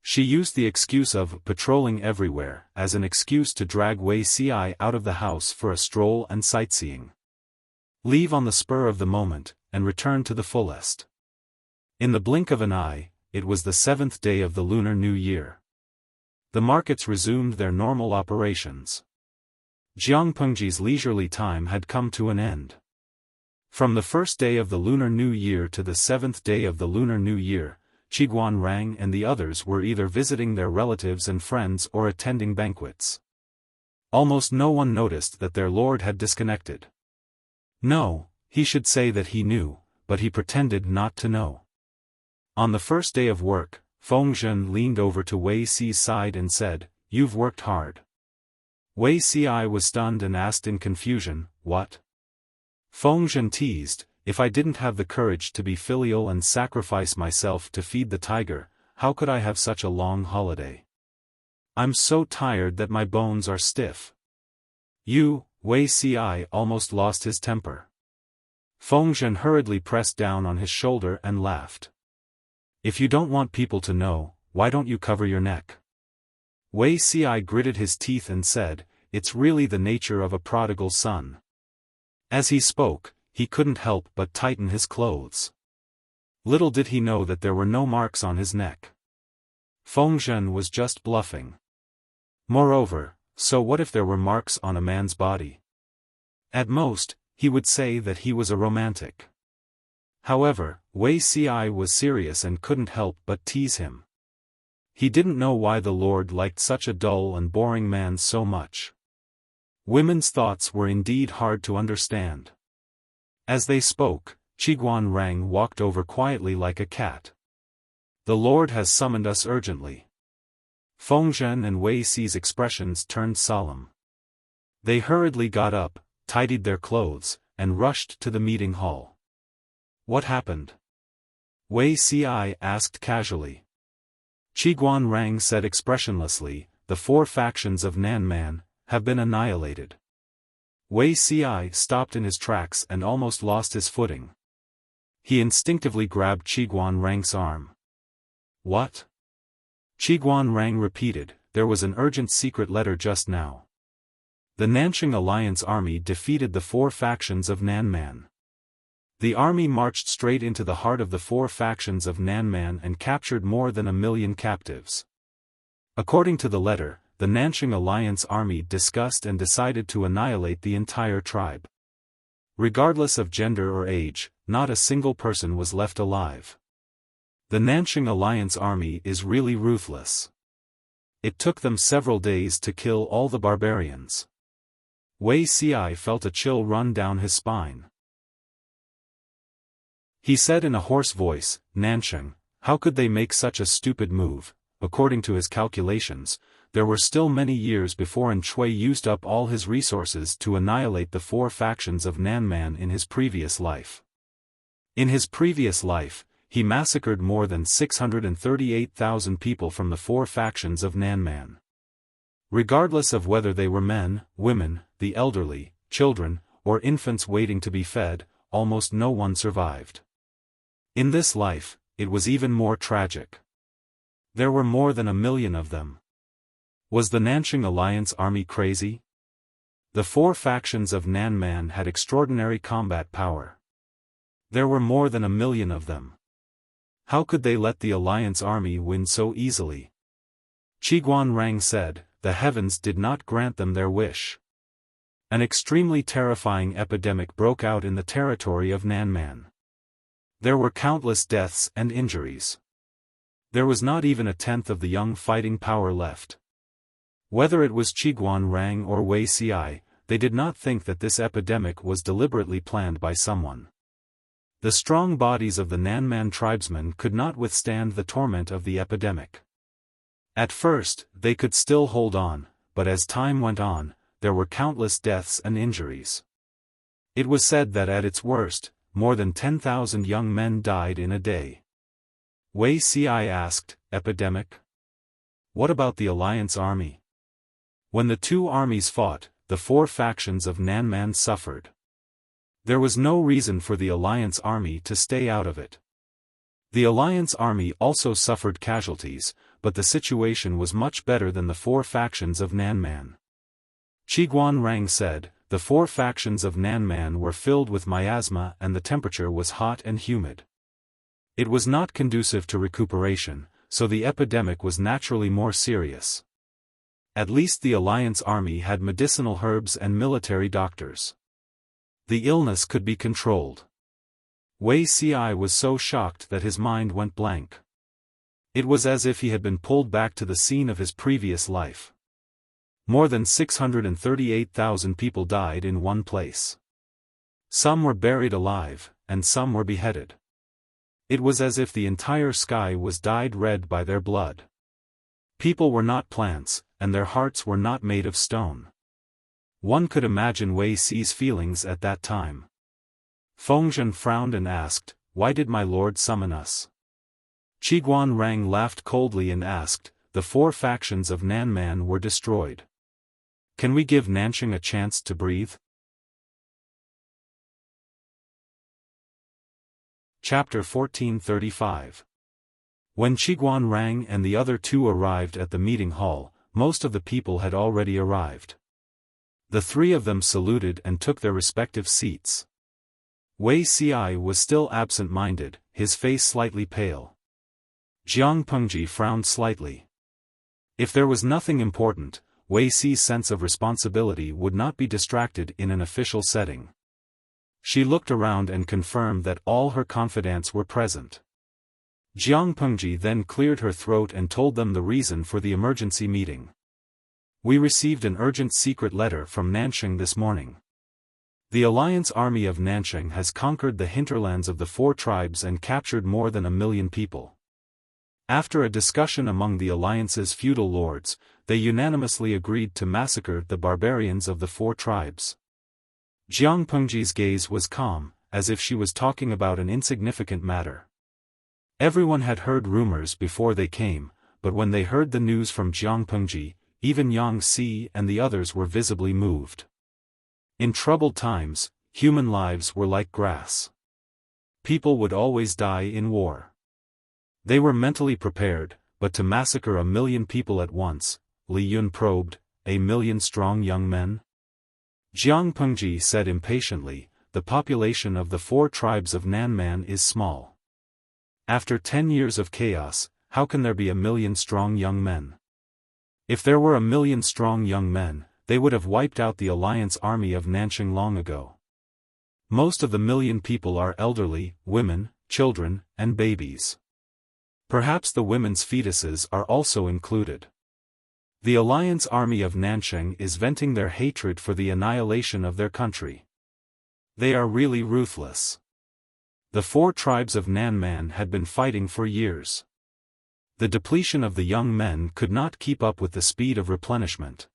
She used the excuse of patrolling everywhere as an excuse to drag Wuxia out of the house for a stroll and sightseeing. Leave on the spur of the moment, and return to the fullest. In the blink of an eye, it was the 7th day of the Lunar New Year. The markets resumed their normal operations. Jiang Pengji's leisurely time had come to an end. From the first day of the Lunar New Year to the 7th day of the Lunar New Year, Qiguan Rang and the others were either visiting their relatives and friends or attending banquets. Almost no one noticed that their lord had disconnected. No, he should say that he knew, but he pretended not to know. On the first day of work, Fengzhen leaned over to Wei Xi's side and said, "You've worked hard." Wei Xi was stunned and asked in confusion, "What?" Fengzhen teased, "If I didn't have the courage to be filial and sacrifice myself to feed the tiger, how could I have such a long holiday? I'm so tired that my bones are stiff." "You," Wei Xi almost lost his temper. Fengzhen hurriedly pressed down on his shoulder and laughed. "If you don't want people to know, why don't you cover your neck?" Wei Xi gritted his teeth and said, "It's really the nature of a prodigal son." As he spoke, he couldn't help but tighten his clothes. Little did he know that there were no marks on his neck. Fengzhen was just bluffing. Moreover, so what if there were marks on a man's body? At most, he would say that he was a romantic. However, Wei Xi was serious and couldn't help but tease him. He didn't know why the Lord liked such a dull and boring man so much. Women's thoughts were indeed hard to understand. As they spoke, Qiguan Rang walked over quietly like a cat. "The Lord has summoned us urgently." Fengzhen and Wei Xi's expressions turned solemn. They hurriedly got up, tidied their clothes, and rushed to the meeting hall. "What happened?" Wei Xi asked casually. Qiguan Rang said expressionlessly, "The 4 factions of Nanman have been annihilated." Wei Xi stopped in his tracks and almost lost his footing. He instinctively grabbed Qiguan Rang's arm. "What?" Qiguan Rang repeated, "There was an urgent secret letter just now. The Nanxing Alliance army defeated the 4 factions of Nanman. The army marched straight into the heart of the 4 factions of Nanman and captured more than 1 million captives. According to the letter, the Nanxing Alliance army discussed and decided to annihilate the entire tribe. Regardless of gender or age, not a single person was left alive. The Nanxing Alliance army is really ruthless. It took them several days to kill all the barbarians." Wei Xi felt a chill run down his spine. He said in a hoarse voice, "Nanxing, how could they make such a stupid move?" According to his calculations, there were still many years before Chui used up all his resources to annihilate the 4 factions of Nanman in his previous life. In his previous life, he massacred more than 638,000 people from the 4 factions of Nanman. Regardless of whether they were men, women, the elderly, children, or infants waiting to be fed, almost no one survived. In this life, it was even more tragic. There were more than 1 million of them. Was the Nanxing Alliance army crazy? The 4 factions of Nanman had extraordinary combat power. There were more than 1 million of them. How could they let the Alliance army win so easily? Qiguan Rang said, "The heavens did not grant them their wish." An extremely terrifying epidemic broke out in the territory of Nanman. There were countless deaths and injuries. There was not even a tenth of the young fighting power left. Whether it was Qiguan Rang or Wei Ci, they did not think that this epidemic was deliberately planned by someone. The strong bodies of the Nanman tribesmen could not withstand the torment of the epidemic. At first, they could still hold on, but as time went on, there were countless deaths and injuries. It was said that at its worst, more than 10,000 young men died in a day. Wei Ci asked, "Epidemic? What about the Alliance army?" When the two armies fought, the four factions of Nanman suffered. There was no reason for the Alliance army to stay out of it. The Alliance army also suffered casualties, but the situation was much better than the four factions of Nanman. Qiguan Rang said, "The four factions of Nanman were filled with miasma and the temperature was hot and humid. It was not conducive to recuperation, so the epidemic was naturally more serious. At least the Alliance army had medicinal herbs and military doctors. The illness could be controlled." Wei Ci was so shocked that his mind went blank. It was as if he had been pulled back to the scene of his previous life. More than 638,000 people died in one place. Some were buried alive, and some were beheaded. It was as if the entire sky was dyed red by their blood. People were not plants, and their hearts were not made of stone. One could imagine Wei Ci's feelings at that time. Fengzhen frowned and asked, "Why did my lord summon us?" Qiguan Rang laughed coldly and asked, "The four factions of Nanman were destroyed. Can we give Nanxing a chance to breathe?" Chapter 1435. When Qiguan Rang and the other two arrived at the meeting hall, most of the people had already arrived. The three of them saluted and took their respective seats. Wei Ci was still absent-minded, his face slightly pale. Jiang Pengji frowned slightly. If there was nothing important, Wei Ci's sense of responsibility would not be distracted in an official setting. She looked around and confirmed that all her confidants were present. Jiang Pengji then cleared her throat and told them the reason for the emergency meeting. "We received an urgent secret letter from Nanxing this morning. The Alliance army of Nanxing has conquered the hinterlands of the four tribes and captured more than 1,000,000 people. After a discussion among the Alliance's feudal lords, they unanimously agreed to massacre the barbarians of the four tribes." Jiang Pengji's gaze was calm, as if she was talking about an insignificant matter. Everyone had heard rumors before they came, but when they heard the news from Jiang Pengji, even Yang Si and the others were visibly moved. In troubled times, human lives were like grass. People would always die in war. They were mentally prepared, but to massacre 1,000,000 people at once, Li Yun probed, 1,000,000 strong young men? Jiang Pengji said impatiently, "The population of the four tribes of Nanman is small. After 10 years of chaos, how can there be 1,000,000 strong young men? If there were 1,000,000 strong young men, they would have wiped out the Alliance army of Nanxing long ago. Most of the 1,000,000 people are elderly, women, children, and babies. Perhaps the women's fetuses are also included. The Alliance army of Nanxing is venting their hatred for the annihilation of their country. They are really ruthless." The four tribes of Nanman had been fighting for years. The depletion of the young men could not keep up with the speed of replenishment.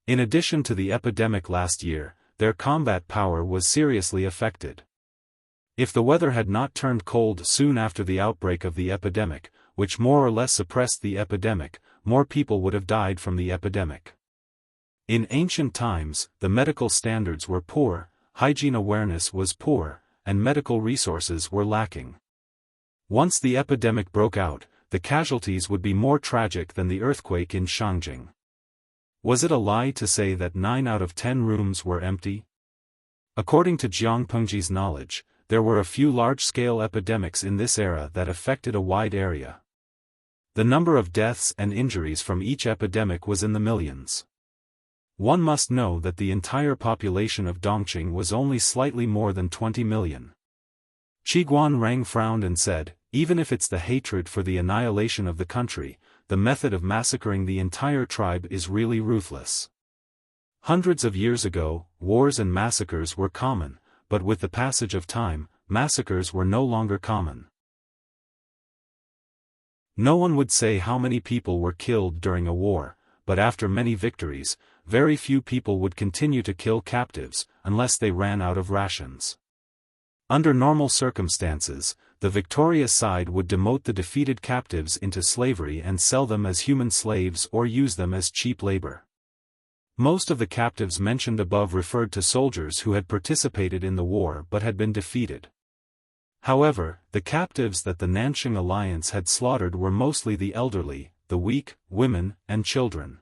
In addition to the epidemic last year, their combat power was seriously affected. If the weather had not turned cold soon after the outbreak of the epidemic, which more or less suppressed the epidemic, more people would have died from the epidemic. In ancient times, the medical standards were poor, hygiene awareness was poor, and medical resources were lacking. Once the epidemic broke out, the casualties would be more tragic than the earthquake in Shangjing. Was it a lie to say that 9 out of 10 rooms were empty? According to Jiang Pengji's knowledge, there were a few large-scale epidemics in this era that affected a wide area. The number of deaths and injuries from each epidemic was in the millions. One must know that the entire population of Dongqing was only slightly more than 20 million. Qiguan Rang frowned and said, even if it's the hatred for the annihilation of the country, the method of massacring the entire tribe is really ruthless. Hundreds of years ago, wars and massacres were common, but with the passage of time, massacres were no longer common. No one would say how many people were killed during a war, but after many victories, very few people would continue to kill captives, unless they ran out of rations. Under normal circumstances, the victorious side would demote the defeated captives into slavery and sell them as human slaves or use them as cheap labor. Most of the captives mentioned above referred to soldiers who had participated in the war but had been defeated. However, the captives that the Nanxing alliance had slaughtered were mostly the elderly, the weak, women, and children.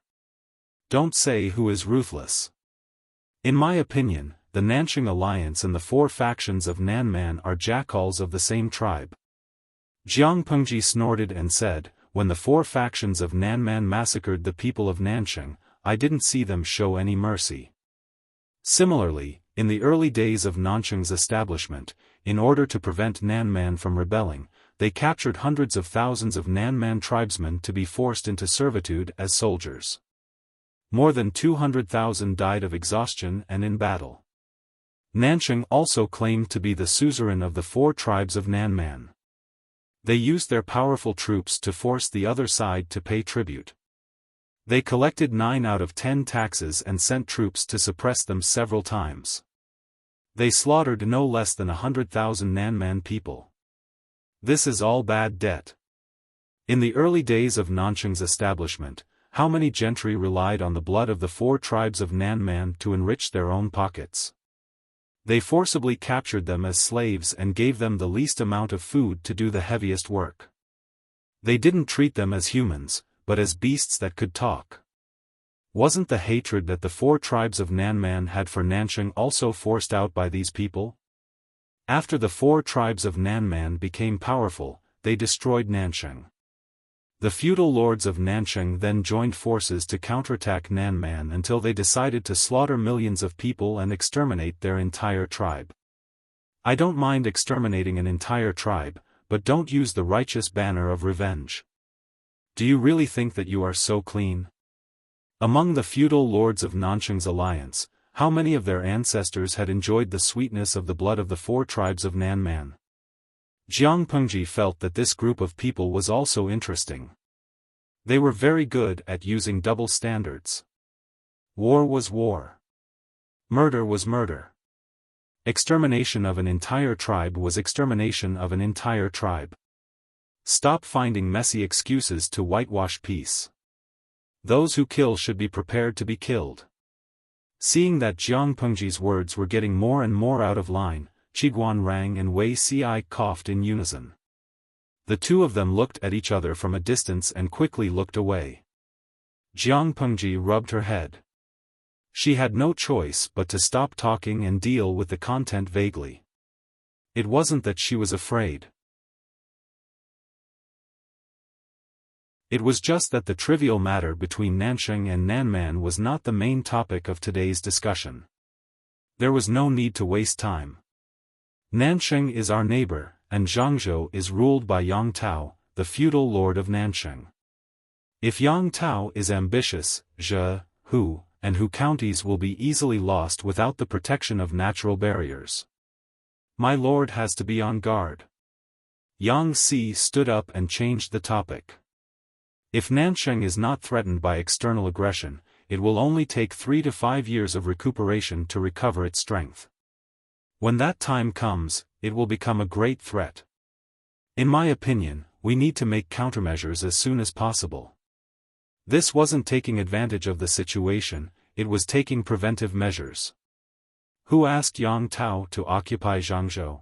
Don't say who is ruthless. In my opinion, the Nanxing alliance and the 4 factions of Nanman are jackals of the same tribe. Jiang Pengji snorted and said, when the 4 factions of Nanman massacred the people of Nanxing, I didn't see them show any mercy. Similarly, in the early days of Nanxing's establishment, in order to prevent Nanman from rebelling, they captured hundreds of thousands of Nanman tribesmen to be forced into servitude as soldiers. More than 200,000 died of exhaustion and in battle. Nanxing also claimed to be the suzerain of the 4 tribes of Nanman. They used their powerful troops to force the other side to pay tribute. They collected 9 out of 10 taxes and sent troops to suppress them several times. They slaughtered no less than 100,000 Nanman people. This is all bad debt. In the early days of Nanxing's establishment, how many gentry relied on the blood of the 4 tribes of Nanman to enrich their own pockets? They forcibly captured them as slaves and gave them the least amount of food to do the heaviest work. They didn't treat them as humans, but as beasts that could talk. Wasn't the hatred that the 4 tribes of Nanman had for Nanxing also forced out by these people? After the 4 tribes of Nanman became powerful, they destroyed Nanxing. The feudal lords of Nanxing then joined forces to counterattack Nanman until they decided to slaughter millions of people and exterminate their entire tribe. I don't mind exterminating an entire tribe, but don't use the righteous banner of revenge. Do you really think that you are so clean? Among the feudal lords of Nanxing's alliance, how many of their ancestors had enjoyed the sweetness of the blood of the 4 tribes of Nanman? Jiang Pengji felt that this group of people was also interesting. They were very good at using double standards. War was war. Murder was murder. Extermination of an entire tribe was extermination of an entire tribe. Stop finding messy excuses to whitewash peace. Those who kill should be prepared to be killed. Seeing that Jiang Pengji's words were getting more and more out of line, Qiguan Rang and Wei Ci coughed in unison. The 2 of them looked at each other from a distance and quickly looked away. Jiang Pengji rubbed her head. She had no choice but to stop talking and deal with the content vaguely. It wasn't that she was afraid. It was just that the trivial matter between Nanxing and Nanman was not the main topic of today's discussion. There was no need to waste time. Nanxing is our neighbor, and Zhangzhou is ruled by Yang Tao, the feudal lord of Nanxing. If Yang Tao is ambitious, Zhe, Hu, and Hu counties will be easily lost without the protection of natural barriers. My lord has to be on guard. Yang Si stood up and changed the topic. If Nanxing is not threatened by external aggression, it will only take 3 to 5 years of recuperation to recover its strength. When that time comes, it will become a great threat. In my opinion, we need to make countermeasures as soon as possible. This wasn't taking advantage of the situation, it was taking preventive measures. Who asked Yang Tao to occupy Zhangzhou?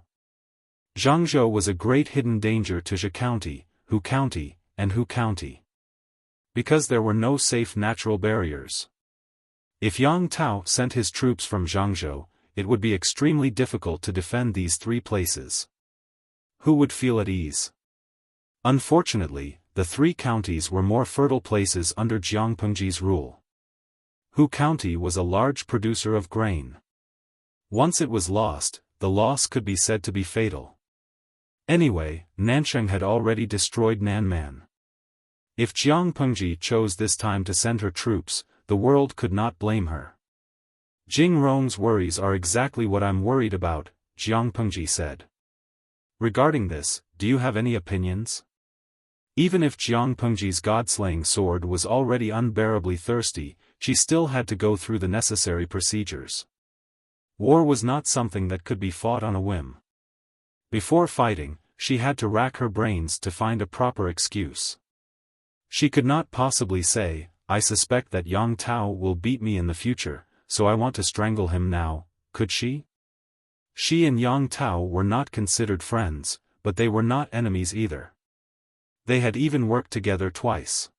Zhangzhou was a great hidden danger to Zhe County, Hu County, and Hu County. Because there were no safe natural barriers. If Yang Tao sent his troops from Zhangzhou, it would be extremely difficult to defend these 3 places. Who would feel at ease? Unfortunately, the 3 counties were more fertile places under Jiang Pengji's rule. Hu County was a large producer of grain. Once it was lost, the loss could be said to be fatal. Anyway, Nansheng had already destroyed Nanman. If Jiang Pengji chose this time to send her troops, the world could not blame her. Jing Rong's worries are exactly what I'm worried about, Jiang Pengji said. Regarding this, do you have any opinions? Even if Jiang Pengji's god-slaying sword was already unbearably thirsty, she still had to go through the necessary procedures. War was not something that could be fought on a whim. Before fighting, she had to rack her brains to find a proper excuse. She could not possibly say, I suspect that Yang Tao will beat me in the future, so I want to strangle him now, could she? She and Yang Tao were not considered friends, but they were not enemies either. They had even worked together twice.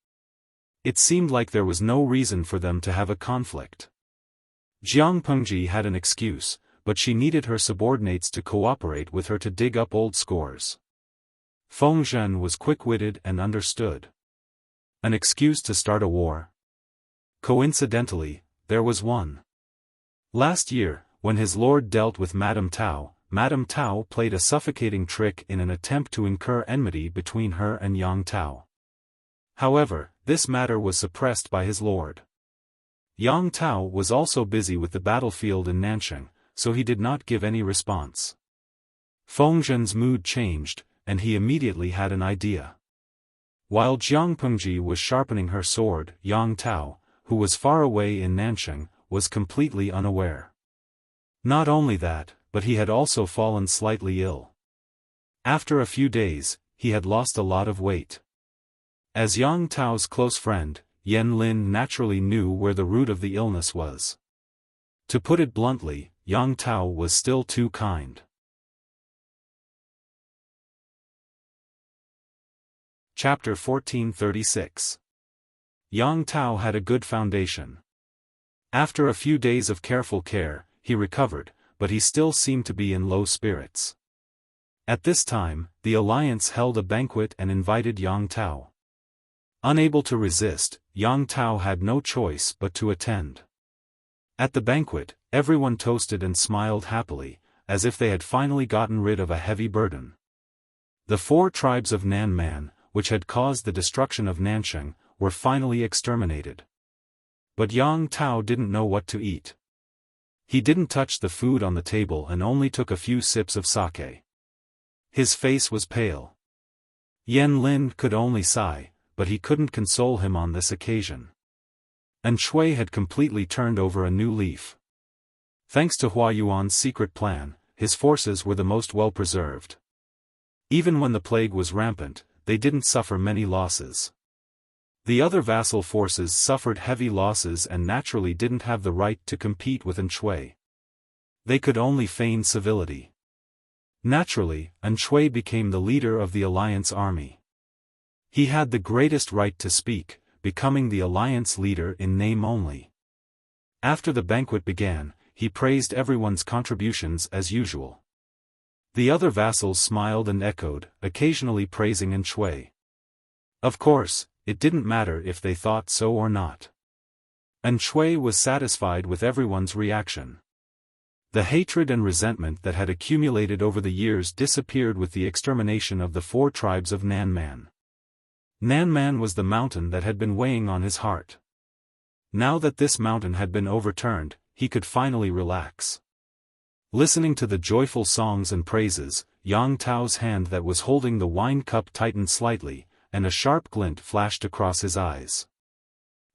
It seemed like there was no reason for them to have a conflict. Jiang Pengji had an excuse, but she needed her subordinates to cooperate with her to dig up old scores. Feng Zhen was quick-witted and understood. An excuse to start a war? Coincidentally, there was one. Last year, when his lord dealt with Madame Tao played a suffocating trick in an attempt to incur enmity between her and Yang Tao. However, this matter was suppressed by his lord. Yang Tao was also busy with the battlefield in Nansheng, so he did not give any response. Feng Zhen's mood changed, and he immediately had an idea. While Jiang Pengji was sharpening her sword, Yang Tao, who was far away in Nansheng, was completely unaware. Not only that, but he had also fallen slightly ill. After a few days, he had lost a lot of weight. As Yang Tao's close friend, Yan Lin naturally knew where the root of the illness was. To put it bluntly, Yang Tao was still too kind. Chapter 1436. Yang Tao had a good foundation. After a few days of careful care, he recovered, but he still seemed to be in low spirits. At this time, the alliance held a banquet and invited Yang Tao. Unable to resist, Yang Tao had no choice but to attend. At the banquet, everyone toasted and smiled happily, as if they had finally gotten rid of a heavy burden. The 4 tribes of Nanman, which had caused the destruction of Nansheng, were finally exterminated. But Yang Tao didn't know what to eat. He didn't touch the food on the table and only took a few sips of sake. His face was pale. Yan Lin could only sigh, but he couldn't console him on this occasion. And Shui had completely turned over a new leaf. Thanks to Hua Yuan's secret plan, his forces were the most well-preserved. Even when the plague was rampant, they didn't suffer many losses. The other vassal forces suffered heavy losses and naturally didn't have the right to compete with Shui. They could only feign civility. Naturally, Shui became the leader of the alliance army. He had the greatest right to speak, becoming the alliance leader in name only. After the banquet began, he praised everyone's contributions as usual. The other vassals smiled and echoed, occasionally praising Shui. Of course, it didn't matter if they thought so or not. Shui was satisfied with everyone's reaction. The hatred and resentment that had accumulated over the years disappeared with the extermination of the 4 tribes of Nanman. Nanman was the mountain that had been weighing on his heart. Now that this mountain had been overturned, he could finally relax. Listening to the joyful songs and praises, Yang Tao's hand that was holding the wine cup tightened slightly, and a sharp glint flashed across his eyes.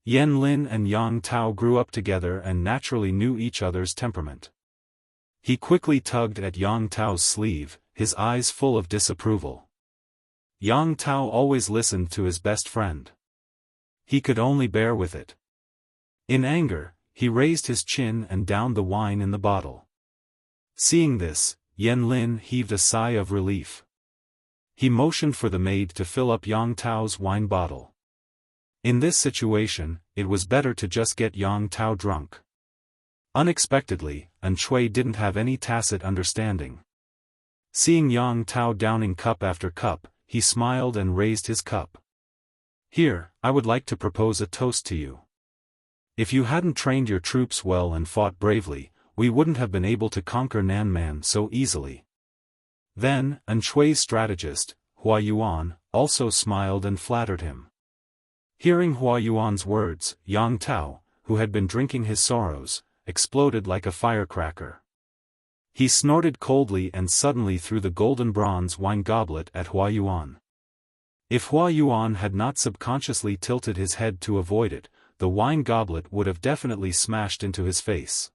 Yan Lin and Yang Tao grew up together and naturally knew each other's temperament. He quickly tugged at Yang Tao's sleeve, his eyes full of disapproval. Yang Tao always listened to his best friend. He could only bear with it. In anger, he raised his chin and downed the wine in the bottle. Seeing this, Yan Lin heaved a sigh of relief. He motioned for the maid to fill up Yang Tao's wine bottle. In this situation, it was better to just get Yang Tao drunk. Unexpectedly, Shui didn't have any tacit understanding. Seeing Yang Tao downing cup after cup, he smiled and raised his cup. Here, I would like to propose a toast to you. If you hadn't trained your troops well and fought bravely, we wouldn't have been able to conquer Nanman so easily. Then, Shui's strategist, Hua Yuan, also smiled and flattered him. Hearing Hua Yuan's words, Yang Tao, who had been drinking his sorrows, exploded like a firecracker. He snorted coldly and suddenly threw the golden bronze wine goblet at Hua Yuan. If Hua Yuan had not subconsciously tilted his head to avoid it, the wine goblet would have definitely smashed into his face.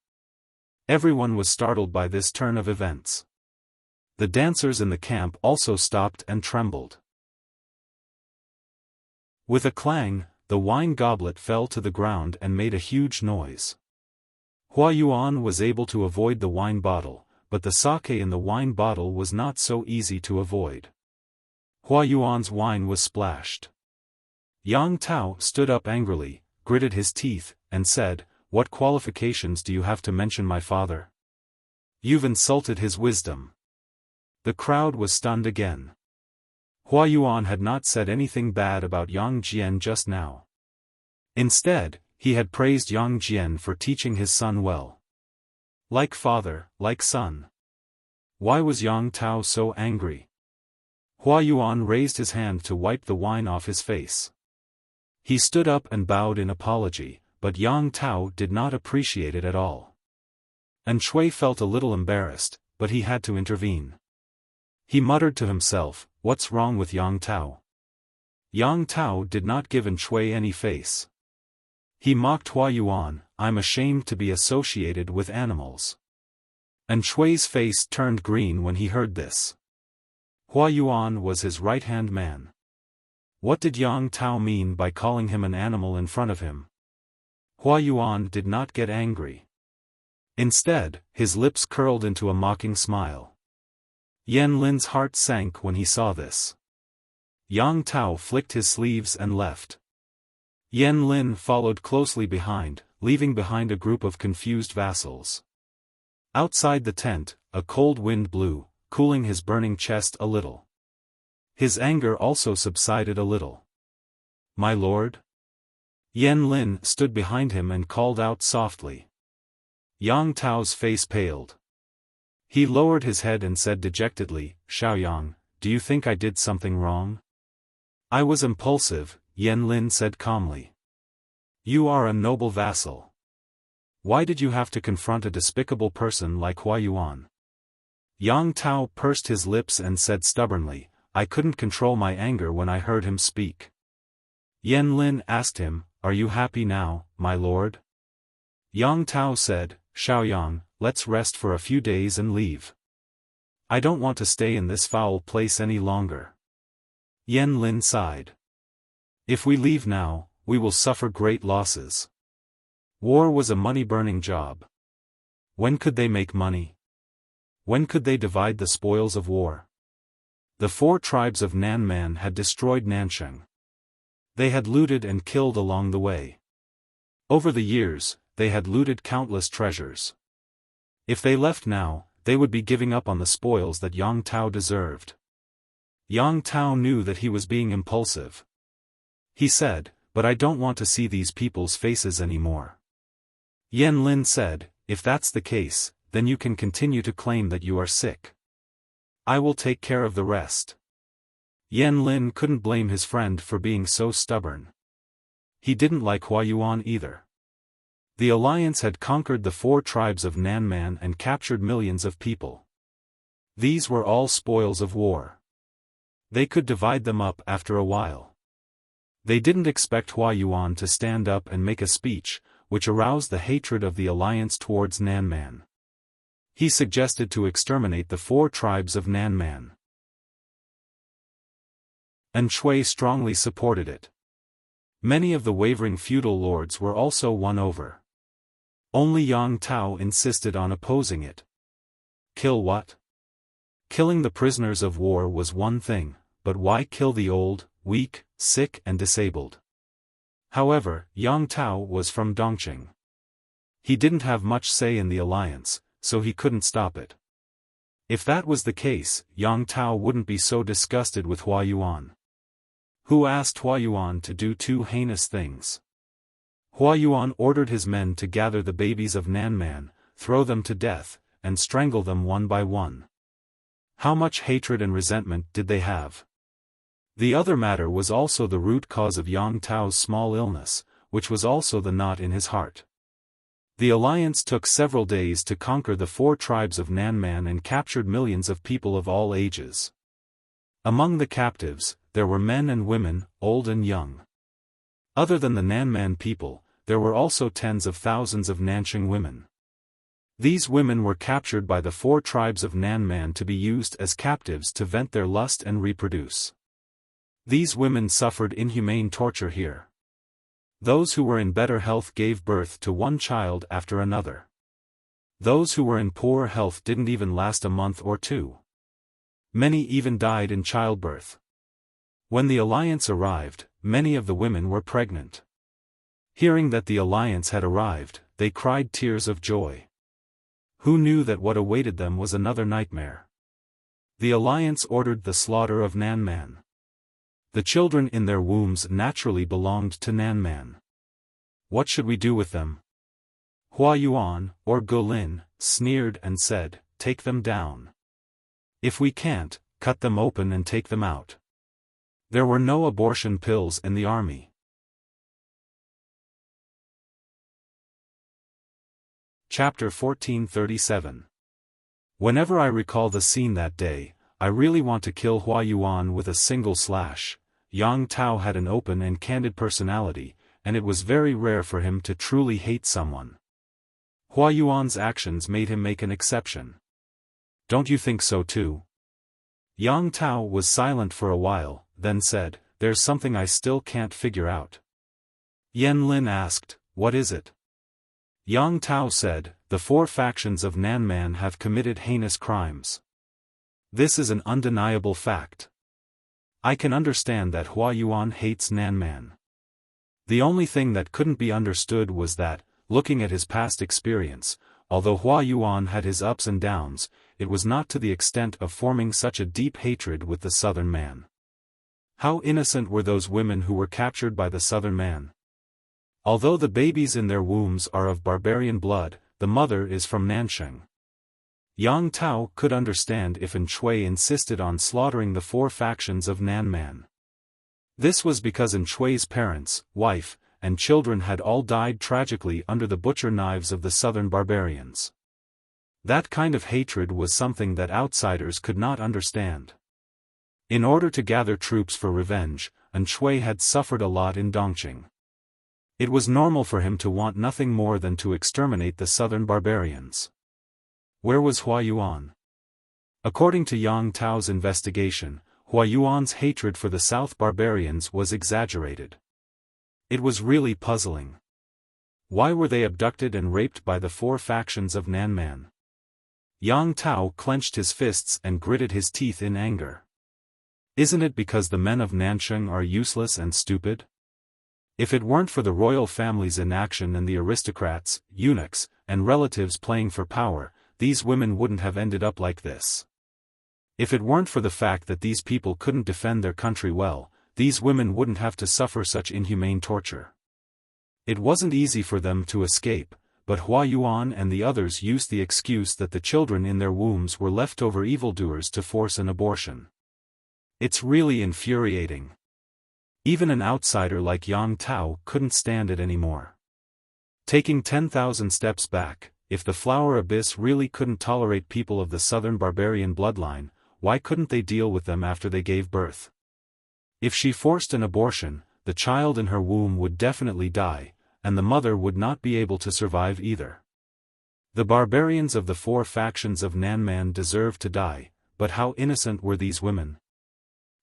Everyone was startled by this turn of events. The dancers in the camp also stopped and trembled. With a clang, the wine goblet fell to the ground and made a huge noise. Hua Yuan was able to avoid the wine bottle, but the sake in the wine bottle was not so easy to avoid. Hua Yuan's wine was splashed. Yang Tao stood up angrily, gritted his teeth, and said, "What qualifications do you have to mention my father? You've insulted his wisdom." The crowd was stunned again. Hua Yuan had not said anything bad about Yang Jian just now. Instead, he had praised Yang Jian for teaching his son well. Like father, like son. Why was Yang Tao so angry? Hua Yuan raised his hand to wipe the wine off his face. He stood up and bowed in apology, but Yang Tao did not appreciate it at all. Shui felt a little embarrassed, but he had to intervene. He muttered to himself, "What's wrong with Yang Tao?" Yang Tao did not give Shui any face. He mocked Hua Yuan, "I'm ashamed to be associated with animals." Shui's face turned green when he heard this. Hua Yuan was his right-hand man. What did Yang Tao mean by calling him an animal in front of him? Hua Yuan did not get angry. Instead, his lips curled into a mocking smile. Yan Lin's heart sank when he saw this. Yang Tao flicked his sleeves and left. Yan Lin followed closely behind, leaving behind a group of confused vassals. Outside the tent, a cold wind blew, cooling his burning chest a little. His anger also subsided a little. "My lord?" Yan Lin stood behind him and called out softly. Yang Tao's face paled. He lowered his head and said dejectedly, "Xiaoyang, do you think I did something wrong?" "I was impulsive," Yan Lin said calmly. "You are a noble vassal. Why did you have to confront a despicable person like Hua Yuan?" Yang Tao pursed his lips and said stubbornly, "I couldn't control my anger when I heard him speak." Yan Lin asked him, "Are you happy now, my lord?" Yang Tao said, "Xiaoyang, let's rest for a few days and leave. I don't want to stay in this foul place any longer." Yan Lin sighed. "If we leave now, we will suffer great losses. War was a money-burning job. When could they make money? When could they divide the spoils of war?" The 4 tribes of Nanman had destroyed Nansheng. They had looted and killed along the way. Over the years, they had looted countless treasures. If they left now, they would be giving up on the spoils that Yang Tao deserved. Yang Tao knew that he was being impulsive. He said, "But I don't want to see these people's faces anymore." Yan Lin said, "If that's the case, then you can continue to claim that you are sick. I will take care of the rest." Yan Lin couldn't blame his friend for being so stubborn. He didn't like Hua Yuan either. The alliance had conquered the 4 tribes of Nanman and captured millions of people. These were all spoils of war. They could divide them up after a while. They didn't expect Hua Yuan to stand up and make a speech, which aroused the hatred of the alliance towards Nanman. He suggested to exterminate the 4 tribes of Nanman. Shui strongly supported it. Many of the wavering feudal lords were also won over. Only Yang Tao insisted on opposing it. Kill what? Killing the prisoners of war was one thing, but why kill the old, weak, sick and disabled? However, Yang Tao was from Dongqing. He didn't have much say in the alliance, so he couldn't stop it. If that was the case, Yang Tao wouldn't be so disgusted with Hua Yuan. Who asked Hua Yuan to do 2 heinous things? Hua Yuan ordered his men to gather the babies of Nanman, throw them to death, and strangle them one by one. How much hatred and resentment did they have? The other matter was also the root cause of Yang Tao's small illness, which was also the knot in his heart. The alliance took several days to conquer the 4 tribes of Nanman and captured millions of people of all ages. Among the captives, there were men and women, old and young. Other than the Nanman people, there were also tens of thousands of Nanxing women. These women were captured by the 4 tribes of Nanman to be used as captives to vent their lust and reproduce. These women suffered inhumane torture here. Those who were in better health gave birth to one child after another. Those who were in poor health didn't even last a month or 2. Many even died in childbirth. When the alliance arrived, many of the women were pregnant. Hearing that the alliance had arrived, they cried tears of joy. Who knew that what awaited them was another nightmare? The alliance ordered the slaughter of Nanman. The children in their wombs naturally belonged to Nanman. What should we do with them? Hua Yuan, or Gulin, sneered and said, "Take them down. If we can't, cut them open and take them out." There were no abortion pills in the army. Chapter 1437. Whenever I recall the scene that day, I really want to kill Hua Yuan with a single slash. Yang Tao had an open and candid personality, and it was very rare for him to truly hate someone. Hua Yuan's actions made him make an exception. Don't you think so too? Yang Tao was silent for a while, then said, "There's something I still can't figure out." Yan Lin asked, "What is it?" Yang Tao said, "The 4 factions of Nanman have committed heinous crimes. This is an undeniable fact. I can understand that Hua Yuan hates Nanman. The only thing that couldn't be understood was that, looking at his past experience, although Hua Yuan had his ups and downs, it was not to the extent of forming such a deep hatred with the southern man. How innocent were those women who were captured by the southern man? Although the babies in their wombs are of barbarian blood, the mother is from Nanxing. Yang Tao could understand if An Shui insisted on slaughtering the 4 factions of Nanman. This was because An Shui's parents, wife, and children had all died tragically under the butcher knives of the southern barbarians. That kind of hatred was something that outsiders could not understand. In order to gather troops for revenge, An Shui had suffered a lot in Dongqing. It was normal for him to want nothing more than to exterminate the southern barbarians. Where was Hua Yuan? According to Yang Tao's investigation, Hua Yuan's hatred for the South barbarians was exaggerated. It was really puzzling. Why were they abducted and raped by the 4 factions of Nanman? Yang Tao clenched his fists and gritted his teeth in anger. Isn't it because the men of Nanxing are useless and stupid? If it weren't for the royal family's inaction and the aristocrats, eunuchs, and relatives playing for power, these women wouldn't have ended up like this. If it weren't for the fact that these people couldn't defend their country well, these women wouldn't have to suffer such inhumane torture. It wasn't easy for them to escape, but Hua Yuan and the others used the excuse that the children in their wombs were leftover evildoers to force an abortion. It's really infuriating. Even an outsider like Yang Tao couldn't stand it anymore. Taking 10,000 steps back, if the flower abyss really couldn't tolerate people of the southern barbarian bloodline, why couldn't they deal with them after they gave birth? If she forced an abortion, the child in her womb would definitely die, and the mother would not be able to survive either. The barbarians of the 4 factions of Nanman deserved to die, but how innocent were these women?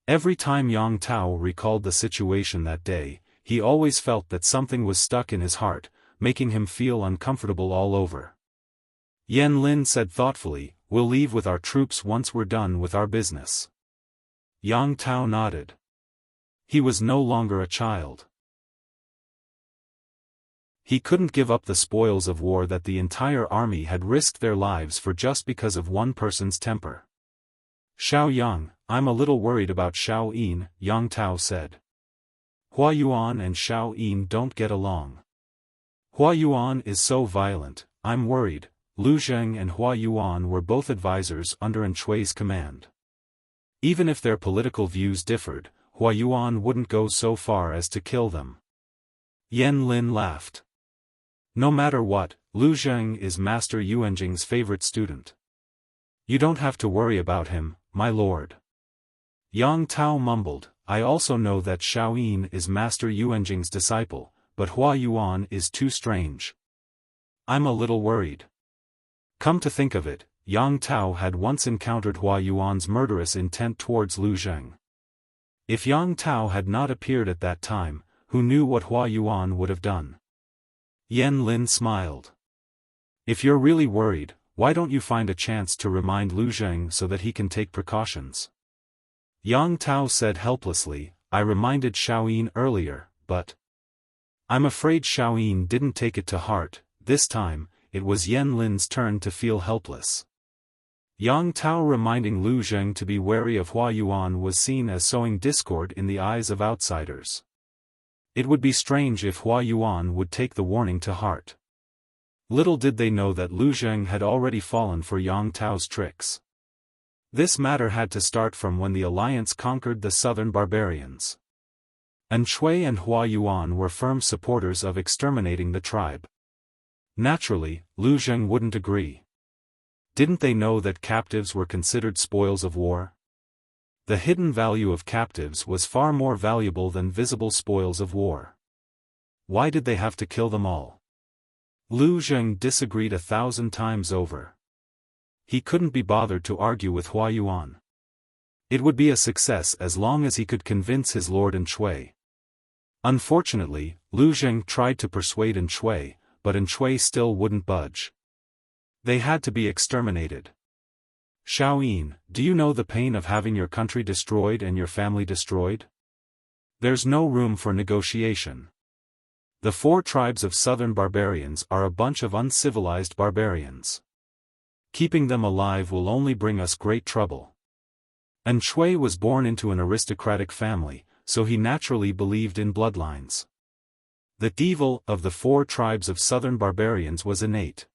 Every time Yang Tao recalled the situation that day, he always felt that something was stuck in his heart, making him feel uncomfortable all over. Yan Lin said thoughtfully, "We'll leave with our troops once we're done with our business." Yang Tao nodded. He was no longer a child. He couldn't give up the spoils of war that the entire army had risked their lives for just because of one person's temper. "Xiao Yang, I'm a little worried about Xiao Yin," Yang Tao said. "Hua Yuan and Xiao Yin don't get along. Hua Yuan is so violent, I'm worried, Lu Zheng and Hua Yuan were both advisors under An Chui's command. Even if their political views differed, Hua Yuan wouldn't go so far as to kill them. Yan Lin laughed. No matter what, Lu Zheng is Master Yuanjing's favorite student. You don't have to worry about him, my lord. Yang Tao mumbled, I also know that Xiaofan is Master Yuanjing's disciple, but Hua Yuan is too strange. I'm a little worried. Come to think of it, Yang Tao had once encountered Hua Yuan's murderous intent towards Lu Zheng. If Yang Tao had not appeared at that time, who knew what Hua Yuan would have done? Yan Lin smiled. If you're really worried, why don't you find a chance to remind Lu Zheng so that he can take precautions? Yang Tao said helplessly, I reminded Xiaofan earlier, but I'm afraid Xiaofan didn't take it to heart. This time, it was Yan Lin's turn to feel helpless. Yang Tao reminding Lu Zheng to be wary of Hua Yuan was seen as sowing discord in the eyes of outsiders. It would be strange if Hua Yuan would take the warning to heart. Little did they know that Lu Zheng had already fallen for Yang Tao's tricks. This matter had to start from when the alliance conquered the southern barbarians. An Chui and Hua Yuan were firm supporters of exterminating the tribe. Naturally, Lu Zheng wouldn't agree. Didn't they know that captives were considered spoils of war? The hidden value of captives was far more valuable than visible spoils of war. Why did they have to kill them all? Lu Zheng disagreed 1,000 times over. He couldn't be bothered to argue with Hua Yuan. It would be a success as long as he could convince his lord An Chui. Unfortunately, Lu Zheng tried to persuade An Chui, but An Chui still wouldn't budge. They had to be exterminated. Xiaofan, do you know the pain of having your country destroyed and your family destroyed? There's no room for negotiation. The 4 tribes of southern barbarians are a bunch of uncivilized barbarians. Keeping them alive will only bring us great trouble. An Chui was born into an aristocratic family, so he naturally believed in bloodlines. The evil of the 4 tribes of southern barbarians was innate.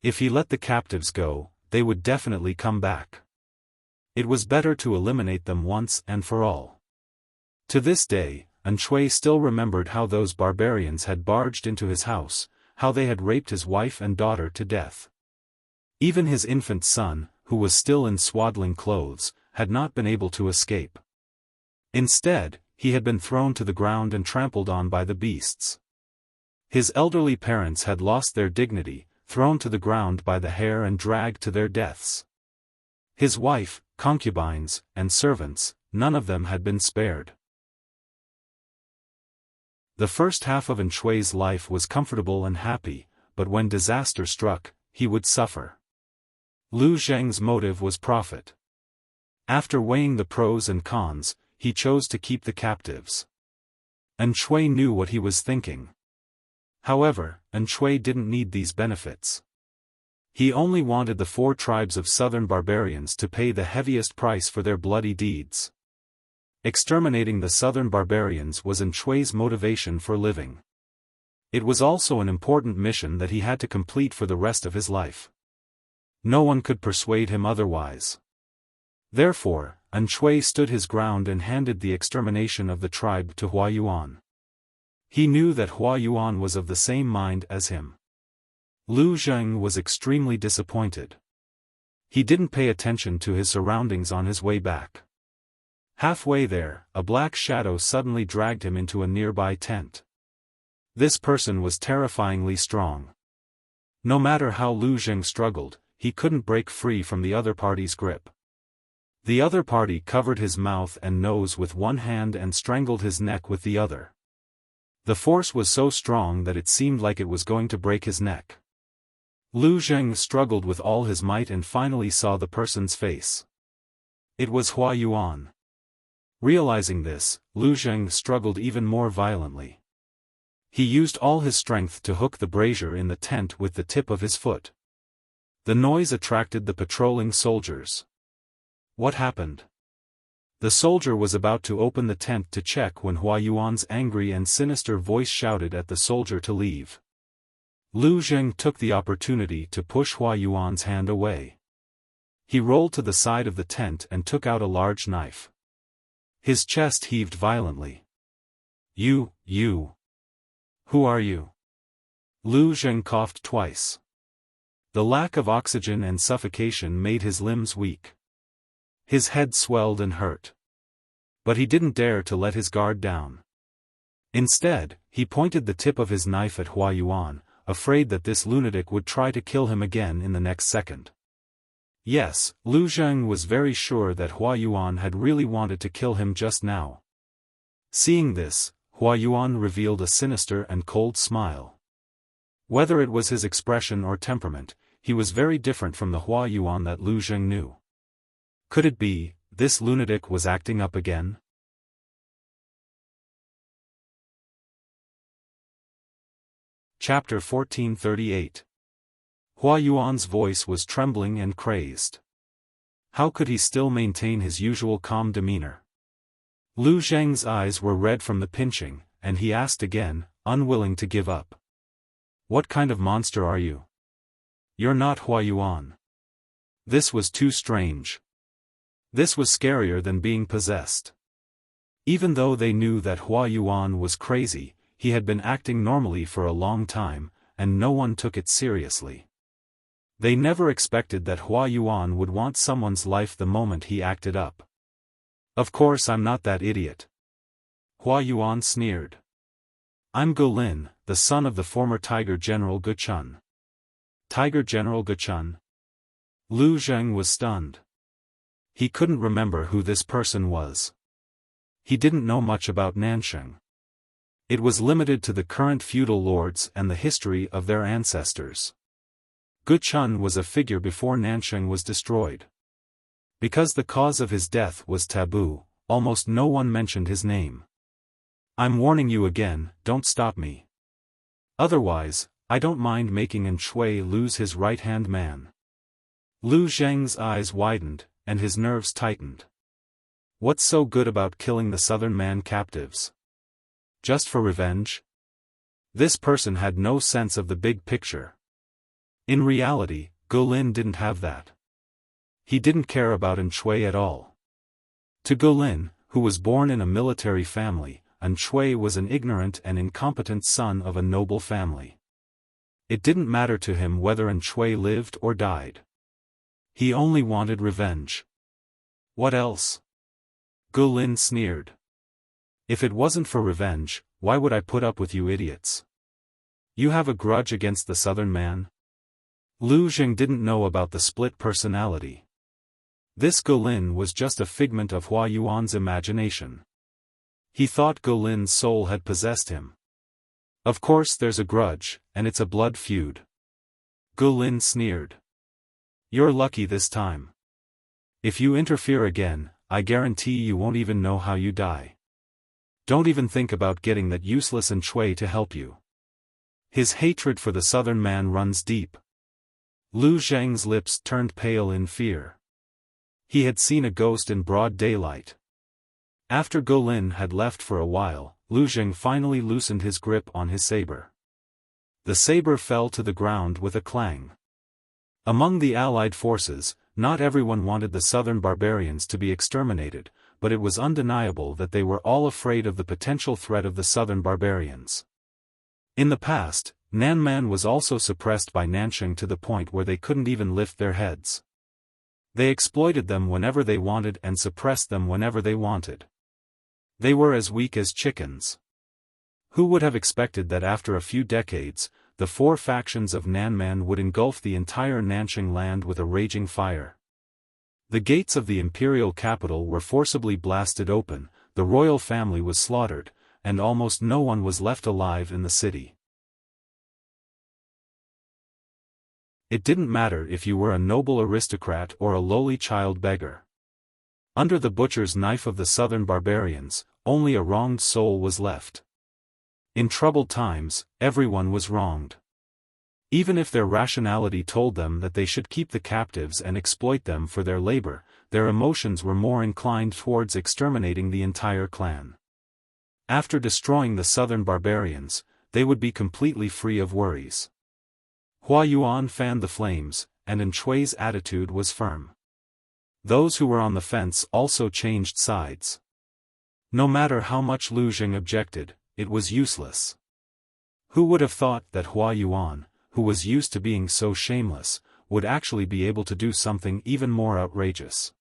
If he let the captives go, they would definitely come back. It was better to eliminate them once and for all. To this day, An Chui still remembered how those barbarians had barged into his house, how they had raped his wife and daughter to death. Even his infant son, who was still in swaddling clothes, had not been able to escape. Instead, he had been thrown to the ground and trampled on by the beasts. His elderly parents had lost their dignity, thrown to the ground by the hair and dragged to their deaths. His wife, concubines, and servants, none of them had been spared. The first half of An Chui's life was comfortable and happy, but when disaster struck, he would suffer. Lu Zheng's motive was profit. After weighing the pros and cons, he chose to keep the captives. An Chui knew what he was thinking. However, An Chui didn't need these benefits. He only wanted the 4 tribes of southern barbarians to pay the heaviest price for their bloody deeds. Exterminating the southern barbarians was An Chui's motivation for living. It was also an important mission that he had to complete for the rest of his life. No one could persuade him otherwise. Therefore, An Chui stood his ground and handed the extermination of the tribe to Hua Yuan. He knew that Hua Yuan was of the same mind as him. Lu Zheng was extremely disappointed. He didn't pay attention to his surroundings on his way back. Halfway there, a black shadow suddenly dragged him into a nearby tent. This person was terrifyingly strong. No matter how Lu Zheng struggled, he couldn't break free from the other party's grip. The other party covered his mouth and nose with one hand and strangled his neck with the other. The force was so strong that it seemed like it was going to break his neck. Lu Zheng struggled with all his might and finally saw the person's face. It was Hua Yuan. Realizing this, Lu Zheng struggled even more violently. He used all his strength to hook the brazier in the tent with the tip of his foot. The noise attracted the patrolling soldiers. What happened? The soldier was about to open the tent to check when Hua Yuan's angry and sinister voice shouted at the soldier to leave. Lu Zheng took the opportunity to push Hua Yuan's hand away. He rolled to the side of the tent and took out a large knife. His chest heaved violently. You. Who are you? Lu Zheng coughed twice. The lack of oxygen and suffocation made his limbs weak. His head swelled and hurt. But he didn't dare to let his guard down. Instead, he pointed the tip of his knife at Hua Yuan, afraid that this lunatic would try to kill him again in the next second. Yes, Lu Zheng was very sure that Hua Yuan had really wanted to kill him just now. Seeing this, Hua Yuan revealed a sinister and cold smile. Whether it was his expression or temperament, he was very different from the Hua Yuan that Lu Zheng knew. Could it be, this lunatic was acting up again? Chapter 1438. Hua Yuan's voice was trembling and crazed. How could he still maintain his usual calm demeanor? Lu Zheng's eyes were red from the pinching, and he asked again, unwilling to give up. What kind of monster are you? You're not Hua Yuan. This was too strange. This was scarier than being possessed. Even though they knew that Hua Yuan was crazy, he had been acting normally for a long time, and no one took it seriously. They never expected that Hua Yuan would want someone's life the moment he acted up. Of course I'm not that idiot. Hua Yuan sneered. I'm Go Lin, the son of the former Tiger General Ge Chun. Tiger General Ge Chun? Lu Zheng was stunned. He couldn't remember who this person was. He didn't know much about Nansheng. It was limited to the current feudal lords and the history of their ancestors. Ge Chun was a figure before Nansheng was destroyed. Because the cause of his death was taboo, almost no one mentioned his name. I'm warning you again, don't stop me. Otherwise, I don't mind making An Shui lose his right-hand man. Lu Zheng's eyes widened, and his nerves tightened. What's so good about killing the southern man captives? Just for revenge? This person had no sense of the big picture. In reality, Go Lin didn't have that. He didn't care about An Shui at all. To Go Lin, who was born in a military family, An Shui was an ignorant and incompetent son of a noble family. It didn't matter to him whether An Shui lived or died. He only wanted revenge. What else? Go Lin sneered. If it wasn't for revenge, why would I put up with you idiots? You have a grudge against the southern man? Lu Zheng didn't know about the split personality. This Go Lin was just a figment of Hua Yuan's imagination. He thought Go Lin's soul had possessed him. Of course there's a grudge, and it's a blood feud. Go Lin sneered. You're lucky this time. If you interfere again, I guarantee you won't even know how you die. Don't even think about getting that useless An Shui to help you. His hatred for the southern man runs deep. Lu Zheng's lips turned pale in fear. He had seen a ghost in broad daylight. After Go Lin had left for a while, Lu Zheng finally loosened his grip on his saber. The saber fell to the ground with a clang. Among the allied forces, not everyone wanted the southern barbarians to be exterminated, but it was undeniable that they were all afraid of the potential threat of the southern barbarians. In the past, Nanman was also suppressed by Nansheng to the point where they couldn't even lift their heads. They exploited them whenever they wanted and suppressed them whenever they wanted. They were as weak as chickens. Who would have expected that after a few decades, the four factions of Nanman would engulf the entire Nansheng land with a raging fire? The gates of the imperial capital were forcibly blasted open, the royal family was slaughtered, and almost no one was left alive in the city. It didn't matter if you were a noble aristocrat or a lowly child beggar. Under the butcher's knife of the southern barbarians, only a wronged soul was left. In troubled times, everyone was wronged. Even if their rationality told them that they should keep the captives and exploit them for their labor, their emotions were more inclined towards exterminating the entire clan. After destroying the southern barbarians, they would be completely free of worries. Hua Yuan fanned the flames, and Enchui's attitude was firm. Those who were on the fence also changed sides. No matter how much Lu Xing objected, it was useless. Who would have thought that Hua Yuan, who was used to being so shameless, would actually be able to do something even more outrageous?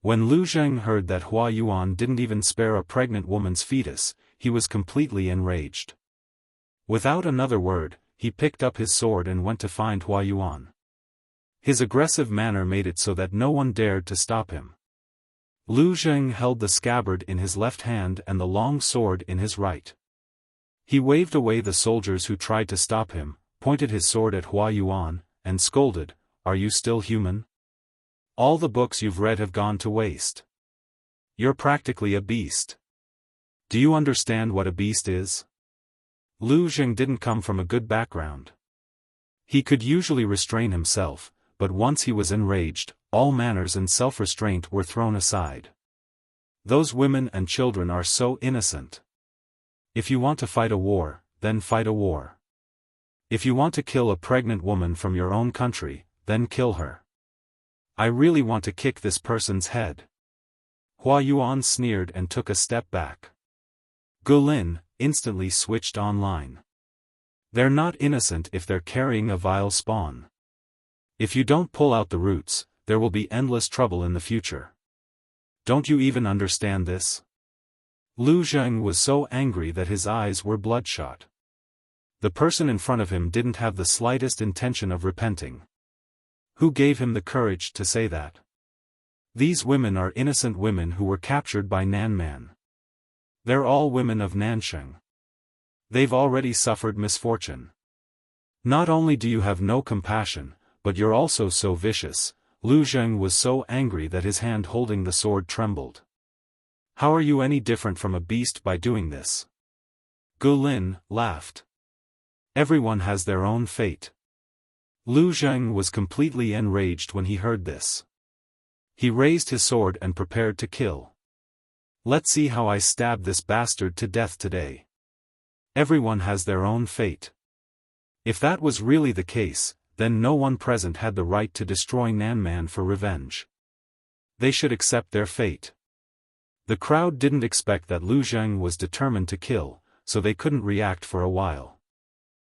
When Lu Xing heard that Hua Yuan didn't even spare a pregnant woman's fetus, he was completely enraged. Without another word, he picked up his sword and went to find Hua Yuan. His aggressive manner made it so that no one dared to stop him. Lu Xing held the scabbard in his left hand and the long sword in his right. He waved away the soldiers who tried to stop him, pointed his sword at Hua Yuan, and scolded, "Are you still human? All the books you've read have gone to waste. You're practically a beast. Do you understand what a beast is?" Lu Xing didn't come from a good background. He could usually restrain himself, but once he was enraged, all manners and self-restraint were thrown aside. Those women and children are so innocent. If you want to fight a war, then fight a war. If you want to kill a pregnant woman from your own country, then kill her. I really want to kick this person's head. Hua Yuan sneered and took a step back. Gulin instantly switched online. They're not innocent if they're carrying a vile spawn. If you don't pull out the roots, there will be endless trouble in the future. Don't you even understand this? Lu Xing was so angry that his eyes were bloodshot. The person in front of him didn't have the slightest intention of repenting. Who gave him the courage to say that? These women are innocent women who were captured by Nanman. They're all women of Nansheng. They've already suffered misfortune. Not only do you have no compassion, but you're also so vicious. Lu Xing was so angry that his hand holding the sword trembled. How are you any different from a beast by doing this? Gulin laughed. Everyone has their own fate. Lu Xing was completely enraged when he heard this. He raised his sword and prepared to kill. Let's see how I stab this bastard to death today. Everyone has their own fate. If that was really the case, then no one present had the right to destroy Nanman for revenge. They should accept their fate. The crowd didn't expect that Lu Xing was determined to kill, so they couldn't react for a while.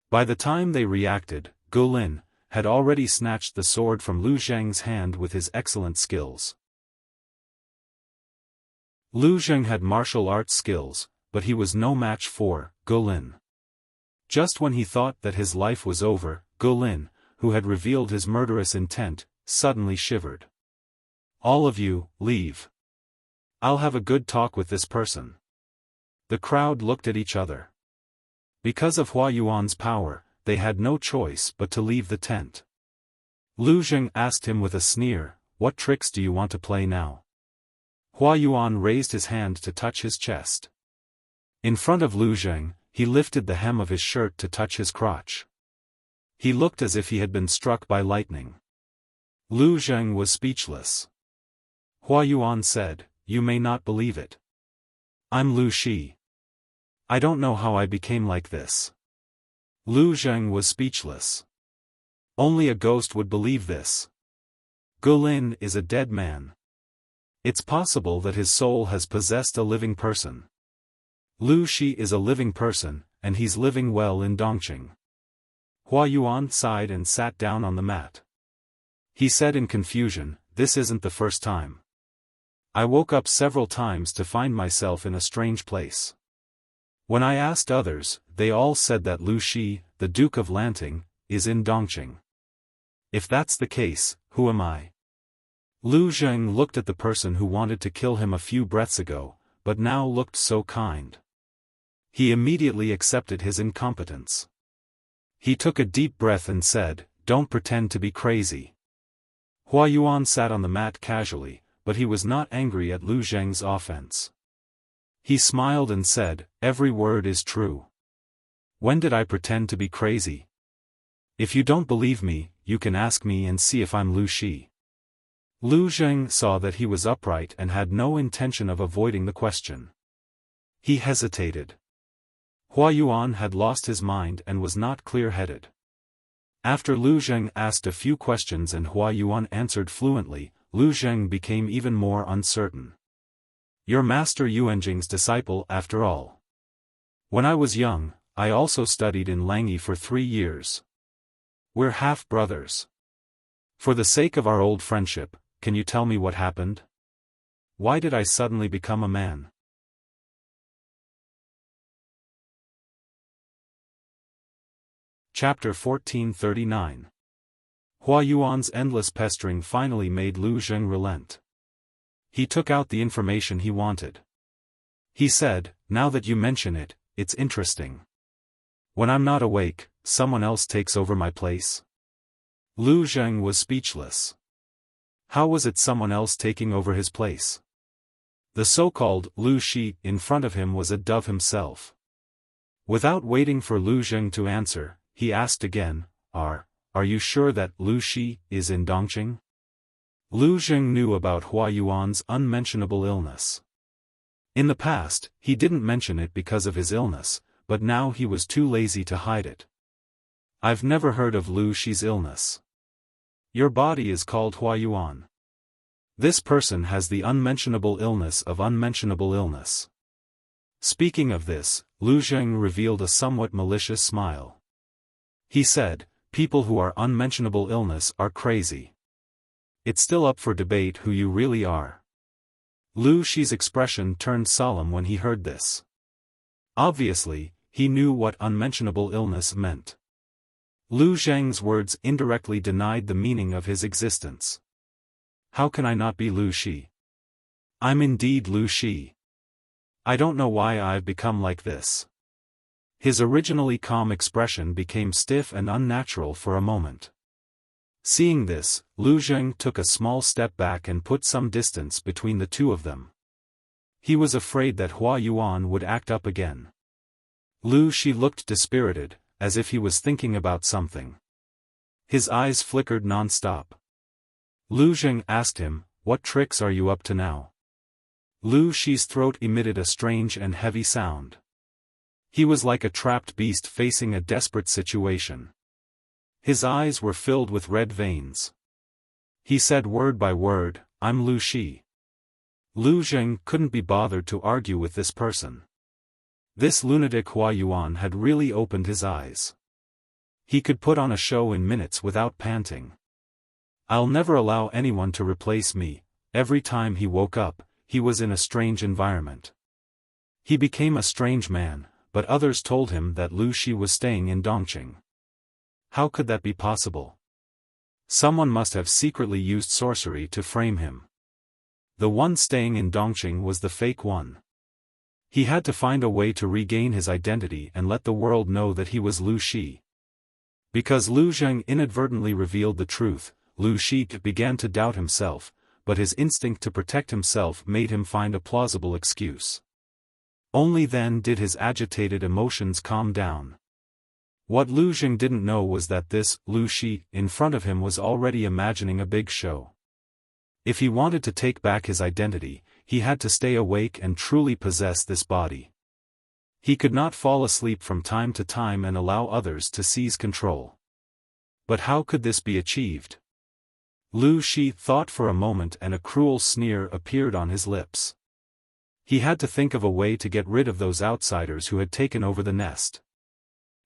By the time they reacted, Gulin had already snatched the sword from Lu Xing's hand with his excellent skills. Lu Xing had martial arts skills, but he was no match for Gulin. Just when he thought that his life was over, Gulin, who had revealed his murderous intent, suddenly shivered. All of you, leave. I'll have a good talk with this person. The crowd looked at each other. Because of Hua Yuan's power, they had no choice but to leave the tent. Lu Xing asked him with a sneer, "What tricks do you want to play now?" Hua Yuan raised his hand to touch his chest. In front of Lu Xing, he lifted the hem of his shirt to touch his crotch. He looked as if he had been struck by lightning. Lu Xing was speechless. Hua Yuan said, "You may not believe it. I'm Lu Shi. I don't know how I became like this." Lu Xing was speechless. Only a ghost would believe this. Gulin is a dead man. It's possible that his soul has possessed a living person. Lu Shi is a living person, and he's living well in Dongqing. Hua Yuan sighed and sat down on the mat. He said in confusion, "This isn't the first time. I woke up several times to find myself in a strange place. When I asked others, they all said that Lu Shi, the Duke of Lanting, is in Dongqing. If that's the case, who am I?" Lu Xing looked at the person who wanted to kill him a few breaths ago, but now looked so kind. He immediately accepted his incompetence. He took a deep breath and said, "Don't pretend to be crazy." Hua Yuan sat on the mat casually, but he was not angry at Lu Xing's offense. He smiled and said, "Every word is true. When did I pretend to be crazy? If you don't believe me, you can ask me and see if I'm Lu Shi." Lu Xing saw that he was upright and had no intention of avoiding the question. He hesitated. Hua Yuan had lost his mind and was not clear-headed. After Lu Zheng asked a few questions and Hua Yuan answered fluently, Lu Zheng became even more uncertain. You're Master Yuanjing's disciple after all. When I was young, I also studied in Langyi for 3 years. We're half-brothers. For the sake of our old friendship, can you tell me what happened? Why did I suddenly become a man? Chapter 1439. Hua Yuan's endless pestering finally made Lu Zheng relent. He took out the information he wanted. He said, now that you mention it, it's interesting. When I'm not awake, someone else takes over my place? Lu Zheng was speechless. How was it someone else taking over his place? The so-called Lu Shi in front of him was a dove himself. Without waiting for Lu Zheng to answer, he asked again, Are you sure that Lu Shi is in Dongqing? Lu Zheng knew about Hua Yuan's unmentionable illness. In the past, he didn't mention it because of his illness, but now he was too lazy to hide it. I've never heard of Lu Shi's illness. Your body is called Hua Yuan. This person has the unmentionable illness of unmentionable illness. Speaking of this, Lu Zheng revealed a somewhat malicious smile. He said, people who are unmentionable illness are crazy. It's still up for debate who you really are. Lu Shi's expression turned solemn when he heard this. Obviously, he knew what unmentionable illness meant. Lu Zheng's words indirectly denied the meaning of his existence. How can I not be Lu Shi? I'm indeed Lu Shi. I don't know why I've become like this. His originally calm expression became stiff and unnatural for a moment. Seeing this, Lu Zheng took a small step back and put some distance between the two of them. He was afraid that Hua Yuan would act up again. Lu Shi looked dispirited, as if he was thinking about something. His eyes flickered non-stop. Lu Zheng asked him, what tricks are you up to now? Lu Shi's throat emitted a strange and heavy sound. He was like a trapped beast facing a desperate situation. His eyes were filled with red veins. He said word by word, I'm Lu Shi. Lu Zheng couldn't be bothered to argue with this person. This lunatic Hua Yuan had really opened his eyes. He could put on a show in minutes without panting. I'll never allow anyone to replace me. Every time he woke up, he was in a strange environment. He became a strange man, but others told him that Lu Shi was staying in Dongqing. How could that be possible? Someone must have secretly used sorcery to frame him. The one staying in Dongqing was the fake one. He had to find a way to regain his identity and let the world know that he was Lu Shi. Because Lu Zheng inadvertently revealed the truth, Lu Shi began to doubt himself, but his instinct to protect himself made him find a plausible excuse. Only then did his agitated emotions calm down. What Lu Zheng didn't know was that this Lu Shi in front of him was already imagining a big show. If he wanted to take back his identity, he had to stay awake and truly possess this body. He could not fall asleep from time to time and allow others to seize control. But how could this be achieved? Lu Shi thought for a moment and a cruel sneer appeared on his lips. He had to think of a way to get rid of those outsiders who had taken over the nest.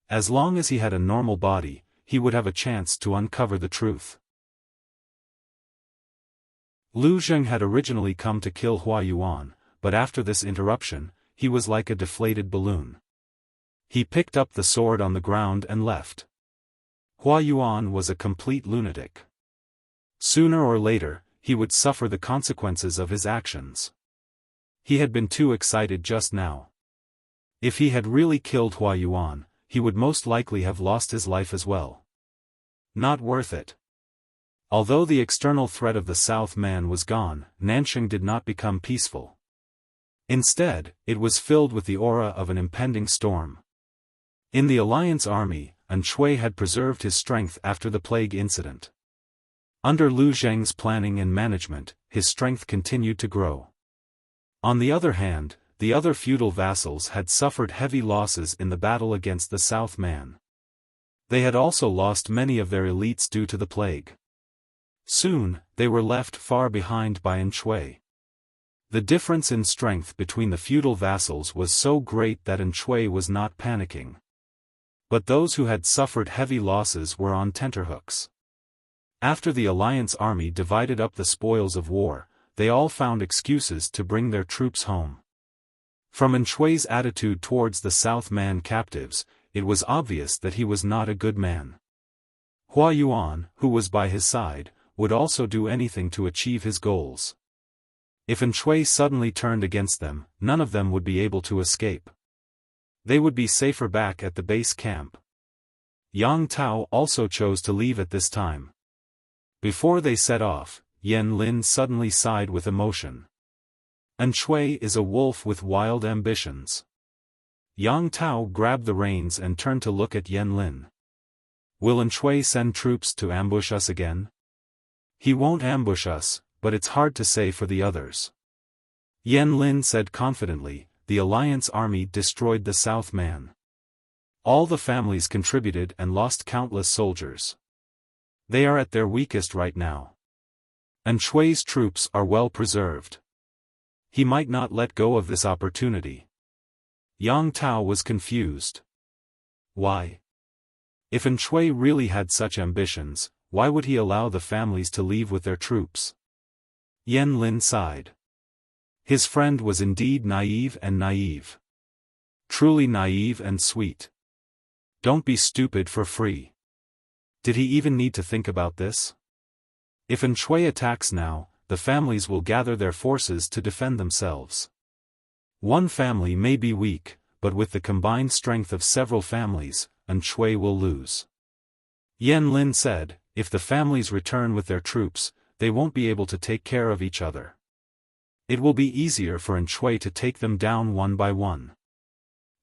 As long as he had a normal body, he would have a chance to uncover the truth. Lu Zheng had originally come to kill Hua Yuan, but after this interruption, he was like a deflated balloon. He picked up the sword on the ground and left. Hua Yuan was a complete lunatic. Sooner or later, he would suffer the consequences of his actions. He had been too excited just now. If he had really killed Hua Yuan, he would most likely have lost his life as well. Not worth it. Although the external threat of the South Man was gone, Nanxing did not become peaceful. Instead, it was filled with the aura of an impending storm. In the Alliance army, An Shui had preserved his strength after the plague incident. Under Lu Zheng's planning and management, his strength continued to grow. On the other hand, the other feudal vassals had suffered heavy losses in the battle against the South Man. They had also lost many of their elites due to the plague. Soon, they were left far behind by Nshui. The difference in strength between the feudal vassals was so great that Nshui was not panicking. But those who had suffered heavy losses were on tenterhooks. After the alliance army divided up the spoils of war, they all found excuses to bring their troops home. From Nshui's attitude towards the Southman captives, it was obvious that he was not a good man. Hua Yuan, who was by his side, would also do anything to achieve his goals. If Nshui suddenly turned against them, none of them would be able to escape. They would be safer back at the base camp. Yang Tao also chose to leave at this time. Before they set off, Yan Lin suddenly sighed with emotion. Nshui is a wolf with wild ambitions. Yang Tao grabbed the reins and turned to look at Yan Lin. Will Nshui send troops to ambush us again? He won't ambush us, but it's hard to say for the others. Yan Lin said confidently, the alliance army destroyed the Southman. All the families contributed and lost countless soldiers. They are at their weakest right now. Nshui's troops are well preserved. He might not let go of this opportunity. Yang Tao was confused. Why? If Nshui really had such ambitions, why would he allow the families to leave with their troops? Yan Lin sighed. His friend was indeed naive. Truly naive and sweet. Don't be stupid for free. Did he even need to think about this? If Nshui attacks now, the families will gather their forces to defend themselves. One family may be weak, but with the combined strength of several families, Nshui will lose. Yan Lin said, if the families return with their troops, they won't be able to take care of each other. It will be easier for Nshui to take them down one by one.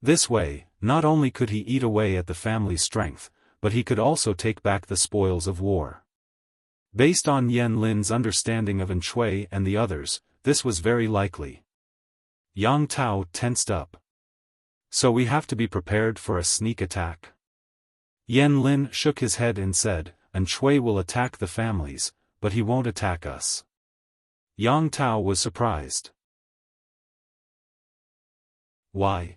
This way, not only could he eat away at the family's strength, but he could also take back the spoils of war. Based on Yan Lin's understanding of Nshui and the others, this was very likely. Yang Tao tensed up. So we have to be prepared for a sneak attack? Yan Lin shook his head and said, Nshui will attack the families, but he won't attack us. Yang Tao was surprised. Why?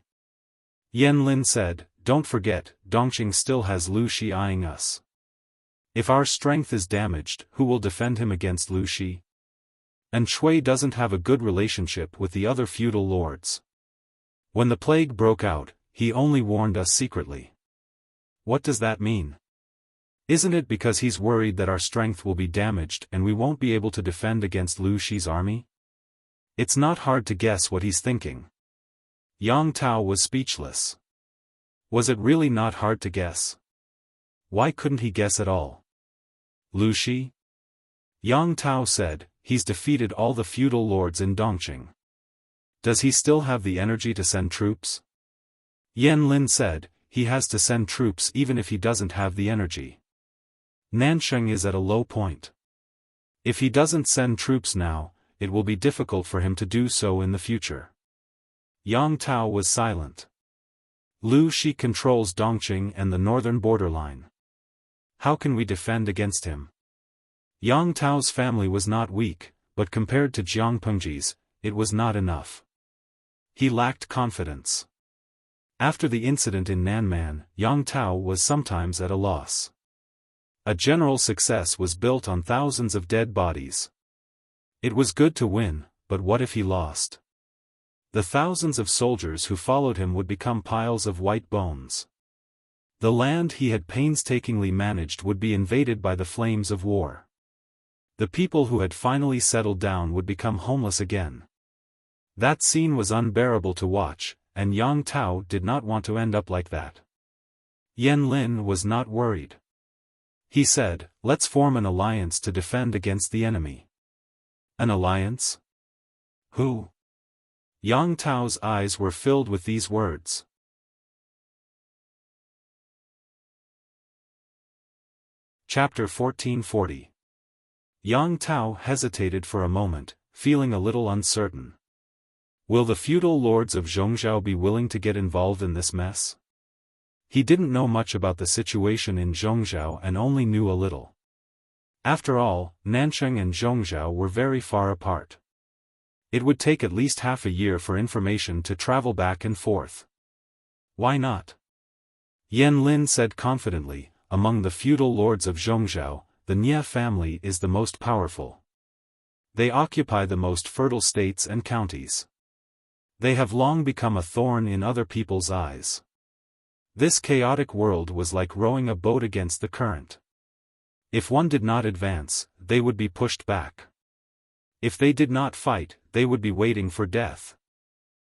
Yan Lin said, don't forget, Dongqing still has Lu Shi eyeing us. If our strength is damaged, who will defend him against Lu Shi? Nshui doesn't have a good relationship with the other feudal lords. When the plague broke out, he only warned us secretly. What does that mean? Isn't it because he's worried that our strength will be damaged and we won't be able to defend against Lu Shi's army? It's not hard to guess what he's thinking. Yang Tao was speechless. Was it really not hard to guess? Why couldn't he guess at all? Lu Shi? Yang Tao said, he's defeated all the feudal lords in Dongqing. Does he still have the energy to send troops? Yan Lin said, he has to send troops even if he doesn't have the energy. Nansheng is at a low point. If he doesn't send troops now, it will be difficult for him to do so in the future. Yang Tao was silent. Lu Shi controls Dongqing and the northern borderline. How can we defend against him? Yang Tao's family was not weak, but compared to Jiang Pengji's, it was not enough. He lacked confidence. After the incident in Nanman, Yang Tao was sometimes at a loss. A general success was built on thousands of dead bodies. It was good to win, but what if he lost? The thousands of soldiers who followed him would become piles of white bones. The land he had painstakingly managed would be invaded by the flames of war. The people who had finally settled down would become homeless again. That scene was unbearable to watch, and Yang Tao did not want to end up like that. Yan Lin was not worried. He said, let's form an alliance to defend against the enemy. An alliance? Who? Yang Tao's eyes were filled with these words. Chapter 1440. Yang Tao hesitated for a moment, feeling a little uncertain. Will the feudal lords of Zhongzhou be willing to get involved in this mess? He didn't know much about the situation in Zhongzhou and only knew a little. After all, Nancheng and Zhongzhou were very far apart. It would take at least half a year for information to travel back and forth. Why not? Yan Lin said confidently, among the feudal lords of Zhongzhou, the Nie family is the most powerful. They occupy the most fertile states and counties. They have long become a thorn in other people's eyes. This chaotic world was like rowing a boat against the current. If one did not advance, they would be pushed back. If they did not fight, they would be waiting for death.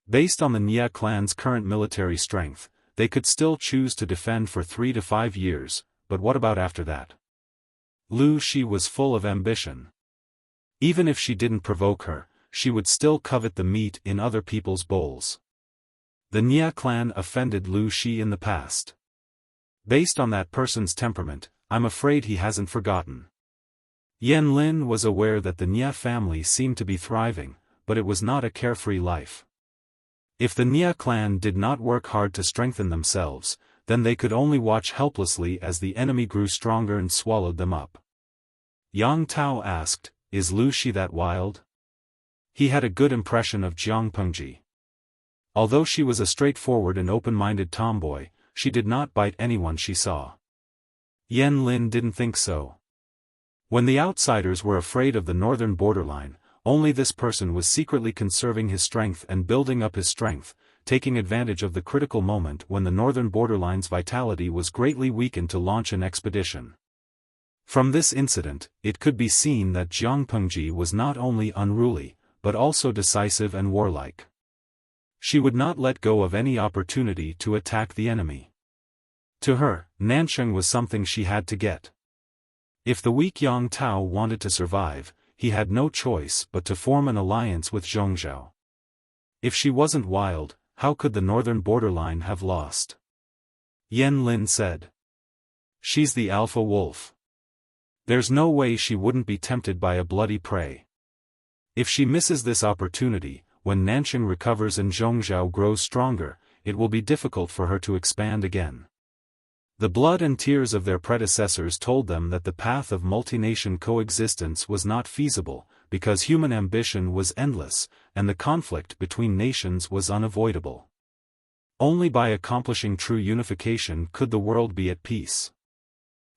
Based on the Nie clan's current military strength, they could still choose to defend for 3 to 5 years, but what about after that? Lu Shi was full of ambition. Even if she didn't provoke her, she would still covet the meat in other people's bowls. The Nie clan offended Lu Shi in the past. Based on that person's temperament, I'm afraid he hasn't forgotten. Yan Lin was aware that the Nie family seemed to be thriving, but it was not a carefree life. If the Nie clan did not work hard to strengthen themselves, then they could only watch helplessly as the enemy grew stronger and swallowed them up. Yang Tao asked, "Is Lu Shi that wild?" He had a good impression of Jiang Pengji. Although she was a straightforward and open-minded tomboy, she did not bite anyone she saw. Yan Lin didn't think so. When the outsiders were afraid of the northern borderline, only this person was secretly conserving his strength and building up his strength, taking advantage of the critical moment when the northern borderline's vitality was greatly weakened to launch an expedition. From this incident, it could be seen that Jiang Pengji was not only unruly, but also decisive and warlike. She would not let go of any opportunity to attack the enemy. To her, Nancheng was something she had to get. If the weak Yang Tao wanted to survive, he had no choice but to form an alliance with Zhongzhou. If she wasn't wild, how could the northern borderline have lost? Yan Lin said. She's the alpha wolf. There's no way she wouldn't be tempted by a bloody prey. If she misses this opportunity, when Nancheng recovers and Zhongzhou grows stronger, it will be difficult for her to expand again. The blood and tears of their predecessors told them that the path of multi-nation coexistence was not feasible, because human ambition was endless, and the conflict between nations was unavoidable. Only by accomplishing true unification could the world be at peace.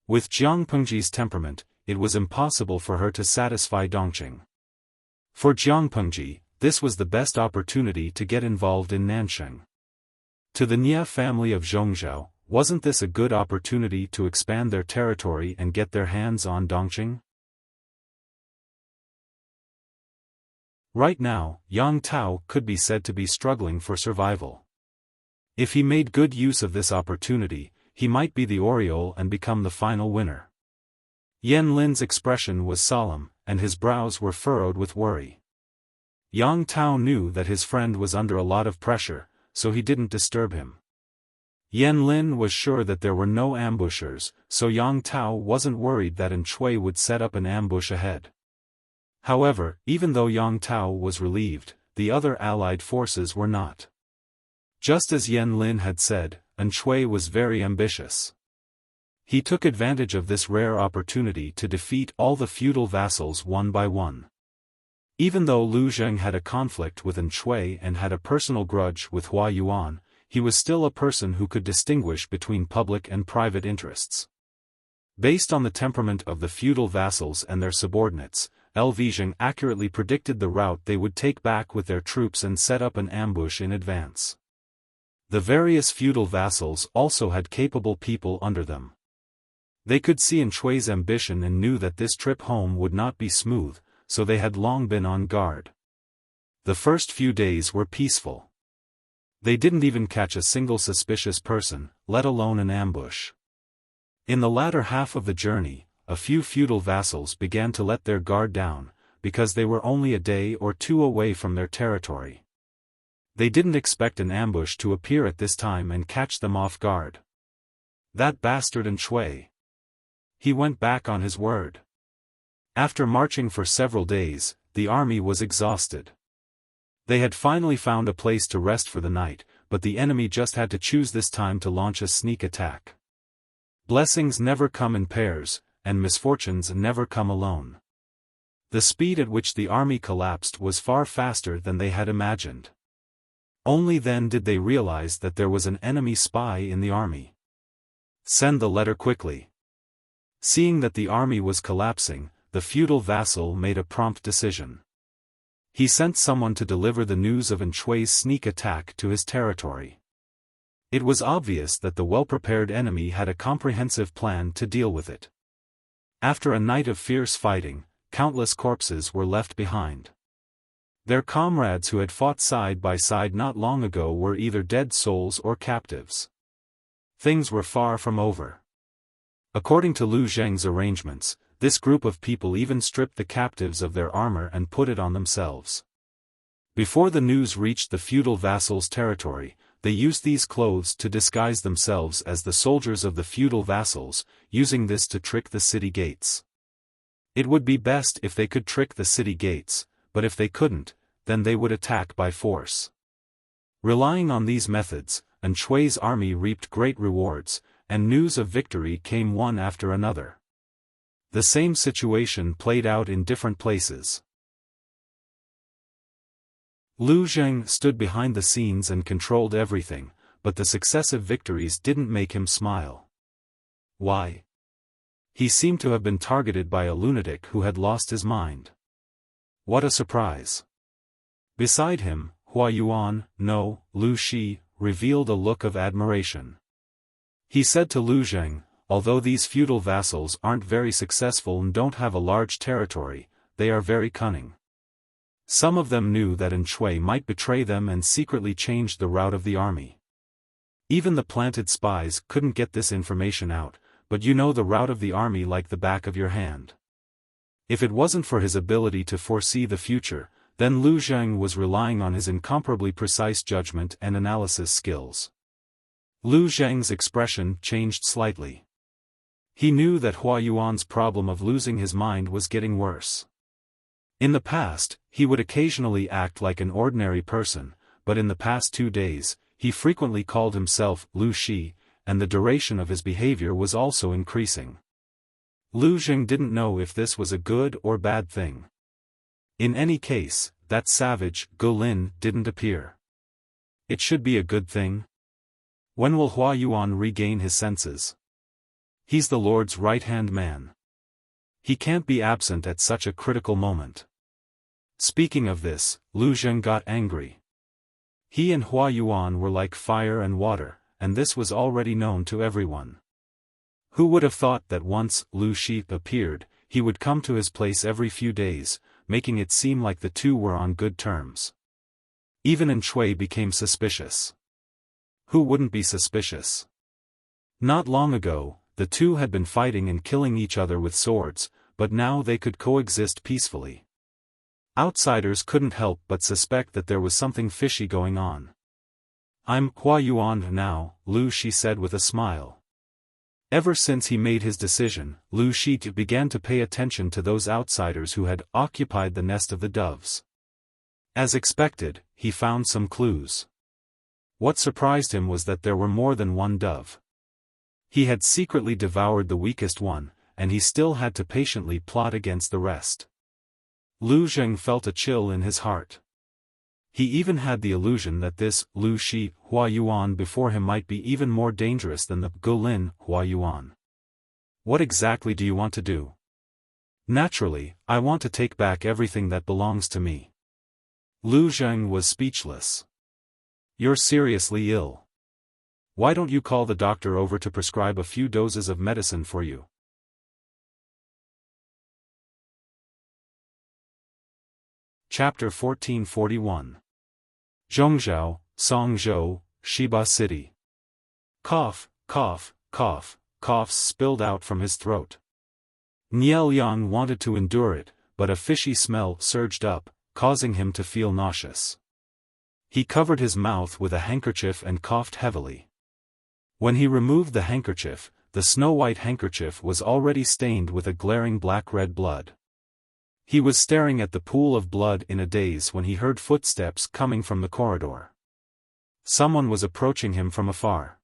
With Jiang Pengji's temperament, it was impossible for her to satisfy Dongqing. For Jiang Pengji, this was the best opportunity to get involved in Nancheng. To the Nie family of Zhongzhou, wasn't this a good opportunity to expand their territory and get their hands on Dongqing? Right now, Yang Tao could be said to be struggling for survival. If he made good use of this opportunity, he might be the Oriole and become the final winner. Yan Lin's expression was solemn, and his brows were furrowed with worry. Yang Tao knew that his friend was under a lot of pressure, so he didn't disturb him. Yan Lin was sure that there were no ambushers, so Yang Tao wasn't worried that An Chui would set up an ambush ahead. However, even though Yang Tao was relieved, the other allied forces were not. Just as Yan Lin had said, An Chui was very ambitious. He took advantage of this rare opportunity to defeat all the feudal vassals one by one. Even though Lu Zheng had a conflict with An Chui and had a personal grudge with Hua Yuan, he was still a person who could distinguish between public and private interests. Based on the temperament of the feudal vassals and their subordinates, Zheng accurately predicted the route they would take back with their troops and set up an ambush in advance. The various feudal vassals also had capable people under them. They could see An Chui's ambition and knew that this trip home would not be smooth, so they had long been on guard. The first few days were peaceful. They didn't even catch a single suspicious person, let alone an ambush. In the latter half of the journey, a few feudal vassals began to let their guard down, because they were only a day or two away from their territory. They didn't expect an ambush to appear at this time and catch them off guard. That bastard An Chui. He went back on his word. After marching for several days, the army was exhausted. They had finally found a place to rest for the night, but the enemy just had to choose this time to launch a sneak attack. Blessings never come in pairs, and misfortunes never come alone. The speed at which the army collapsed was far faster than they had imagined. Only then did they realize that there was an enemy spy in the army. Send the letter quickly. Seeing that the army was collapsing, the feudal vassal made a prompt decision. He sent someone to deliver the news of Enchui's sneak attack to his territory. It was obvious that the well-prepared enemy had a comprehensive plan to deal with it. After a night of fierce fighting, countless corpses were left behind. Their comrades who had fought side by side not long ago were either dead souls or captives. Things were far from over. According to Lu Zheng's arrangements, this group of people even stripped the captives of their armor and put it on themselves. Before the news reached the feudal vassal's territory, they used these clothes to disguise themselves as the soldiers of the feudal vassals, using this to trick the city gates. It would be best if they could trick the city gates, but if they couldn't, then they would attack by force. Relying on these methods, Enchui's army reaped great rewards, and news of victory came one after another. The same situation played out in different places. Lu Zheng stood behind the scenes and controlled everything, but the successive victories didn't make him smile. Why? He seemed to have been targeted by a lunatic who had lost his mind. What a surprise! Beside him, Hua Yuan, no, Lu Shi, revealed a look of admiration. He said to Lu Zheng, although these feudal vassals aren't very successful and don't have a large territory, they are very cunning. Some of them knew that Enchui might betray them and secretly changed the route of the army. Even the planted spies couldn't get this information out, but you know the route of the army like the back of your hand. If it wasn't for his ability to foresee the future, then Lu Zheng was relying on his incomparably precise judgment and analysis skills. Lu Zheng's expression changed slightly. He knew that Hua Yuan's problem of losing his mind was getting worse. In the past, he would occasionally act like an ordinary person, but in the past 2 days, he frequently called himself Lu Shi, and the duration of his behavior was also increasing. Lu Zheng didn't know if this was a good or bad thing. In any case, that savage, Gulin, didn't appear. It should be a good thing. When will Hua Yuan regain his senses? He's the Lord's right-hand man. He can't be absent at such a critical moment. Speaking of this, Lu Zheng got angry. He and Hua Yuan were like fire and water, and this was already known to everyone. Who would have thought that once Lu Shi appeared, he would come to his place every few days, making it seem like the two were on good terms. Even Enchui became suspicious. Who wouldn't be suspicious? Not long ago, the two had been fighting and killing each other with swords, but now they could coexist peacefully. Outsiders couldn't help but suspect that there was something fishy going on. I'm Hua Yuan now, Lu Shi said with a smile. Ever since he made his decision, Lu Shi began to pay attention to those outsiders who had occupied the nest of the doves. As expected, he found some clues. What surprised him was that there were more than one dove. He had secretly devoured the weakest one, and he still had to patiently plot against the rest. Lu Zheng felt a chill in his heart. He even had the illusion that this Lu Shi Hua Yuan before him might be even more dangerous than the Gulin Hua Yuan. What exactly do you want to do? Naturally, I want to take back everything that belongs to me. Lu Zheng was speechless. You're seriously ill. Why don't you call the doctor over to prescribe a few doses of medicine for you? Chapter 1441. Zhongzhou, Songzhou, Shiba City. Cough, cough, cough, coughs spilled out from his throat. Niel Yang wanted to endure it, but a fishy smell surged up, causing him to feel nauseous. He covered his mouth with a handkerchief and coughed heavily. When he removed the handkerchief, the snow-white handkerchief was already stained with a glaring black-red blood. He was staring at the pool of blood in a daze when he heard footsteps coming from the corridor. Someone was approaching him from afar.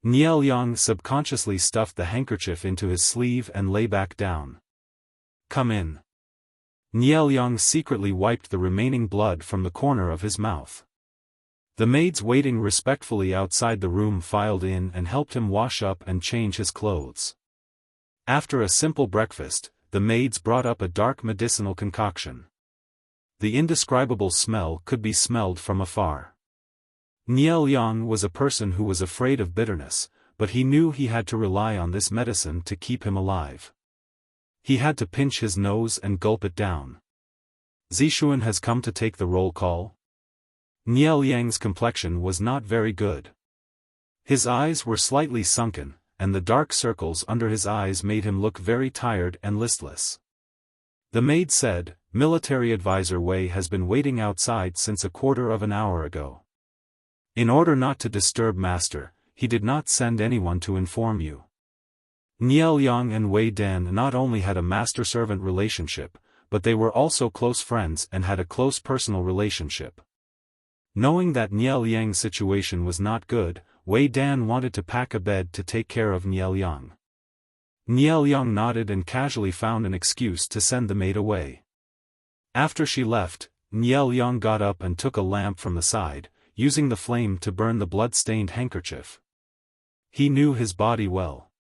Niel Yang subconsciously stuffed the handkerchief into his sleeve and lay back down. "Come in." Niel Yang secretly wiped the remaining blood from the corner of his mouth. The maids waiting respectfully outside the room filed in and helped him wash up and change his clothes. After a simple breakfast, the maids brought up a dark medicinal concoction. The indescribable smell could be smelled from afar. Niel Yang was a person who was afraid of bitterness, but he knew he had to rely on this medicine to keep him alive. He had to pinch his nose and gulp it down. "Zishuan has come to take the roll call?" Niel Yang's complexion was not very good. His eyes were slightly sunken, and the dark circles under his eyes made him look very tired and listless. The maid said, "Military advisor Wei has been waiting outside since a quarter of an hour ago. In order not to disturb master, he did not send anyone to inform you." Niel Yang and Wei Dan not only had a master-servant relationship, but they were also close friends and had a close personal relationship. Knowing that Niel Yang's situation was not good, Wei Dan wanted to pack a bed to take care of Niel Yang. Niel Yang nodded and casually found an excuse to send the maid away. After she left, Niel Yang got up and took a lamp from the side, using the flame to burn the blood-stained handkerchief. He knew his body well.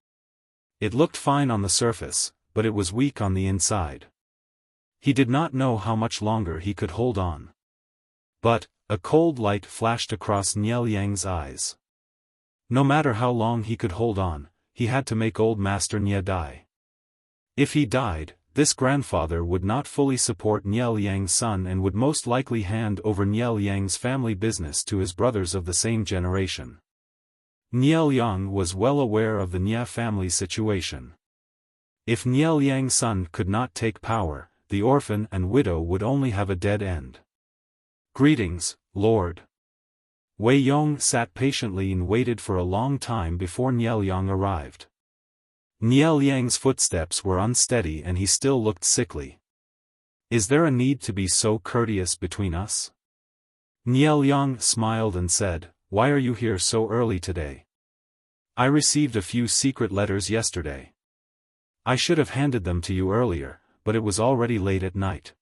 It looked fine on the surface, but it was weak on the inside. He did not know how much longer he could hold on. But, a cold light flashed across Niel Yang's eyes. No matter how long he could hold on, he had to make old Master Nye die. If he died, this grandfather would not fully support Niel Yang's son and would most likely hand over Niel Yang's family business to his brothers of the same generation. Niel Yang was well aware of the Nye family's situation. If Niel Yang's son could not take power, the orphan and widow would only have a dead end. "Greetings, Lord." Wei Yong sat patiently and waited for a long time before Niel Yang arrived. Niel Yang's footsteps were unsteady and he still looked sickly. "Is there a need to be so courteous between us?" Niel Yang smiled and said, "Why are you here so early today? I received a few secret letters yesterday. I should have handed them to you earlier, but it was already late at night.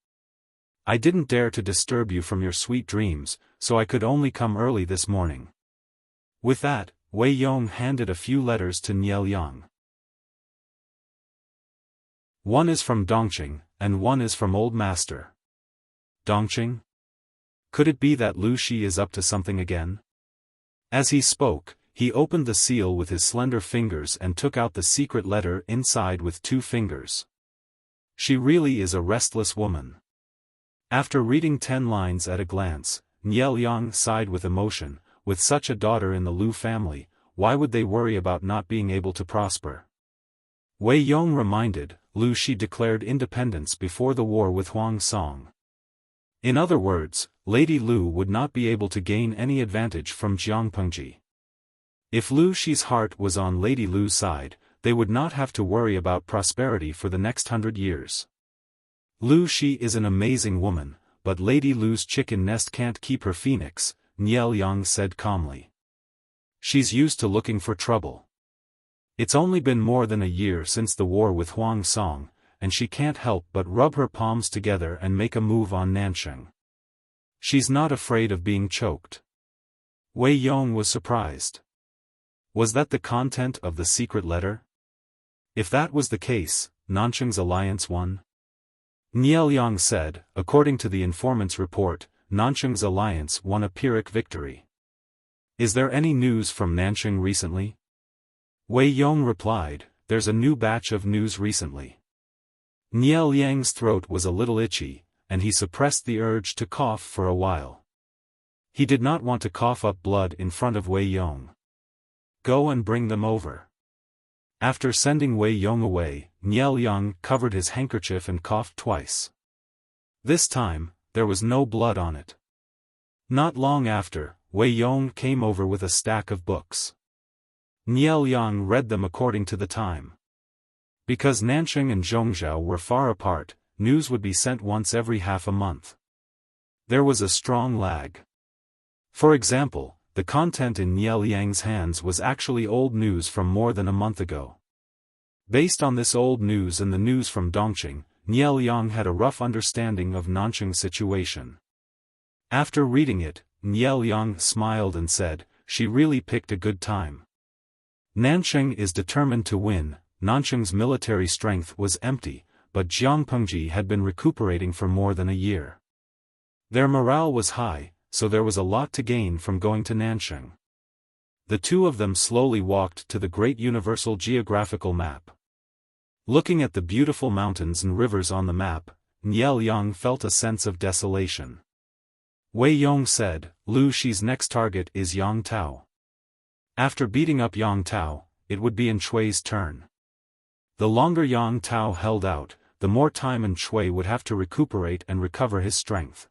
I didn't dare to disturb you from your sweet dreams, so I could only come early this morning." With that, Wei Yong handed a few letters to Niel Yang. "One is from Dongqing, and one is from Old Master." "Dongqing? Could it be that Lu Shi is up to something again?" As he spoke, he opened the seal with his slender fingers and took out the secret letter inside with 2 fingers. "She really is a restless woman." After reading 10 lines at a glance, Niel Yang sighed with emotion. With such a daughter in the Lu family, why would they worry about not being able to prosper? Wei Yong reminded, Lu Shi declared independence before the war with Huang Song. In other words, Lady Lu would not be able to gain any advantage from Jiangpengji. If Lu Shi's heart was on Lady Lu's side, they would not have to worry about prosperity for the next 100 years. Lu Shi is an amazing woman, but Lady Lu's chicken nest can't keep her phoenix, Niel Yang said calmly. She's used to looking for trouble. It's only been more than a year since the war with Huang Song, and she can't help but rub her palms together and make a move on Nansheng. She's not afraid of being choked. Wei Yong was surprised. Was that the content of the secret letter? If that was the case, Nansheng's alliance won? Niel Yang said, according to the informant's report, Nansheng's alliance won a Pyrrhic victory. Is there any news from Nansheng recently? Wei Yong replied, there's a new batch of news recently. Niel Yang's throat was a little itchy, and he suppressed the urge to cough for a while. He did not want to cough up blood in front of Wei Yong. Go and bring them over. After sending Wei Yong away, Niel Yang covered his handkerchief and coughed twice. This time, there was no blood on it. Not long after, Wei Yong came over with a stack of books. Niel Yang read them according to the time. Because Nansheng and Zhongzhou were far apart, news would be sent once every half a month. There was a strong lag. For example, the content in Nie Liang's hands was actually old news from more than a month ago. Based on this old news and the news from Dongqing, Nie Liang had a rough understanding of Nanqing's situation. After reading it, Nie Liang smiled and said, "She really picked a good time. Nanqing is determined to win." Nanqing's military strength was empty, but Jiang Pengji had been recuperating for more than a year. Their morale was high, so there was a lot to gain from going to Nanqing. The two of them slowly walked to the great universal geographical map. Looking at the beautiful mountains and rivers on the map, Nie Liang felt a sense of desolation. Wei Yong said, "Lu Shi's next target is Yang Tao. After beating up Yang Tao, it would be Shui's turn. The longer Yang Tao held out, the more time Shui would have to recuperate and recover his strength."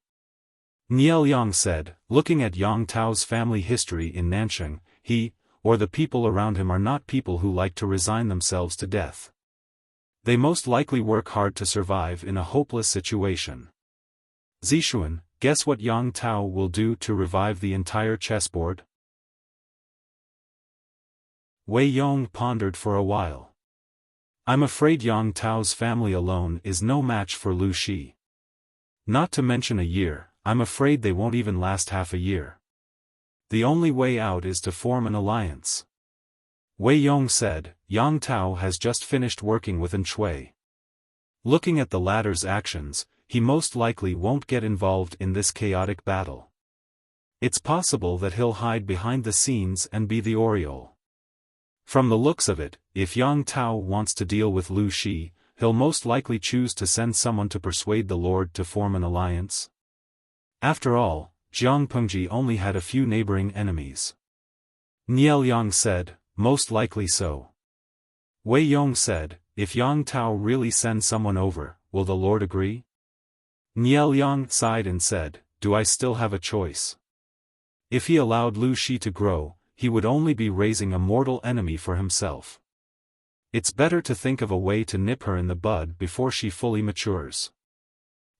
Nie Liang said, "Looking at Yang Tao's family history in Nanqing, he, or the people around him are not people who like to resign themselves to death. They most likely work hard to survive in a hopeless situation. Zixuan, guess what Yang Tao will do to revive the entire chessboard?" Wei Yong pondered for a while. "I'm afraid Yang Tao's family alone is no match for Lu Shi. Not to mention a year, I'm afraid they won't even last half a year. The only way out is to form an alliance." Wei Yong said, "Yang Tao has just finished working with Shui. Looking at the latter's actions, he most likely won't get involved in this chaotic battle. It's possible that he'll hide behind the scenes and be the Oriole. From the looks of it, if Yang Tao wants to deal with Lu Shi, he'll most likely choose to send someone to persuade the Lord to form an alliance. After all, Jiang Pengji only had a few neighboring enemies." Nie Liang said, "Most likely so." Wei Yong said, "If Yang Tao really sends someone over, will the Lord agree?" Nie Liang sighed and said, "Do I still have a choice? If he allowed Lu Shi to grow, he would only be raising a mortal enemy for himself. It's better to think of a way to nip her in the bud before she fully matures.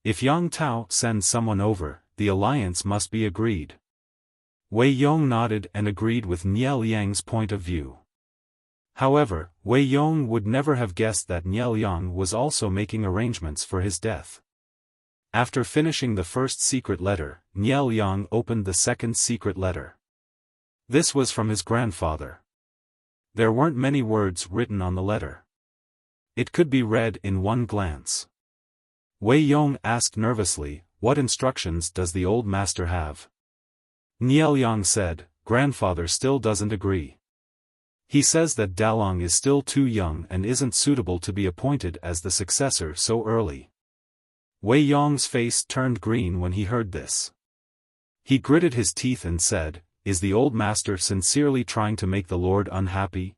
If Yang Tao sends someone over, the alliance must be agreed." Wei Yong nodded and agreed with Nie Liang's point of view. However, Wei Yong would never have guessed that Nie Liang was also making arrangements for his death. After finishing the first secret letter, Nie Liang opened the second secret letter. This was from his grandfather. There weren't many words written on the letter. It could be read in one glance. Wei Yong asked nervously, "What instructions does the old master have?" Nie Liang said, "Grandfather still doesn't agree. He says that Dalong is still too young and isn't suitable to be appointed as the successor so early." Wei Yong's face turned green when he heard this. He gritted his teeth and said, "Is the old master sincerely trying to make the Lord unhappy?"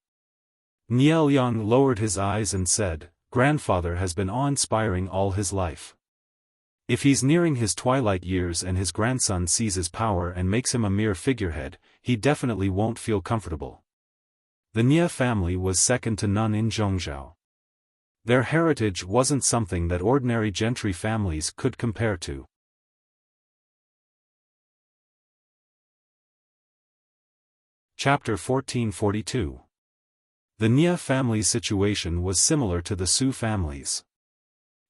Nie Liang lowered his eyes and said, "Grandfather has been awe-inspiring all his life. If he's nearing his twilight years and his grandson seizes power and makes him a mere figurehead, he definitely won't feel comfortable." The Nie family was second to none in Zhongzhou. Their heritage wasn't something that ordinary gentry families could compare to. Chapter 1442. The Nie family's situation was similar to the Su family's.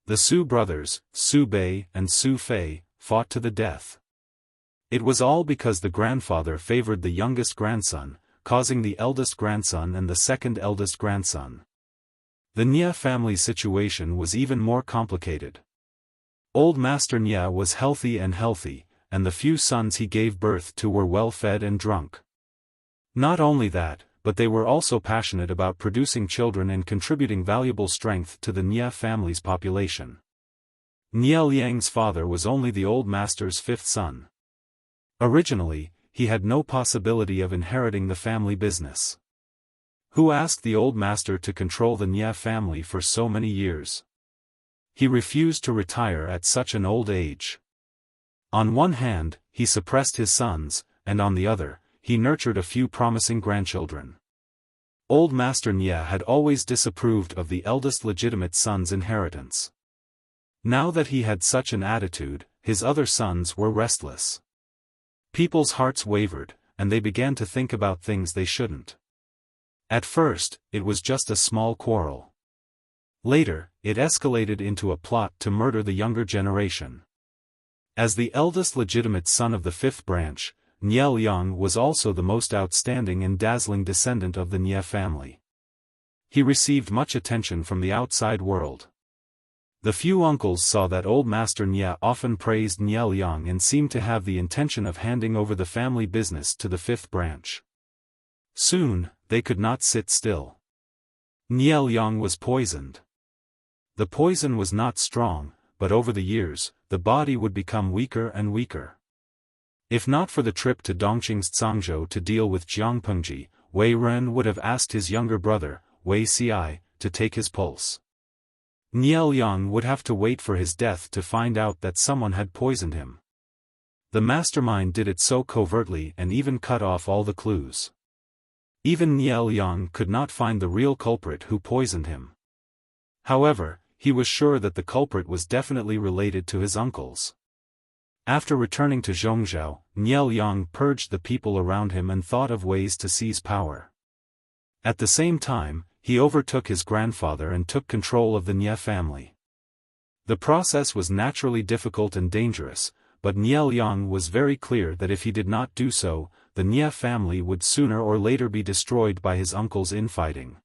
The Su brothers, Su Bei and Su Fei, fought to the death. It was all because the grandfather favored the youngest grandson, causing the eldest grandson and the second eldest grandson. The Nie family's situation was even more complicated. Old Master Nie was healthy, and the few sons he gave birth to were well fed and drunk. Not only that, but they were also passionate about producing children and contributing valuable strength to the Nie family's population. Nie Liang's father was only the old master's fifth son. Originally, he had no possibility of inheriting the family business. Who asked the old master to control the Nie family for so many years? He refused to retire at such an old age. On one hand, he suppressed his sons, and on the other, he nurtured a few promising grandchildren. Old Master Nie had always disapproved of the eldest legitimate son's inheritance. Now that he had such an attitude, his other sons were restless. People's hearts wavered, and they began to think about things they shouldn't. At first, it was just a small quarrel. Later, it escalated into a plot to murder the younger generation. As the eldest legitimate son of the fifth branch, Nie Liang was also the most outstanding and dazzling descendant of the Nie family. He received much attention from the outside world. The few uncles saw that old Master Nie often praised Nie Liang and seemed to have the intention of handing over the family business to the fifth branch. Soon, they could not sit still. Nie Liang was poisoned. The poison was not strong, but over the years, the body would become weaker and weaker. If not for the trip to Dongqing's Zhangzhou to deal with Jiang Pengji, Wei Ren would have asked his younger brother, Wei Xi, to take his pulse. Nie Liang would have to wait for his death to find out that someone had poisoned him. The mastermind did it so covertly and even cut off all the clues. Even Nie Liang could not find the real culprit who poisoned him. However, he was sure that the culprit was definitely related to his uncles. After returning to Zhongzhou, Nie Liang purged the people around him and thought of ways to seize power. At the same time, he overtook his grandfather and took control of the Nie family. The process was naturally difficult and dangerous, but Nie Liang was very clear that if he did not do so, the Nie family would sooner or later be destroyed by his uncle's infighting.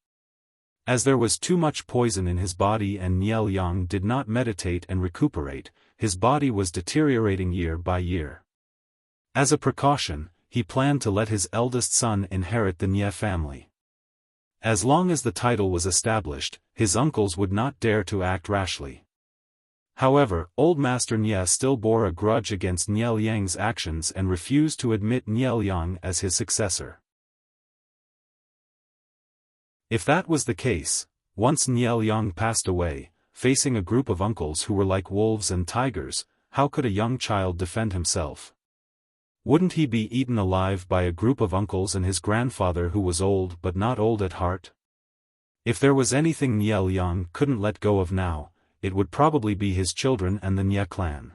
As there was too much poison in his body and Nie Liang did not meditate and recuperate, his body was deteriorating year by year. As a precaution, he planned to let his eldest son inherit the Nie family. As long as the title was established, his uncles would not dare to act rashly. However, old Master Nie still bore a grudge against Nie Liang's actions and refused to admit Nie Liang as his successor. If that was the case, once Nie Liang passed away, facing a group of uncles who were like wolves and tigers, how could a young child defend himself? Wouldn't he be eaten alive by a group of uncles and his grandfather who was old but not old at heart? If there was anything Nie Liang couldn't let go of now, it would probably be his children and the Nie clan.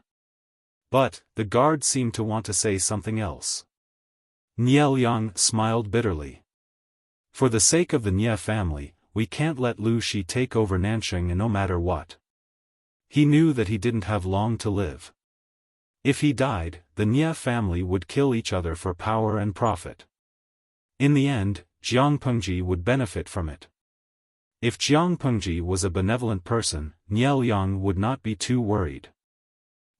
But, the guard seemed to want to say something else. Nie Liang smiled bitterly. For the sake of the Nie family, we can't let Lu Shi take over Nanxing no matter what. He knew that he didn't have long to live. If he died, the Nie family would kill each other for power and profit. In the end, Jiang Pengji would benefit from it. If Jiang Pengji was a benevolent person, Nie Liang would not be too worried.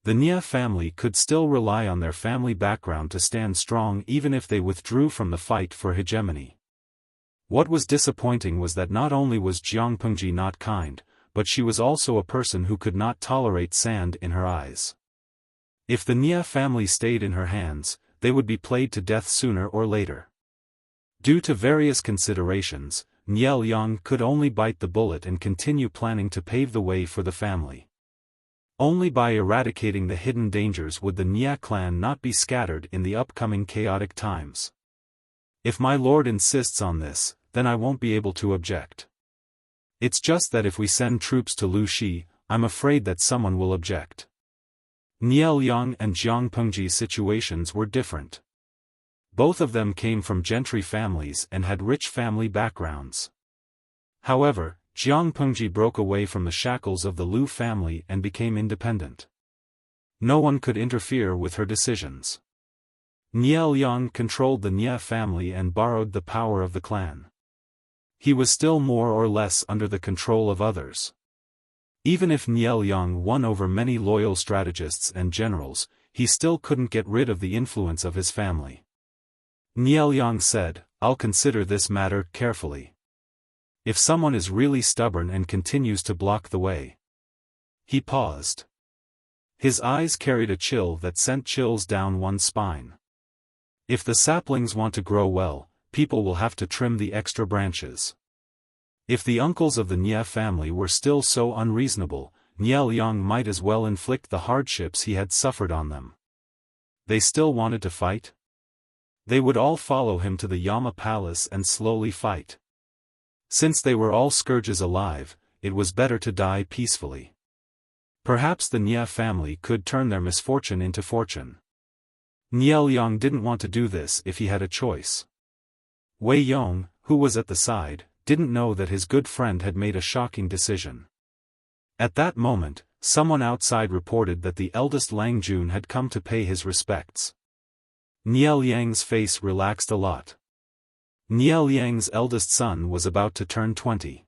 The Nie family could still rely on their family background to stand strong even if they withdrew from the fight for hegemony. What was disappointing was that not only was Jiang Pengji not kind, but she was also a person who could not tolerate sand in her eyes. If the Nie family stayed in her hands, they would be played to death sooner or later. Due to various considerations, Nie Liang could only bite the bullet and continue planning to pave the way for the family. Only by eradicating the hidden dangers would the Nie clan not be scattered in the upcoming chaotic times. If my lord insists on this, then I won't be able to object. It's just that if we send troops to Lu Shi, I'm afraid that someone will object. Nie Liang and Jiang Pengji's situations were different. Both of them came from gentry families and had rich family backgrounds. However, Jiang Pengji broke away from the shackles of the Lu family and became independent. No one could interfere with her decisions. Nie Liang controlled the Nie family and borrowed the power of the clan. He was still more or less under the control of others. Even if Nie Liang won over many loyal strategists and generals, he still couldn't get rid of the influence of his family. Nie Liang said, "I'll consider this matter carefully. If someone is really stubborn and continues to block the way." He paused. His eyes carried a chill that sent chills down one's spine. If the saplings want to grow well, people will have to trim the extra branches. If the uncles of the Nie family were still so unreasonable, Nie Liang might as well inflict the hardships he had suffered on them. They still wanted to fight? They would all follow him to the Yama palace and slowly fight. Since they were all scourges alive, it was better to die peacefully. Perhaps the Nie family could turn their misfortune into fortune. Nielyang didn't want to do this if he had a choice. Wei Yong, who was at the side, didn't know that his good friend had made a shocking decision. At that moment, someone outside reported that the eldest Lang Jun had come to pay his respects. Nielyang's face relaxed a lot. Nielyang's eldest son was about to turn 20.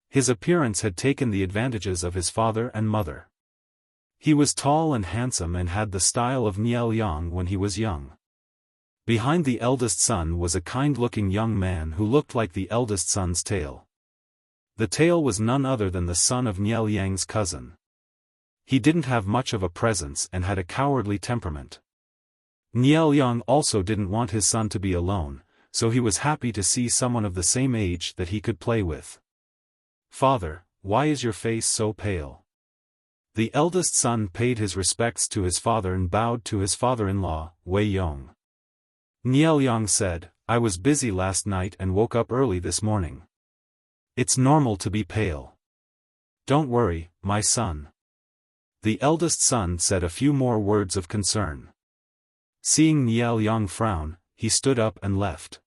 His appearance had taken the advantages of his father and mother. He was tall and handsome and had the style of Nielyang when he was young. Behind the eldest son was a kind-looking young man who looked like the eldest son's tail. The tail was none other than the son of Nielyang's cousin. He didn't have much of a presence and had a cowardly temperament. Nielyang also didn't want his son to be alone, so he was happy to see someone of the same age that he could play with. "Father, why is your face so pale?" The eldest son paid his respects to his father and bowed to his father-in-law, Wei Yong. Nielyang said, "I was busy last night and woke up early this morning. It's normal to be pale. Don't worry, my son." The eldest son said a few more words of concern. Seeing Nielyang frown, he stood up and left.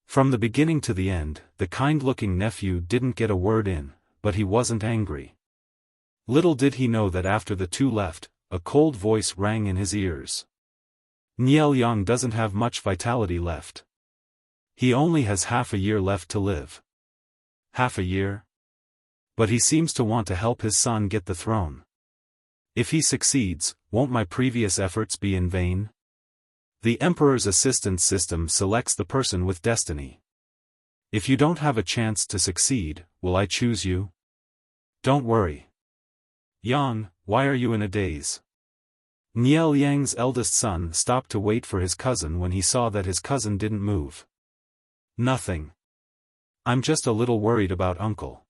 From the beginning to the end, the kind-looking nephew didn't get a word in, but he wasn't angry. Little did he know that after the two left, a cold voice rang in his ears. "Nielyang doesn't have much vitality left. He only has half a year left to live." Half a year? But he seems to want to help his son get the throne. If he succeeds, won't my previous efforts be in vain? The Emperor's assistance system selects the person with destiny. If you don't have a chance to succeed, will I choose you? Don't worry. Yang, why are you in a daze? Nielyang's eldest son stopped to wait for his cousin when he saw that his cousin didn't move. Nothing. I'm just a little worried about uncle.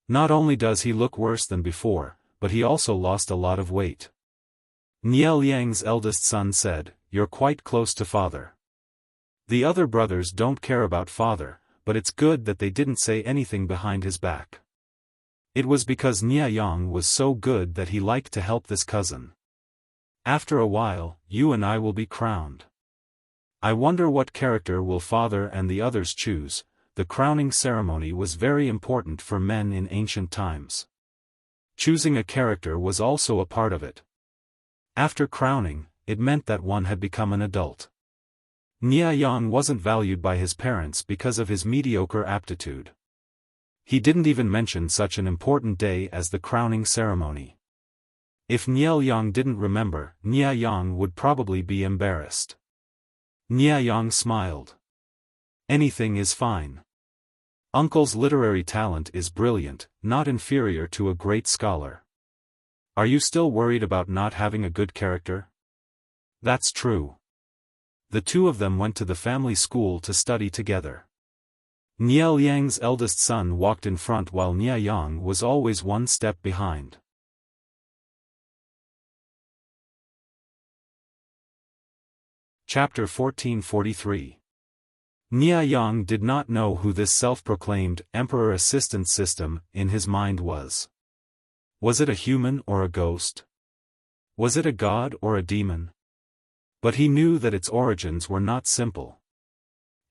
Not only does he look worse than before, but he also lost a lot of weight. Nielyang's eldest son said, "You're quite close to father." The other brothers don't care about father, but it's good that they didn't say anything behind his back. It was because Nielyang was so good that he liked to help this cousin. "After a while, you and I will be crowned. I wonder what character will father and the others choose." The crowning ceremony was very important for men in ancient times. Choosing a character was also a part of it. After crowning, it meant that one had become an adult. Nielyang wasn't valued by his parents because of his mediocre aptitude. He didn't even mention such an important day as the crowning ceremony. If Nielyang didn't remember, Nielyang would probably be embarrassed. Nielyang smiled. "Anything is fine. Uncle's literary talent is brilliant, not inferior to a great scholar. Are you still worried about not having a good character?" "That's true." The two of them went to the family school to study together. Nielyang's eldest son walked in front while Nielyang was always one step behind. Chapter 1443. Nielyang did not know who this self-proclaimed Emperor Assistance System in his mind was. Was it a human or a ghost? Was it a god or a demon? But he knew that its origins were not simple.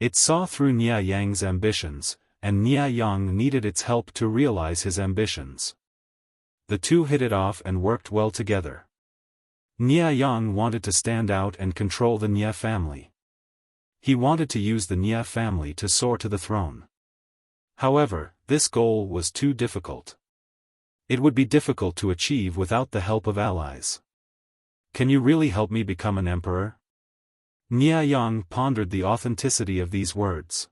It saw through Nielyang's ambitions, and Nielyang needed its help to realize his ambitions. The two hit it off and worked well together. Nielyang wanted to stand out and control the Nia family. He wanted to use the Nia family to soar to the throne. However, this goal was too difficult. It would be difficult to achieve without the help of allies. "Can you really help me become an emperor?" Nielyang pondered the authenticity of these words.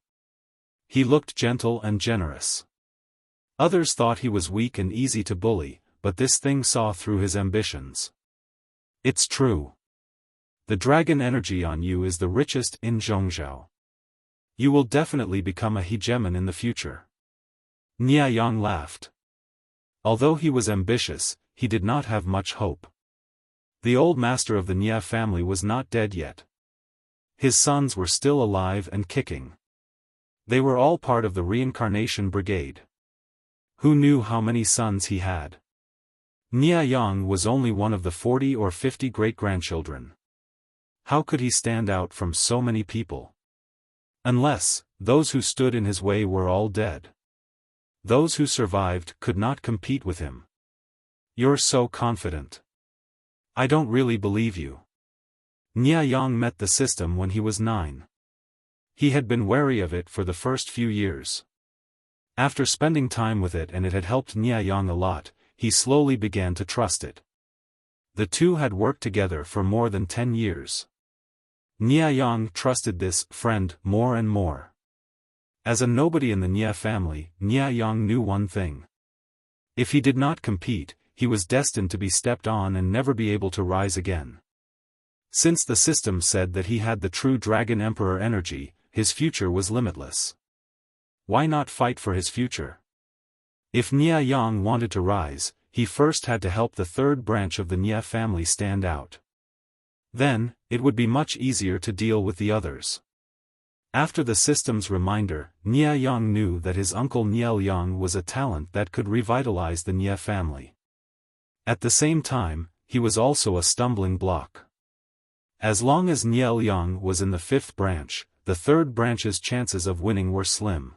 He looked gentle and generous. Others thought he was weak and easy to bully, but this thing saw through his ambitions. "It's true. The dragon energy on you is the richest in Zhongzhou. You will definitely become a hegemon in the future." Nielyang laughed. Although he was ambitious, he did not have much hope. The old master of the Nia family was not dead yet. His sons were still alive and kicking. They were all part of the reincarnation brigade. Who knew how many sons he had? Nia Yang was only one of the 40 or 50 great-grandchildren. How could he stand out from so many people? Unless, those who stood in his way were all dead. Those who survived could not compete with him. You're so confident. I don't really believe you. Nia Yang met the system when he was 9. He had been wary of it for the first few years. After spending time with it and it had helped Nia Yang a lot, he slowly began to trust it. The two had worked together for more than 10 years. Nia Yang trusted this friend more and more. As a nobody in the Nia family, Nia Yang knew one thing. If he did not compete, he was destined to be stepped on and never be able to rise again. Since the system said that he had the true Dragon Emperor energy, his future was limitless. Why not fight for his future? If Nia Yang wanted to rise, he first had to help the third branch of the Nia family stand out. Then, it would be much easier to deal with the others. After the system's reminder, Nia Yang knew that his uncle Niel Yang was a talent that could revitalize the Nia family. At the same time, he was also a stumbling block. As long as Niel Yang was in the 5th branch, the 3rd branch's chances of winning were slim.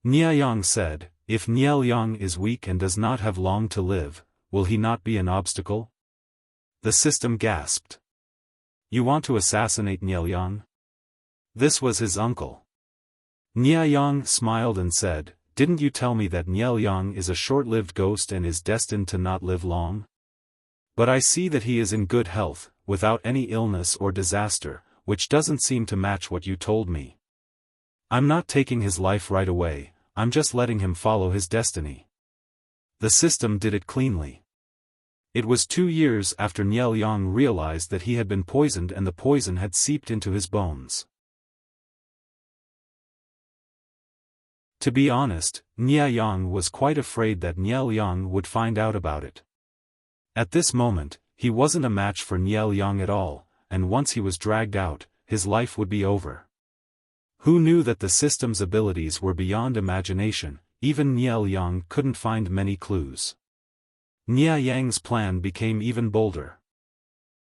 Nia Yang said, "If Niel Yang is weak and does not have long to live, will he not be an obstacle?" The system gasped. "You want to assassinate Niel Yang?" This was his uncle. Nia Yang smiled and said, "Didn't you tell me that Niel Yang is a short-lived ghost and is destined to not live long? But I see that he is in good health, without any illness or disaster, which doesn't seem to match what you told me. I'm not taking his life right away, I'm just letting him follow his destiny." The system did it cleanly. It was 2 years after Niel Yang realized that he had been poisoned and the poison had seeped into his bones. To be honest, Nia Yang was quite afraid that Niel Yang would find out about it. At this moment, he wasn't a match for Niel Yang at all, and once he was dragged out, his life would be over. Who knew that the system's abilities were beyond imagination? Even Niel Yang couldn't find many clues. Nia Yang's plan became even bolder.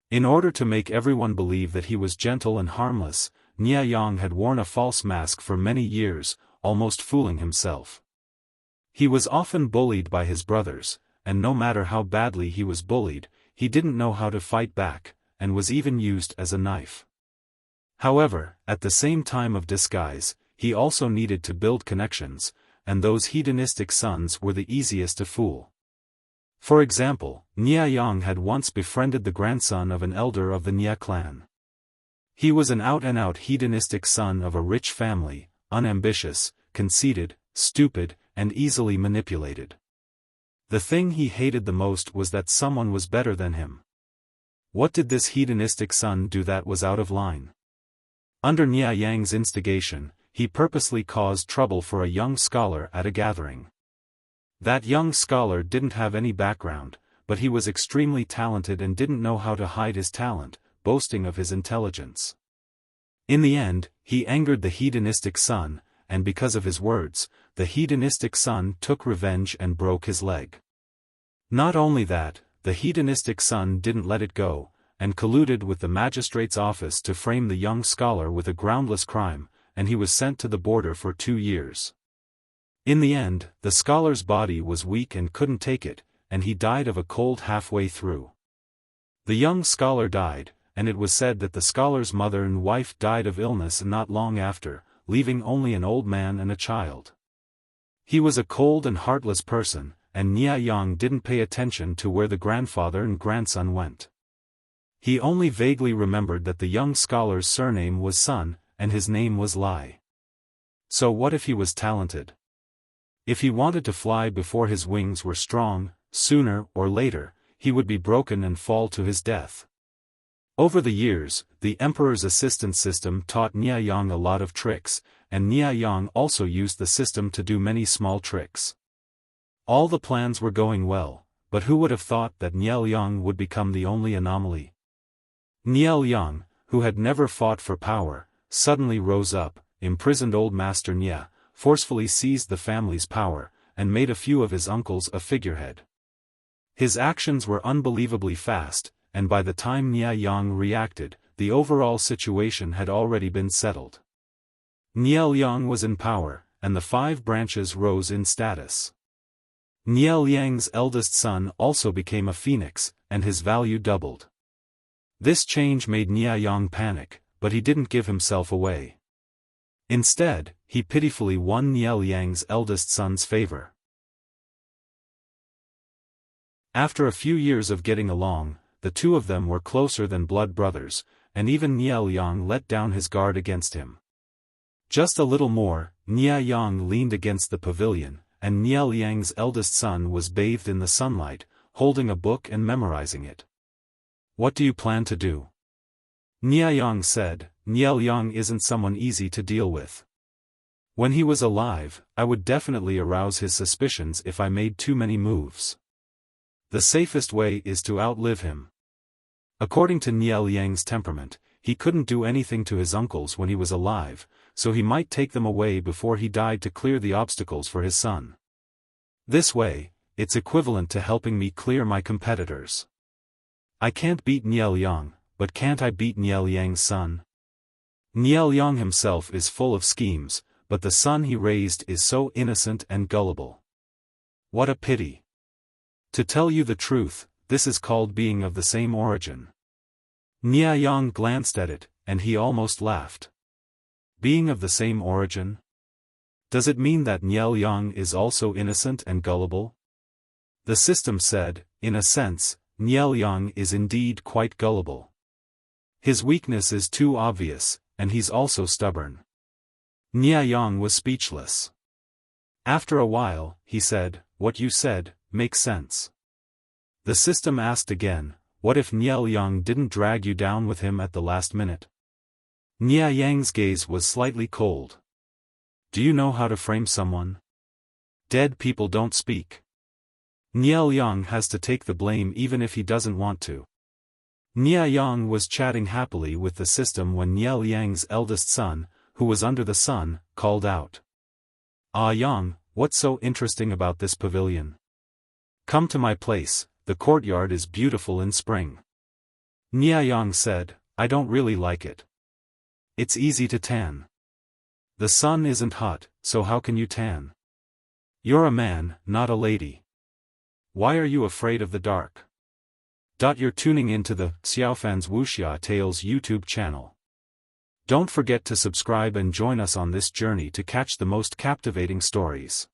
In order to make everyone believe that he was gentle and harmless, Nia Yang had worn a false mask for many years, almost fooling himself. He was often bullied by his brothers, and no matter how badly he was bullied, he didn't know how to fight back, and was even used as a knife. However, at the same time of disguise, he also needed to build connections, and those hedonistic sons were the easiest to fool. For example, Nia Yang had once befriended the grandson of an elder of the Nia clan. He was an out-and-out hedonistic son of a rich family, unambitious, conceited, stupid, and easily manipulated. The thing he hated the most was that someone was better than him. What did this hedonistic son do that was out of line? Under Nia Yang's instigation, he purposely caused trouble for a young scholar at a gathering. That young scholar didn't have any background, but he was extremely talented and didn't know how to hide his talent, boasting of his intelligence. In the end, he angered the hedonistic son, and because of his words, the hedonistic son took revenge and broke his leg. Not only that, the hedonistic son didn't let it go, and colluded with the magistrate's office to frame the young scholar with a groundless crime, and he was sent to the border for 2 years. In the end, the scholar's body was weak and couldn't take it, and he died of a cold halfway through. The young scholar died, and it was said that the scholar's mother and wife died of illness not long after, leaving only an old man and a child. He was a cold and heartless person, and Nia Yang didn't pay attention to where the grandfather and grandson went. He only vaguely remembered that the young scholar's surname was Sun, and his name was Lai. So what if he was talented? If he wanted to fly before his wings were strong, sooner or later, he would be broken and fall to his death. Over the years, the Emperor's assistant system taught Nia Yang a lot of tricks, and Nia Yang also used the system to do many small tricks. All the plans were going well, but who would have thought that Niel Yang would become the only anomaly? Niel Yang, who had never fought for power, suddenly rose up, imprisoned old Master Nia, forcefully seized the family's power, and made a few of his uncles a figurehead. His actions were unbelievably fast, and by the time Nia Yang reacted, the overall situation had already been settled. Nia Yang was in power, and the 5 branches rose in status. Nia Yang's eldest son also became a phoenix, and his value doubled. This change made Nia Yang panic, but he didn't give himself away. Instead, he pitifully won Nia Yang's eldest son's favor. After a few years of getting along, the two of them were closer than blood brothers, and even Nia Yang let down his guard against him. Just a little more, Nia Yang leaned against the pavilion, and Nia Yang's eldest son was bathed in the sunlight, holding a book and memorizing it. "What do you plan to do?" Nia Yang said. Nia Yang isn't someone easy to deal with. When he was alive, I would definitely arouse his suspicions if I made too many moves. The safest way is to outlive him. According to Nia Yang's temperament, he couldn't do anything to his uncles when he was alive, so he might take them away before he died to clear the obstacles for his son. This way, it's equivalent to helping me clear my competitors. I can't beat Nia Yang, but can't I beat Nia Yang's son? Nia Yang himself is full of schemes, but the son he raised is so innocent and gullible. What a pity. To tell you the truth, this is called being of the same origin. Nia Yang glanced at it, and he almost laughed. Being of the same origin? Does it mean that Nia Yang is also innocent and gullible? The system said, in a sense, Nia Yang is indeed quite gullible. His weakness is too obvious, and he's also stubborn. Nia Yang was speechless. After a while, he said, "What you said makes sense." The system asked again, "What if Nia Yang didn't drag you down with him at the last minute?" Nia Yang's gaze was slightly cold. "Do you know how to frame someone? Dead people don't speak. Nia Yang has to take the blame even if he doesn't want to." Nia Yang was chatting happily with the system when Nia Yang's eldest son, who was under the sun, called out. "Ah Yang, what's so interesting about this pavilion? Come to my place, the courtyard is beautiful in spring." Nia Yang said, "I don't really like it. It's easy to tan. The sun isn't hot, so how can you tan? You're a man, not a lady. Why are you afraid of the dark?" You're tuning into the Xiaofan's Wuxia Tales YouTube channel. Don't forget to subscribe and join us on this journey to catch the most captivating stories.